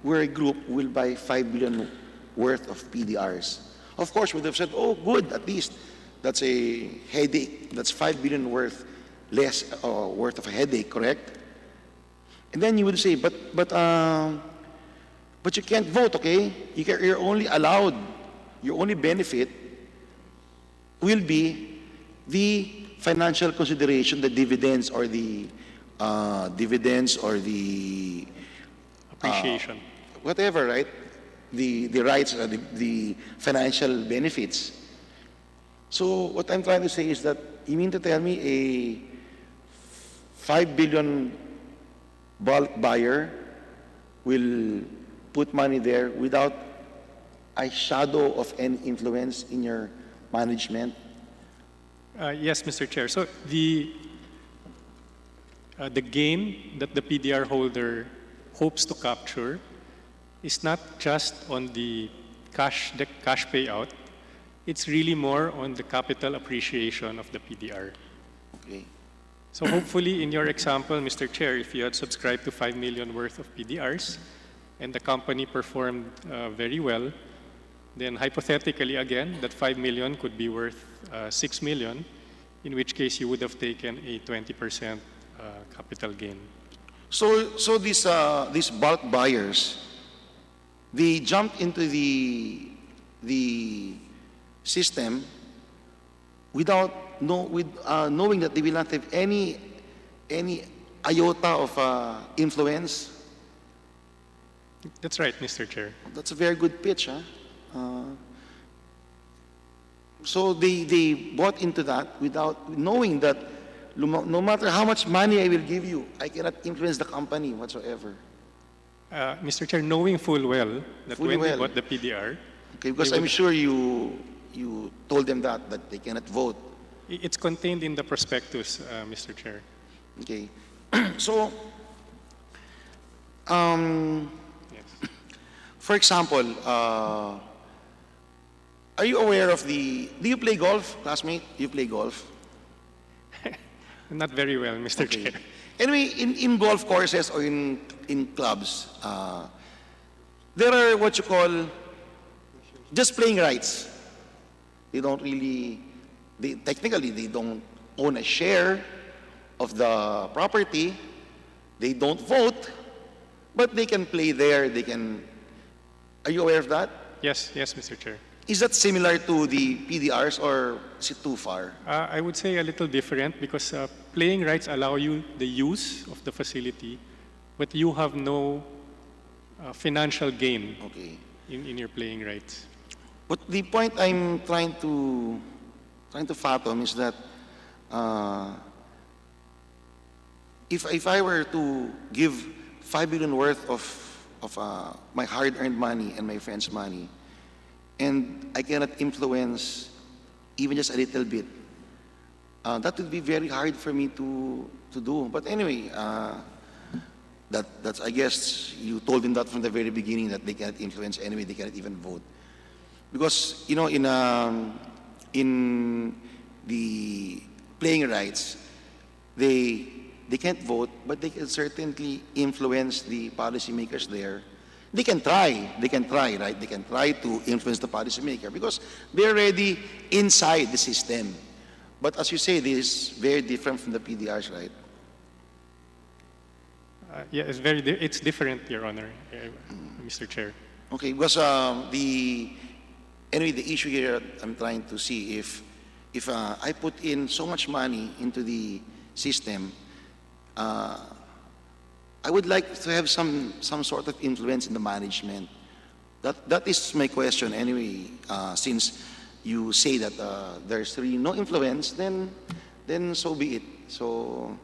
we're a group, we'll buy 5 billion worth of PDRs. Of course, we would have said, oh, good, at least that's a headache. That's 5 billion worth less worth of a headache, correct? And then you would say, but you can't vote, okay? You're only allowed, your only benefit will be the financial consideration, the dividends or the appreciation. Whatever, right? The rights, the financial benefits. So what I'm trying to say is that you mean to tell me a 5 billion bulk buyer will put money there without a shadow of any influence in your management? Yes, Mr. Chair. So the gain that the PDR holder hopes to capture is not just on the cash payout. It's really more on the capital appreciation of the PDR. Okay. So hopefully, in your example, Mr. Chair, if you had subscribed to 5 million worth of PDRs and the company performed very well, then hypothetically again, that 5 million could be worth 6 million, in which case you would have taken a 20% capital gain. So these bulk buyers, they jumped into the system without knowing that they will not have any iota of influence. That's right, Mr. Chair. That's a very good pitch, huh? So they bought into that without knowing that no matter how much money I will give you, I cannot influence the company whatsoever. Mr. Chair, knowing full well that when they bought the PDR... Okay, because I'm sure you told them that they cannot vote. It's contained in the prospectus, Mr. Chair. Okay. So, Yes. for example, are you aware of do you play golf, classmate? You play golf? Not very well, Mr. Okay. Chair. Anyway, in golf courses or in clubs, there are what you call just playing rights. They don't really, technically, they don't own a share of the property. They don't vote, but they can play there. They can. Are you aware of that? Yes, Mr. Chair. Is that similar to the PDRs or is it too far? I would say a little different because playing rights allow you the use of the facility, but you have no financial gain Okay. in your playing rights. But the point I'm trying to fathom is that if I were to give 5 billion worth of my hard-earned money and my friends' money, and I cannot influence even just a little bit, that would be very hard for me to do. But anyway, that's I guess you told them that from the very beginning that they cannot influence anyway. They cannot even vote because you know in the playing rights they can't vote, but they can certainly influence the policymakers there. They can try, right? They can try to influence the policymaker because they're already inside the system. But as you say, this is very different from the PDRs, right? Yeah, it's different, Your Honor, Mr. Chair. Okay, because the issue here I'm trying to see if I put in so much money into the system, I would like to have some sort of influence in the management. That is my question anyway. Since you say that there's really no influence, then so be it. So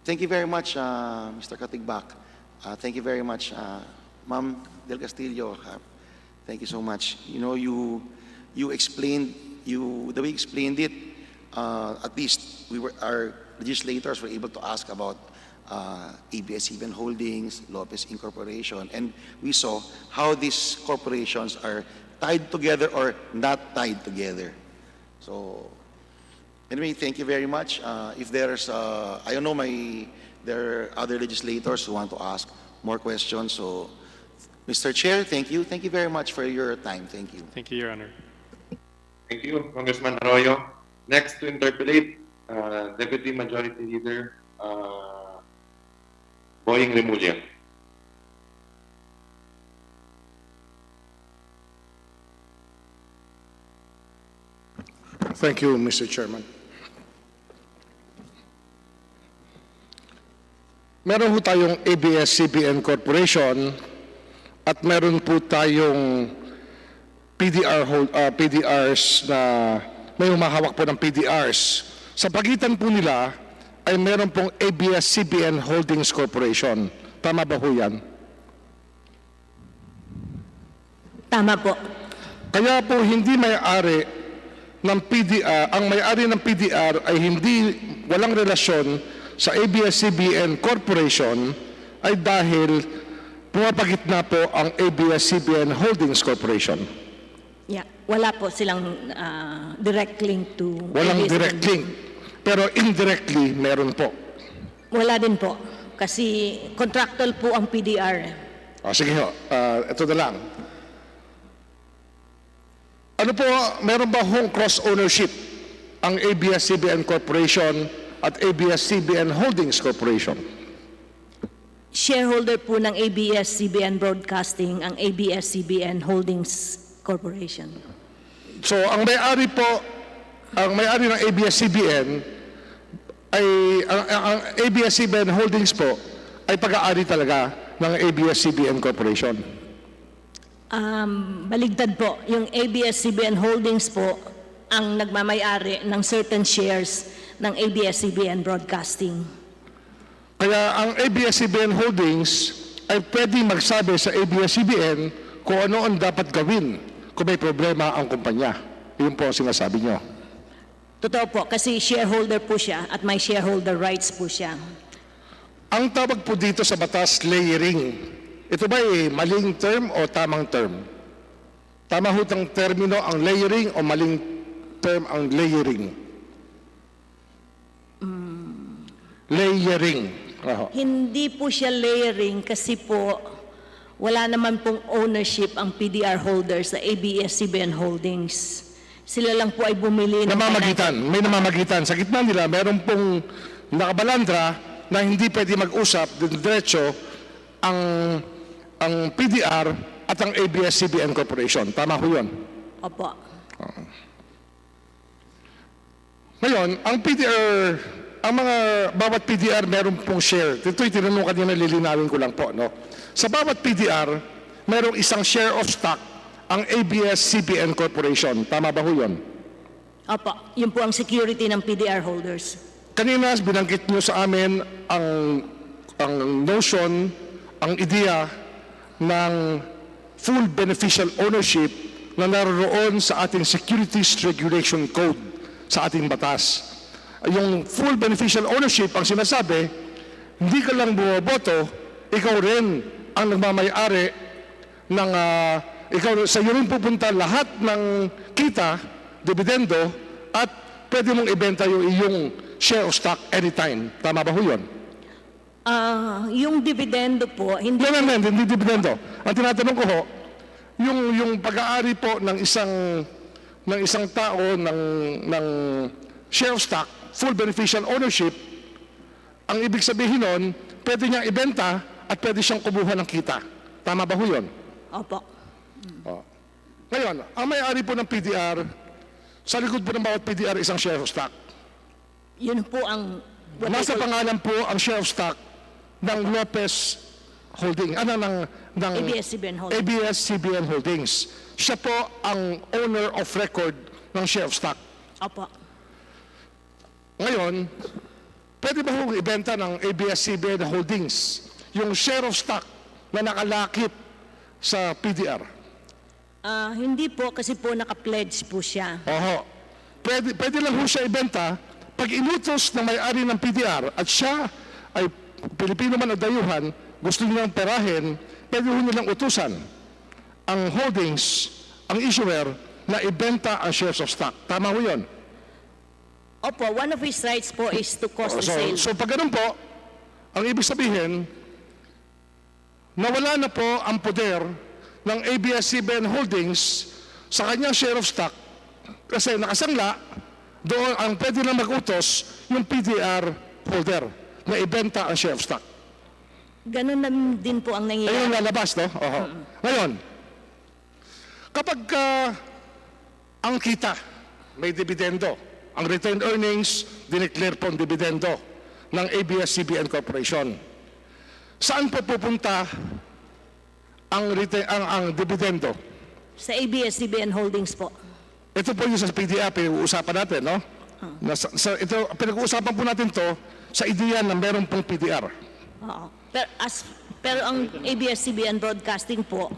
thank you very much, Mr. Katigbak. Thank you very much, Ma'am Del Castillo. Thank you so much. You know, you explained the way you explained it. At least our legislators were able to ask about ABS-CBN Holdings, Lopez Incorporation, and we saw how these corporations are tied together or not tied together. So anyway, thank you very much. If there's, I don't know, there are other legislators who want to ask more questions. So, Mr. Chair, thank you. Thank you very much for your time. Thank you. Thank you, Your Honor. Thank you, Congressman Arroyo. Next to interpellate, Deputy Majority Leader Boying Remulla. Thank you, Mr. Chairman. Meron po tayong ABS-CBN Corporation at meron po tayong PDRs na may humahawak po ng PDRs. Sa pagitan po nila ay meron pong ABS-CBN Holdings Corporation. Tama ba po yan? Tama po. Kaya po hindi may-ari ng PDR, ang may-ari ng PDR ay walang relasyon sa ABS-CBN Corporation ay dahil pumapagitna po ang ABS-CBN Holdings Corporation. Yeah, wala po silang direct link to Walang ABS-CBN. direct link, pero indirectly meron po. Wala din po kasi contractual po ang PDR. Sige ho, ito na lang. Ano po, meron ba hong cross-ownership ang ABS-CBN Corporation at ABS-CBN Holdings Corporation? Shareholder po ng ABS-CBN Broadcasting ang ABS-CBN Holdings Corporation. So, ang may-ari ng ABS-CBN ay, ang ABS-CBN Holdings po ay pag-aari talaga ng ABS-CBN Corporation. Baligtad po, yung ABS-CBN Holdings po ang nagmamay-ari ng certain shares ng ABS-CBN Broadcasting. Kaya ang ABS-CBN Holdings ay pwedeng magsabi sa ABS-CBN kung ano ang dapat gawin kung may problema ang kumpanya. Yun po ang sinasabi nyo. Totoo po, kasi shareholder po siya at may shareholder rights po siya. Ang tawag po dito sa batas, layering. Ito ba maling term o tamang term? Tama hutang termino ang layering o maling term ang layering? layering. Hindi po siya layering kasi po wala naman pong ownership ang PDR holders sa ABS-CBN Holdings. Sila lang po ay bumili ng Namamagitan, may namamagitan. Sa gitna nila, meron pong nakabalandra na hindi pwede mag-usap diretso ang PDR at ang ABS-CBN Corporation. Tama ko yun? Opo. Ngayon, bawat PDR meron pong share. Ito'y tinanong kanina, lilinawin ko lang po. No? Sa bawat PDR, merong isang share of stock ang ABS-CBN Corporation. Tama ba ho yun? Opo. Yun po ang security ng PDR holders. Kanina, binanggit nyo sa amin ang notion, ang ideya ng full beneficial ownership na naroon sa ating Securities Regulation Code sa ating batas. Yung full beneficial ownership, ang sinasabi, hindi ka lang bumoboto, ikaw rin ang nagmamay-ari ng, sa iyo rin pupunta lahat ng kita, dividendo, at pwede mong ibenta yung iyong share of stock anytime. Tama ba ho yun? Yung dividendo po, hindi... Hindi dividendo. Ang tinatanong ko ho, yung pag-aari po ng isang tao ng share of stock, full beneficial ownership, ang ibig sabihin nun, pwede niyang ibenta at pwede siyang kumuha ng kita. Tama ba ho yun? Opo. Ngayon, ang may-ari po ng PDR, sa likod po ng bawat PDR isang share of stock. Yun po ang... Nasa pangalan po ang share of stock ng Lopez Holding, ng ABS-CBN Holdings. ABS-CBN Holdings. Siya po ang owner of record ng share of stock. Opo. Ngayon, pwede ba hong ibenta ng ABS-CBN Holdings yung share of stock na nakalakip sa PDR? Hindi po kasi po naka-pledge po siya. Oho. Pwede lang ho siya ibenta pag inutos ng may-ari ng PDR at siya ay Pilipino man o dayuhan, gusto nilang perahin, pwede ho nilang utusan ang holdings, ang issuer, na ibenta ang shares of stock. Tama ho yun? Opo, one of his rights po is to cause the sale. So pag ganun po, ang ibig sabihin, nawala na po ang poder ng ABS-CBN Holdings sa kanyang share of stock kasi nakasangla, doon ang pwede na mag-utos yung PDR holder na ibenta ang share of stock. Ganun na din po ang nangyayari. Ayun lalabas, no? Oho. Ngayon, kapag ang kita, may dividendo, ang retained earnings, dineclare po ang dividendo ng ABS-CBN Corporation. Saan po pupunta ang dividendo? Sa ABS-CBN Holdings po. Ito po yung sa PDR, pinag-uusapan natin, no? Ito, pinag-uusapan po natin to sa ideya na meron pong PDR. Oo. Pero ang ABS-CBN Broadcasting po,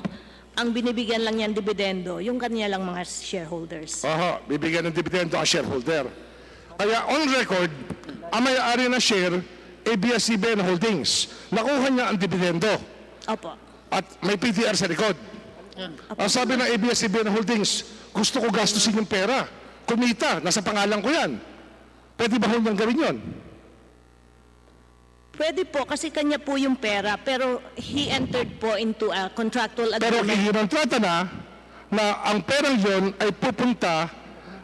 ang binibigyan lang niyan dividendo, yung kanya lang mga shareholders. Oho, bibigyan ng dividendo ang shareholder. Kaya on record, ang may-ari na share, ABS-CBN Holdings, nakuha niya ang dividendo. Opo. At may PDR sa likod. Ang sabi ng ABS-CBN Holdings, gusto ko gastusin yung pera. Kumita, nasa pangalan ko yan. Pwede ba niyang gawin yun? Pwede po, kasi kanya po yung pera, pero he entered po into a contractual Pero agreement. ihinantrata na ang perang yun ay pupunta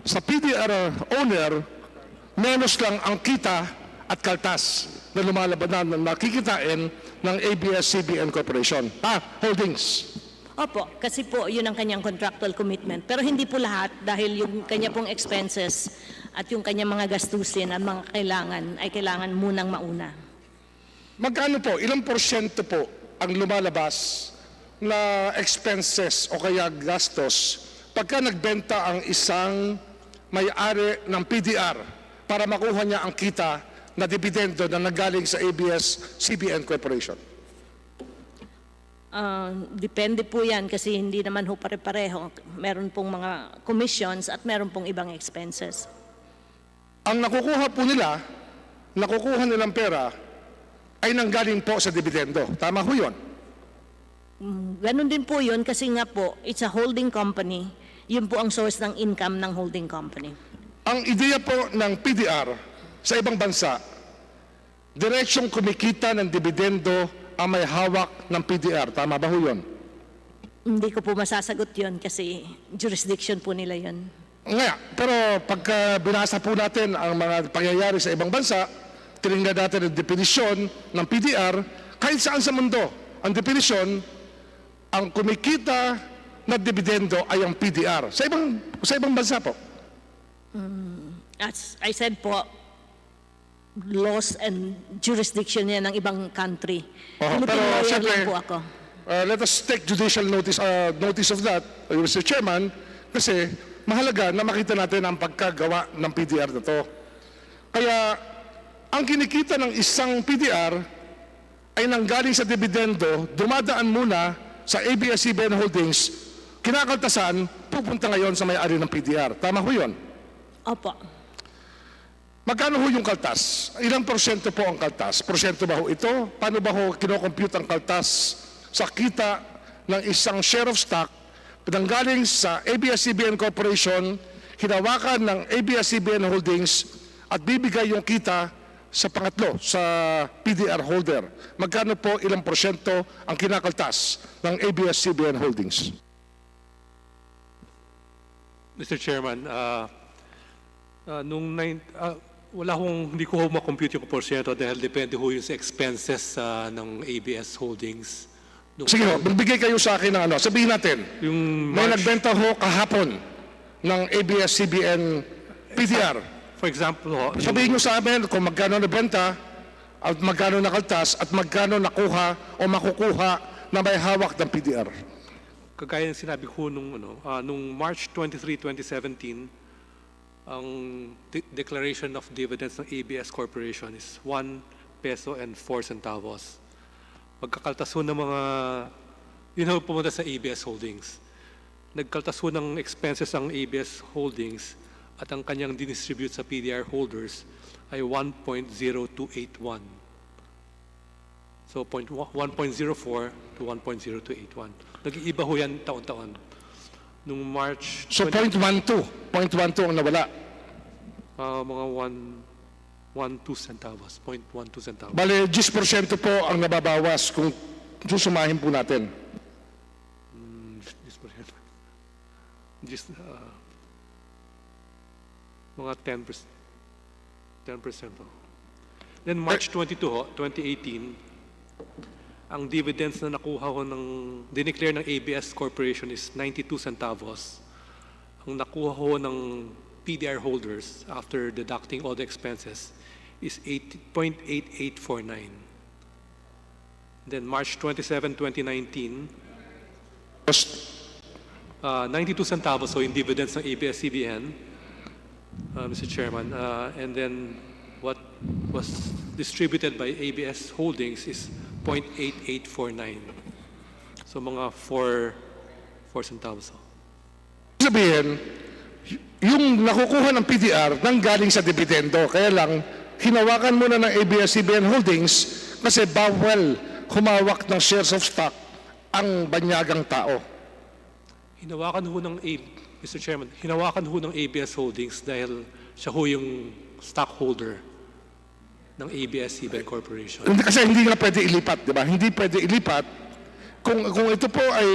sa PDR owner, menos lang ang kita at kaltas na lumalaban na nakikitain ng ABS-CBN Corporation. Holdings. Opo, kasi po yun ang kanyang contractual commitment. Pero hindi po lahat dahil yung kanya pong expenses at yung kanyang mga gastusin at mga kailangan ay kailangan munang mauna. Magkano po, ilang porsyento po ang lumalabas na expenses o kaya gastos pagka nagbenta ang isang may-ari ng PDR para makuha niya ang kita na dividendo na nanggaling sa ABS-CBN Corporation? Depende po yan kasi hindi naman ho pare-pareho. Meron pong mga commissions at meron pong ibang expenses. Ang nakukuha po nila, nakukuha nilang pera, ay nanggaling po sa dividendo. Tama ho yun? Ganon din po yun kasi nga po, it's a holding company. Yun po ang source ng income ng holding company. Ang ideya po ng PDR sa ibang bansa, diretsong kumikita ng dividendo ang may hawak ng PDR. Tama ba ho yun? Hindi ko po masasagot yon kasi jurisdiction po nila yon. Nga, pero pagka binasa po natin ang mga pangyayari sa ibang bansa, tinignan natin ang definisyon ng PDR, kahit saan sa mundo, ang definisyon, ang kumikita na dividendo ay ang PDR. Sa ibang bansa po. As I said po, laws and jurisdiction yan ng ibang country. Philippine pero lawyer siyempre, lang po ako. let us take judicial notice of that, Mr. Chairman, kasi mahalaga na makita natin ang pagkagawa ng PDR na to. Kaya, ang kinikita ng isang PDR ay nanggaling sa dividendo, dumadaan muna sa ABS-CBN Holdings, kinakaltasan, pupunta ngayon sa may-ari ng PDR. Tama ho yun? Opo. Magkano ho yung kaltas? Ilang porsyento po ang kaltas? Porsyento ba ho ito? Paano ba ho kinocompute ang kaltas sa kita ng isang share of stock pinanggaling sa ABS-CBN Corporation, hinawakan ng ABS-CBN Holdings at bibigay yung kita sa pangatlo, sa PDR holder? Magkano po ilang porsyento ang kinakaltas ng ABS-CBN Holdings? Mr. Chairman, hindi ko ma-compute yung porsyento dahil depende ho yung sa expenses ng ABS Holdings. Sige ho, magbigay kayo sa akin ng ano. Sabihin natin, may nagbenta ho kahapon ng ABS-CBN PDR. For example ho, Sabihin nyo sa amin kung magkano nabenta, at magkano nakaltas, at magkano nakuha o makukuha na may hawak ng PDR. kagaya ng sinabi ko nung March 23, 2017, ang declaration of dividends ng ABS Corporation is 1 peso and 4 centavos. Pagkakaltas ho ng mga, yun ho pumunta sa ABS Holdings. Nagkaltas ho ng expenses ang ABS Holdings at ang kanyang dinistribute sa PDR holders ay 1.0281. So 1.04 to 1.0281. Nag-iiba ho yan taon-taon. Nung March... So 0.12 ang nawala. Mga 1.12 centavos. 0.12 centavos. Bale, 10% po ang nababawas kung susumahin po natin. 10%. Mga 10%. 10%. Then March 22, 2018, ang dividends na nakuha ko dineclare ng ABS Corporation is 92 centavos. Ang nakuha ko ng PDR holders after deducting all the expenses is 0.8849. Then March 27, 2019, 92 centavos so in dividends ng ABS-CBN, Mr. Chairman, and then what was distributed by ABS Holdings is 0.8849. So mga 4 centavos. Sabihin, yung nakukuha ng PDR nanggaling sa dividendo. Kaya lang, hinawakan muna ng ABS-CBN Holdings kasi bawal humawak ng shares of stock ang banyagang tao. Hinawakan ho ng Mr. Chairman, hinawakan ho ng ABS Holdings dahil siya ho yung stockholder ng ABS-CBN Corporation. Kasi hindi nga pwede ilipat, di ba? Hindi pwede ilipat. Kung ito po ay...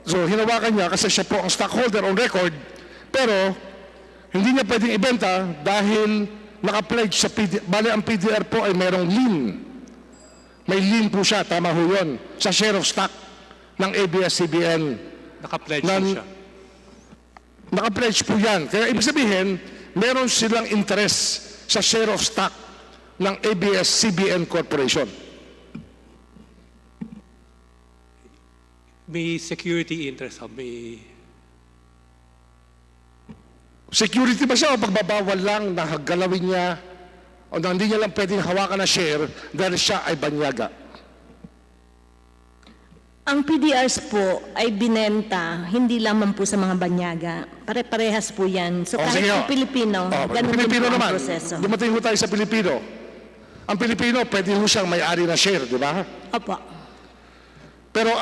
so hinawakan niya kasi siya po ang stockholder on record, pero hindi niya pwedeng ibenta dahil naka-pledge sa PDR. Bale, ang PDR po ay merong lien. May lien po siya, tama ho yun, sa share of stock ng ABS-CBN. Naka-pledge po siya. Naka-pledge po yan. Kaya ibig sabihin, meron silang interest sa share of stock ng ABS-CBN Corporation. May security interest, may... Security ba siya o pagbabawal lang na galawin niya o na hindi niya lang pwedeng hawakan na share dahil siya ay banyaga? Ang PDRs po ay binenta, hindi lamang po sa mga banyaga. Pare-parehas po yan. So kahit sige, ang Pilipino, ganun din po ang proseso. Dumating ho tayo sa Pilipino. Ang Pilipino, pwede ho siyang may-ari na share, di ba? Opo. Pero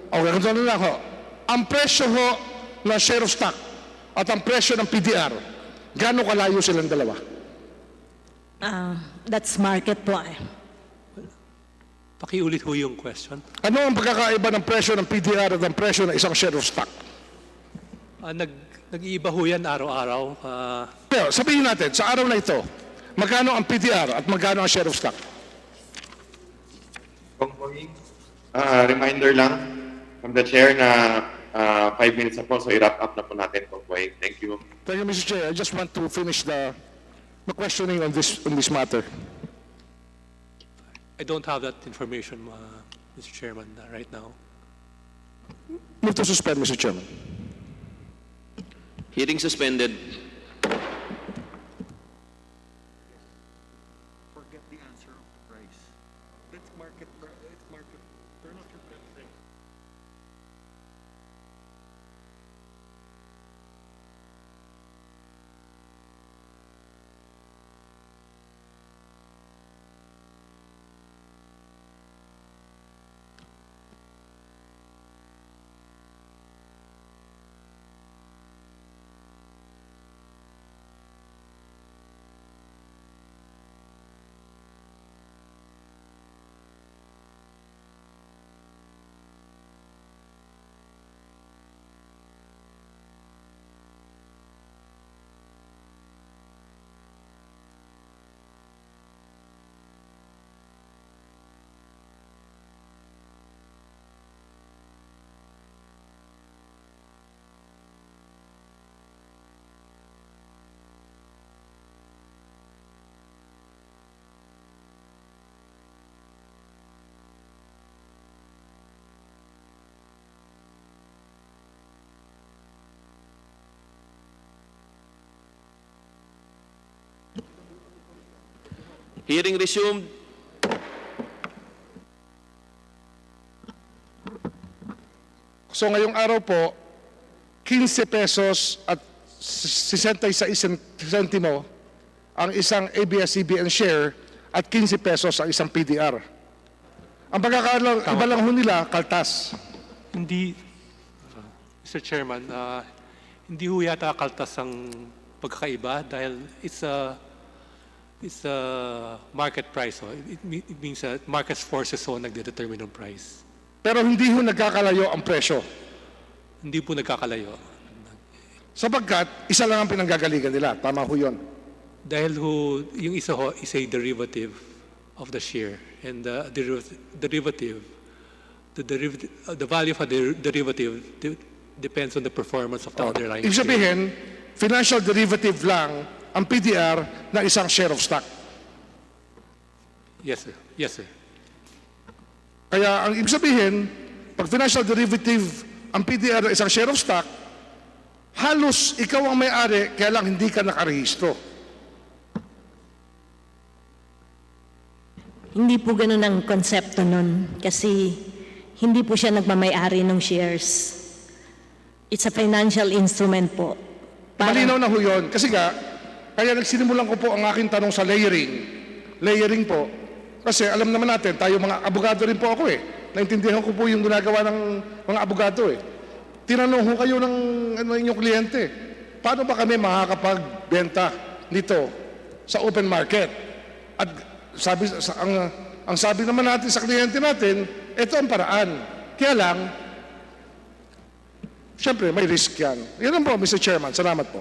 ganito na lang ho, ang presyo ho ng share of stock at ang presyo ng PDR, gaano kalayo silang dalawa? That's market po eh. Pakiulit ho yung question. Ano ang pagkakaiba ng presyo ng PDR at ng presyo ng isang share of stock? Nag-iiba ho yan araw-araw. Pero sabihin natin, sa araw na ito, magkano ang PDR at magkano ang share of stock? Reminder lang from the chair na 5 minutes na po, so i-wrap up na po natin po. Thank you. Thank you, Mr. Chair. I just want to finish the questioning on this matter. I don't have that information, Mr. Chairman, right now. Move to suspend, Mr. Chairman. Hearing suspended. Forget the answer of the price. It's market. Turn off your thing. Hearing resumed. So ngayong araw po, 15 pesos at 66 sentimo ang isang ABS-CBN share at 15 pesos ang isang PDR. Ang pagkakaiba iba lang ho nila, kaltas. Hindi, Mr. Chairman, hindi ho yata kaltas ang pagkakaiba dahil it's a market price. It means that market forces ho nagdedetermine ng price. Pero hindi ho nagkakalayo ang presyo. Hindi po nagkakalayo. Sapagkat isa lang ang pinanggagalingan nila. Tama ho yun. Dahil ho, yung isa ho is a derivative of the share. And the value of a derivative depends on the performance of the underlying Ibig sabihin, financial derivative lang ang PDR na isang share of stock. Yes, sir. Yes, sir. Kaya ang ibig sabihin, pag financial derivative ang PDR na isang share of stock, halos ikaw ang may-ari, kaya lang hindi ka nakarehistro. Hindi po ganun ang konsepto nun kasi hindi po siya nagmamay-ari ng shares. It's a financial instrument po. Malinaw na ho yun. Kasi nga, kaya nagsinimulan ko po ang aking tanong sa layering. Layering po. Kasi alam naman natin, tayo mga abogado rin po ako eh. Naintindihan ko po yung ginagawa ng mga abogado eh. Tinanong ho kayo ng inyong kliyente, paano ba kami makakapagbenta nito sa open market? At ang sabi naman natin sa kliyente natin, ito ang paraan. Kaya lang, siyempre may risk yan. Yan lang po, Mr. Chairman. Salamat po.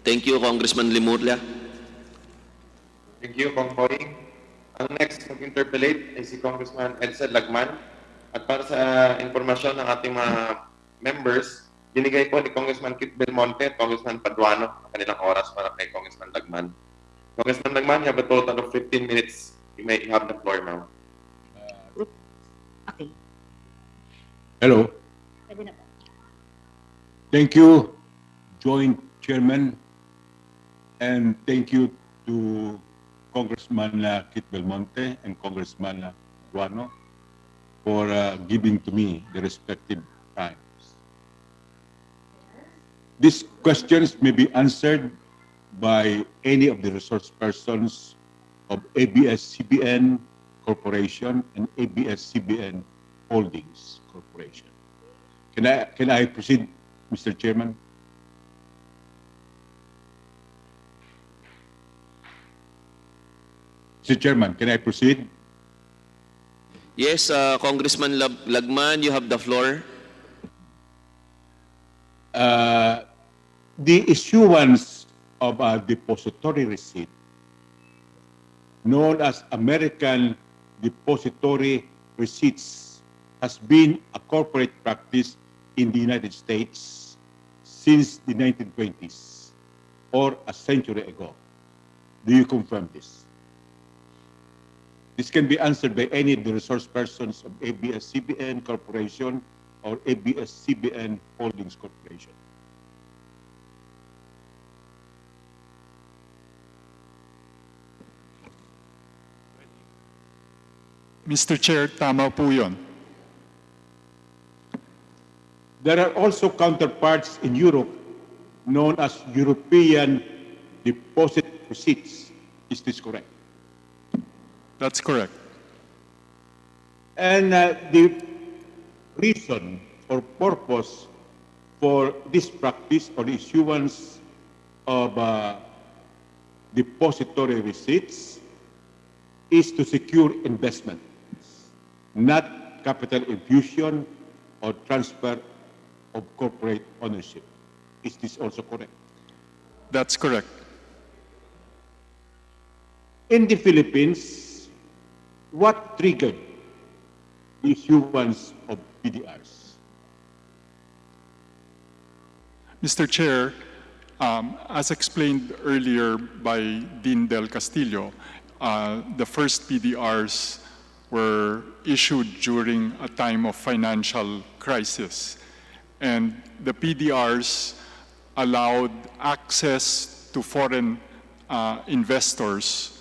Thank you, Congressman Limurlia. Thank you, Kong Boy. Ang next mag-interpellate ay si Congressman Edsel Lagman. At para sa informasyon ng ating mga members, binigay po ni Congressman Kit Belmonte at Congressman Paduano ang kanilang oras para kay Congressman Lagman. Congressman Lagman, you have a total of 15 minutes. You may have the floor now. Okay. Hello. Pwede na po. Thank you, Joint Chairman, and thank you to Congressman Kit Belmonte and Congressman Guano for giving to me the respective times. These questions may be answered by any of the resource persons of ABS-CBN Corporation and ABS-CBN Holdings Corporation. Can I proceed, Mr. Chairman? Mr. Chairman, can I proceed? Yes, Congressman Lagman, you have the floor. The issuance of a depository receipt known as American Depository Receipts has been a corporate practice in the United States since the 1920s or a century ago. Do you confirm this? This can be answered by any of the resource persons of ABS-CBN Corporation or ABS-CBN Holdings Corporation. Mr. Chair, tama po yun. There are also counterparts in Europe known as European Deposit Receipts. Is this correct? That's correct. And the reason or purpose for this practice or the issuance of depository receipts is to secure investment, not capital infusion or transfer of corporate ownership. Is this also correct? That's correct. In the Philippines, what triggered the issuance of PDRs? Mr. Chair, as explained earlier by Dean Del Castillo, the first PDRs were issued during a time of financial crisis. And the PDRs allowed access to foreign investors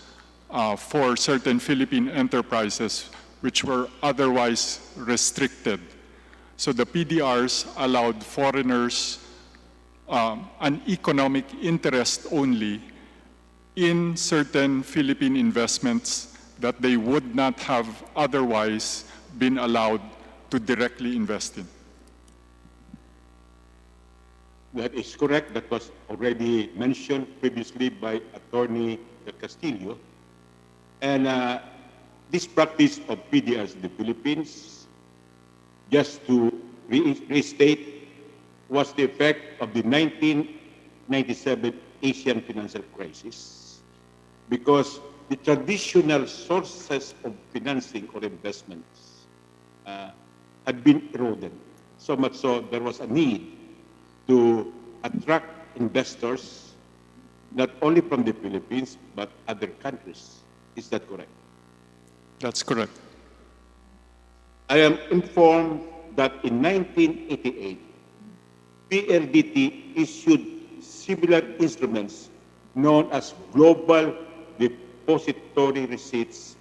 for certain Philippine enterprises which were otherwise restricted. So the PDRs allowed foreigners an economic interest only in certain Philippine investments that they would not have otherwise been allowed to directly invest in. That is correct. That was already mentioned previously by Attorney Del Castillo. And this practice of PDRs in the Philippines, just to restate, was the effect of the 1997 Asian financial crisis, because the traditional sources of financing or investments had been eroded. So much so there was a need to attract investors not only from the Philippines but other countries. Is that correct? That's correct. I am informed that in 1988, PLDT issued similar instruments known as Global Depository Receipts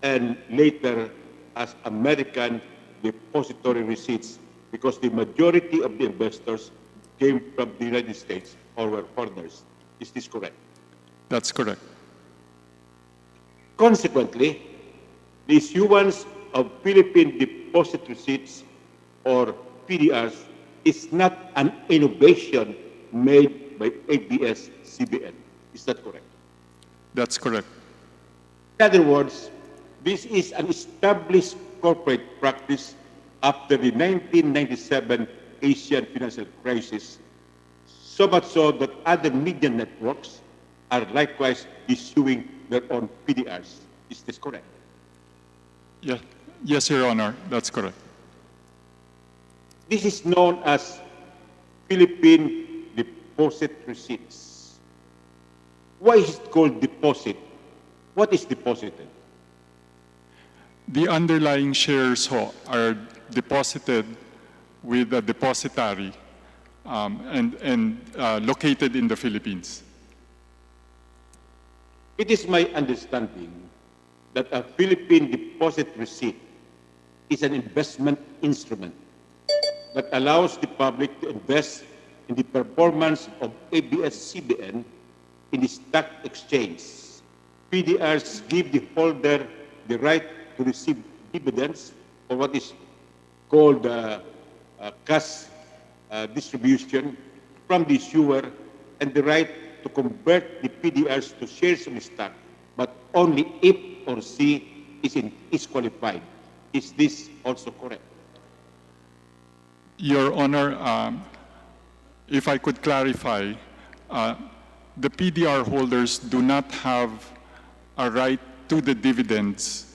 and later as American Depository Receipts because the majority of the investors came from the United States or were foreigners. Is this correct? That's correct. Consequently, the issuance of Philippine Deposit Receipts or PDRs is not an innovation made by ABS-CBN. Is that correct? That's correct. In other words, this is an established corporate practice after the 1997 Asian financial crisis, so much so that other media networks are likewise issuing their own PDRs. Is this correct? Yeah. Yes, Your Honor, that's correct. This is known as Philippine Deposit Receipts. Why is it called deposit? What is deposited? The underlying shares are deposited with a depositary and located in the Philippines. It is my understanding that a Philippine deposit receipt is an investment instrument that allows the public to invest in the performance of ABS-CBN in the stock exchange. PDRs give the holder the right to receive dividends or what is called cash distribution from the issuer and the right to convert the PDRs to shares of the stock but only if or C is qualified. Is this also correct? Your Honor, if I could clarify, the PDR holders do not have a right to the dividends.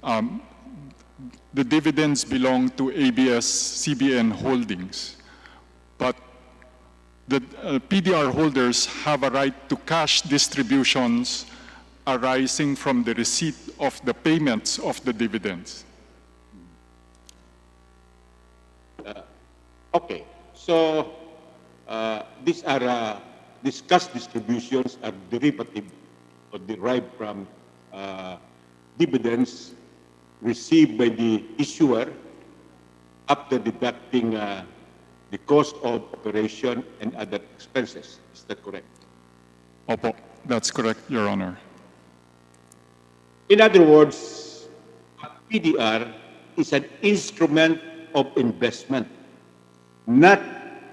The dividends belong to ABS-CBN Holdings, but the PDR holders have a right to cash distributions arising from the receipt of the payments of the dividends. Okay, so these are discussed distributions are derivative or derived from dividends received by the issuer after deducting the cost of operation and other expenses. Is that correct? Opo, that's correct, Your Honor. In other words, PDR is an instrument of investment, not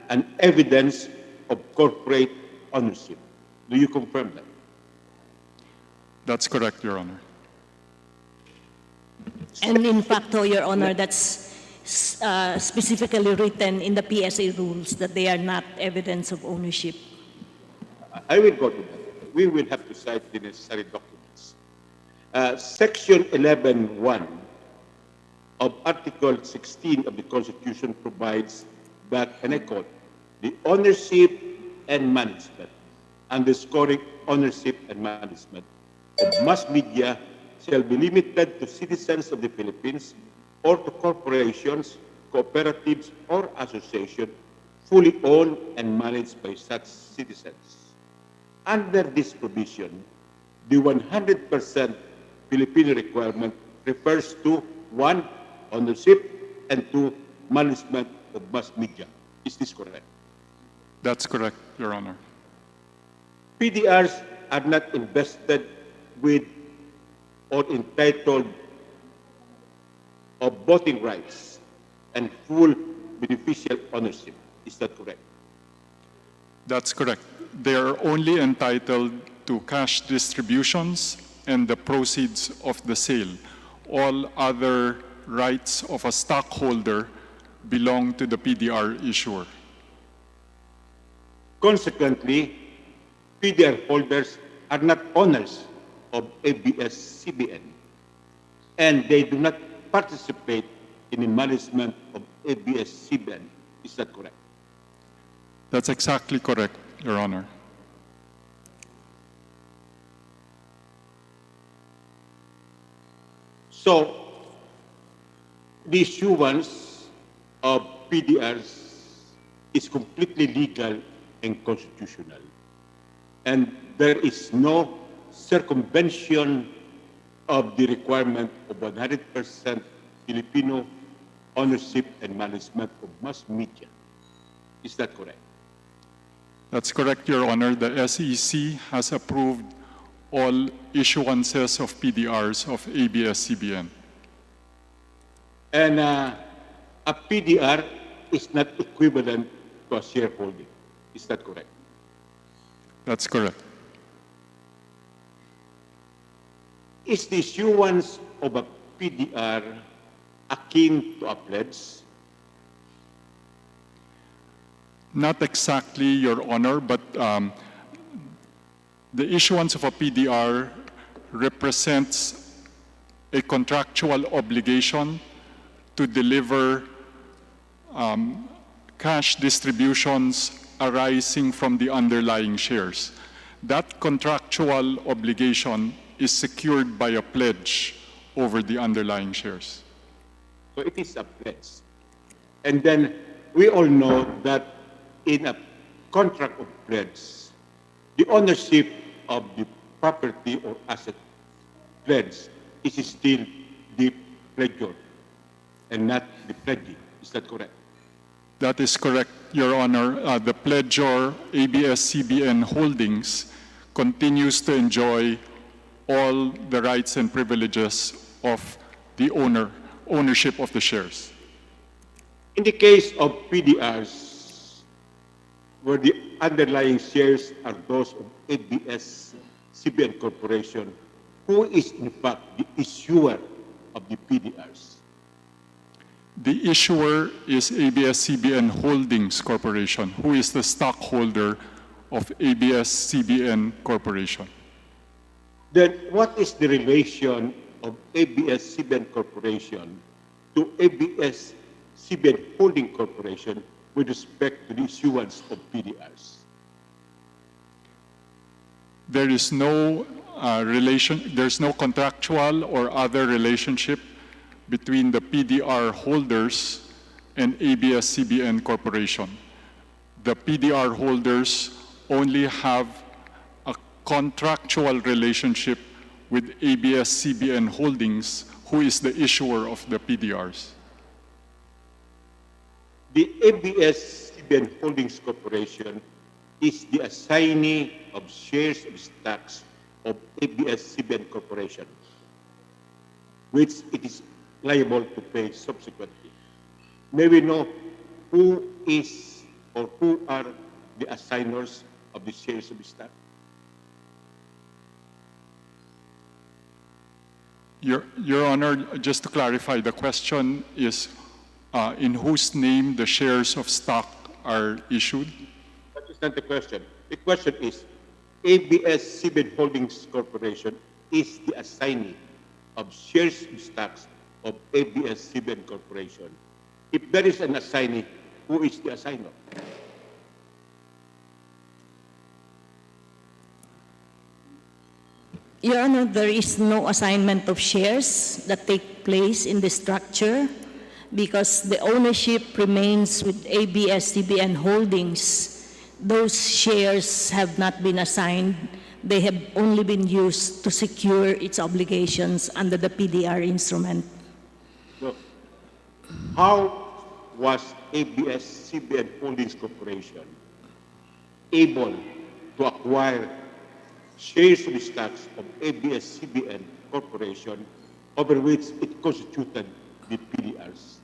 an evidence of corporate ownership. Do you confirm that? That's correct, Your Honor. And in fact, Your Honor, that's specifically written in the PSA rules that they are not evidence of ownership. I will go to that. We will have to cite the necessary documents. Section 11(1) of Article 16 of the Constitution provides that, and I quote, the ownership and management, underscoring ownership and management of mass media shall be limited to citizens of the Philippines or to corporations, cooperatives, or associations fully owned and managed by such citizens. Under this provision, the 100% Filipino requirement refers to 1, ownership, and 2, management of mass media. Is this correct? That's correct, Your Honor. PDRs are not invested with or entitled of voting rights and full beneficial ownership. Is that correct? That's correct. They are only entitled to cash distributions and the proceeds of the sale. All other rights of a stockholder belong to the PDR issuer. Consequently, PDR holders are not owners of ABS-CBN, and they do not participate in the management of ABS-CBN. Is that correct? That's exactly correct, Your Honor. So, the issuance of PDRs is completely legal and constitutional, and there is no circumvention of the requirement of 100% Filipino ownership and management of mass media. Is that correct? That's correct, Your Honor. The SEC has approved all issuances of PDRs of ABS-CBN. And a PDR is not equivalent to a shareholding. Is that correct? That's correct. Is the issuance of a PDR akin to a pledge? Not exactly, Your Honor, but the issuance of a PDR represents a contractual obligation to deliver cash distributions arising from the underlying shares. That contractual obligation is secured by a pledge over the underlying shares. So it is a pledge. And then we all know that in a contract of pledge, the ownership of the property or asset pledge is still the pledgor and not the pledgee. Is that correct? That is correct, Your Honor. The pledgor, ABS-CBN Holdings, continues to enjoy all the rights and privileges of the ownership of the shares. In the case of PDRs, where the underlying shares are those of ABS-CBN Corporation, who is in fact the issuer of the PDRs? The issuer is ABS-CBN Holdings Corporation, who is the stockholder of ABS-CBN Corporation. Then what is the relation of ABS-CBN Corporation to ABS-CBN Holding Corporation with respect to the issuance of PDRs? There is no there's no contractual or other relationship between the PDR holders and ABS-CBN Corporation. The PDR holders only have a contractual relationship with ABS-CBN Holdings, who is the issuer of the PDRs. The ABS-CBN Holdings Corporation is the assignee of shares of stocks of ABS-CBN Corporation, which it is liable to pay subsequently. May we know who is or who are the assigners of the shares of stock? Your Honor, just to clarify, the question is in whose name the shares of stock are issued? That is not the question. The question is, ABS-CBN Holdings Corporation is the assignee of shares of stocks of ABS-CBN Corporation. If there is an assignee, who is the assigner? Your Honor, there is no assignment of shares that take place in the structure because the ownership remains with ABS-CBN Holdings. Those shares have not been assigned. They have only been used to secure its obligations under the PDR instrument. So, how was ABS-CBN Holdings Corporation able to acquire shares of stocks of ABS-CBN Corporation over which it constituted the PDRs?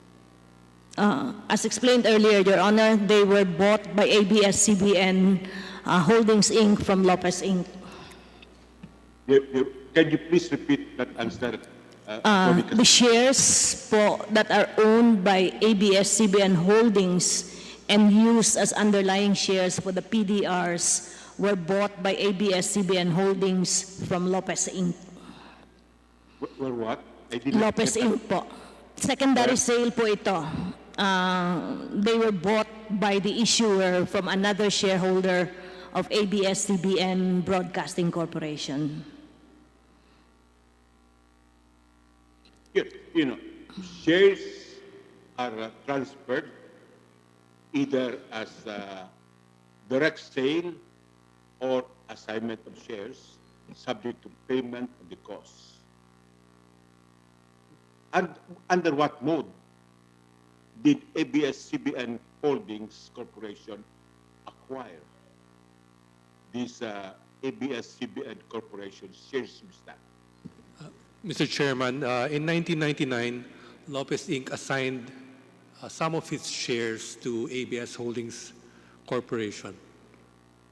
As explained earlier, Your Honor, they were bought by ABS-CBN Holdings Inc. from Lopez Inc. Can you please repeat that answer? The shares po that are owned by ABS-CBN Holdings and used as underlying shares for the PDRs were bought by ABS-CBN Holdings from Lopez Inc. Were what? I didn't Lopez Inc. po. Secondary sale po ito. They were bought by the issuer from another shareholder of ABS-CBN Broadcasting Corporation. You know, shares are transferred either as direct sale or assignment of shares subject to payment of the costs. And under what mode did ABS-CBN Holdings Corporation acquire these ABS-CBN Corporation shares of stock? Mr. Chairman, in 1999, Lopez Inc. assigned some of its shares to ABS Holdings Corporation.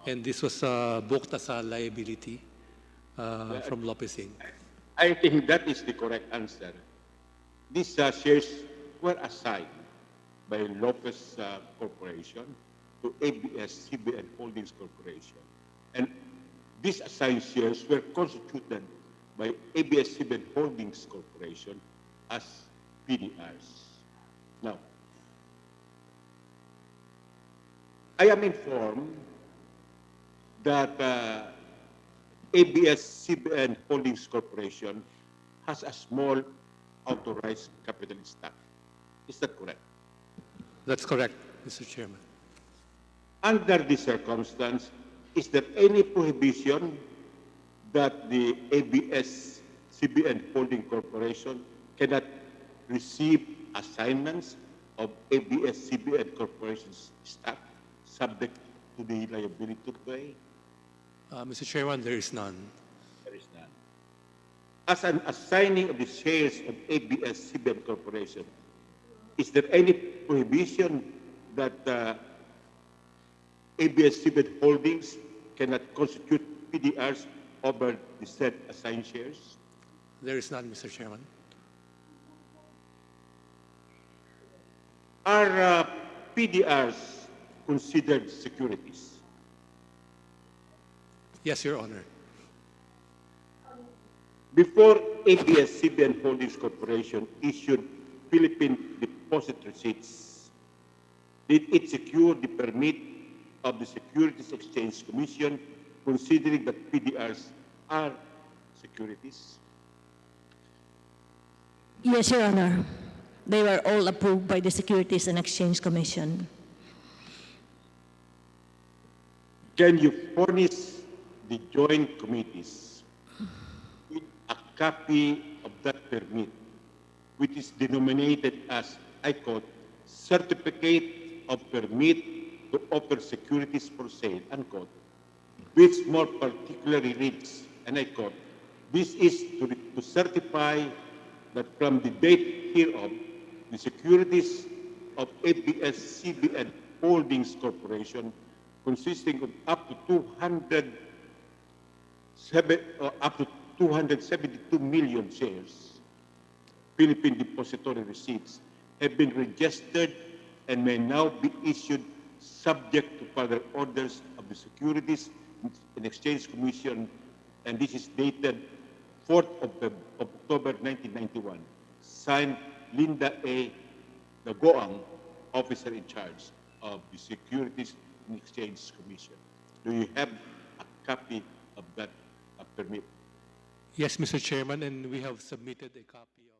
And this was booked as a liability from Lopez Inc. I think that is the correct answer. These shares were assigned by Lopez Corporation to ABS-CBN Holdings Corporation. And these assigned shares were constituted by ABS-CBN Holdings Corporation as PDRs. Now, I am informed that ABS-CBN Holdings Corporation has a small authorized capital stock. Is that correct? That's correct, Mr. Chairman. Under this circumstance, is there any prohibition that the ABS-CBN Holding Corporation cannot receive assignments of ABS-CBN Corporation's stock subject to the liability to pay? Mr. Chairman, there is none. There is none. As an assignee of the shares of ABS-CBN Corporation, is there any prohibition that ABS-CBN Holdings cannot constitute PDRs over the said assigned shares? There is none, Mr. Chairman. Are PDRs considered securities? Yes, Your Honor. Before ABS-CBN Holdings Corporation issued Philippine deposit receipts, did it secure the permit of the Securities Exchange Commission, considering that PDRs are securities? Yes, Your Honor. They were all approved by the Securities and Exchange Commission. Can you furnish the joint committees with a copy of that permit, which is denominated as, I quote, Certificate of Permit to Offer Securities for Sale, unquote, which more particularly reads, and I quote, this is to certify that from the date hereof, the securities of ABS-CBN Holdings Corporation, consisting of up to 272 million shares, Philippine depository receipts, have been registered and may now be issued subject to further orders of the Securities and Exchange Commission, and this is dated 4th of October 1991, signed Linda A. Dagoang, officer in charge of the Securities and Exchange Commission. Do you have a copy of that permit? Yes, Mr. Chairman, and we have submitted a copy of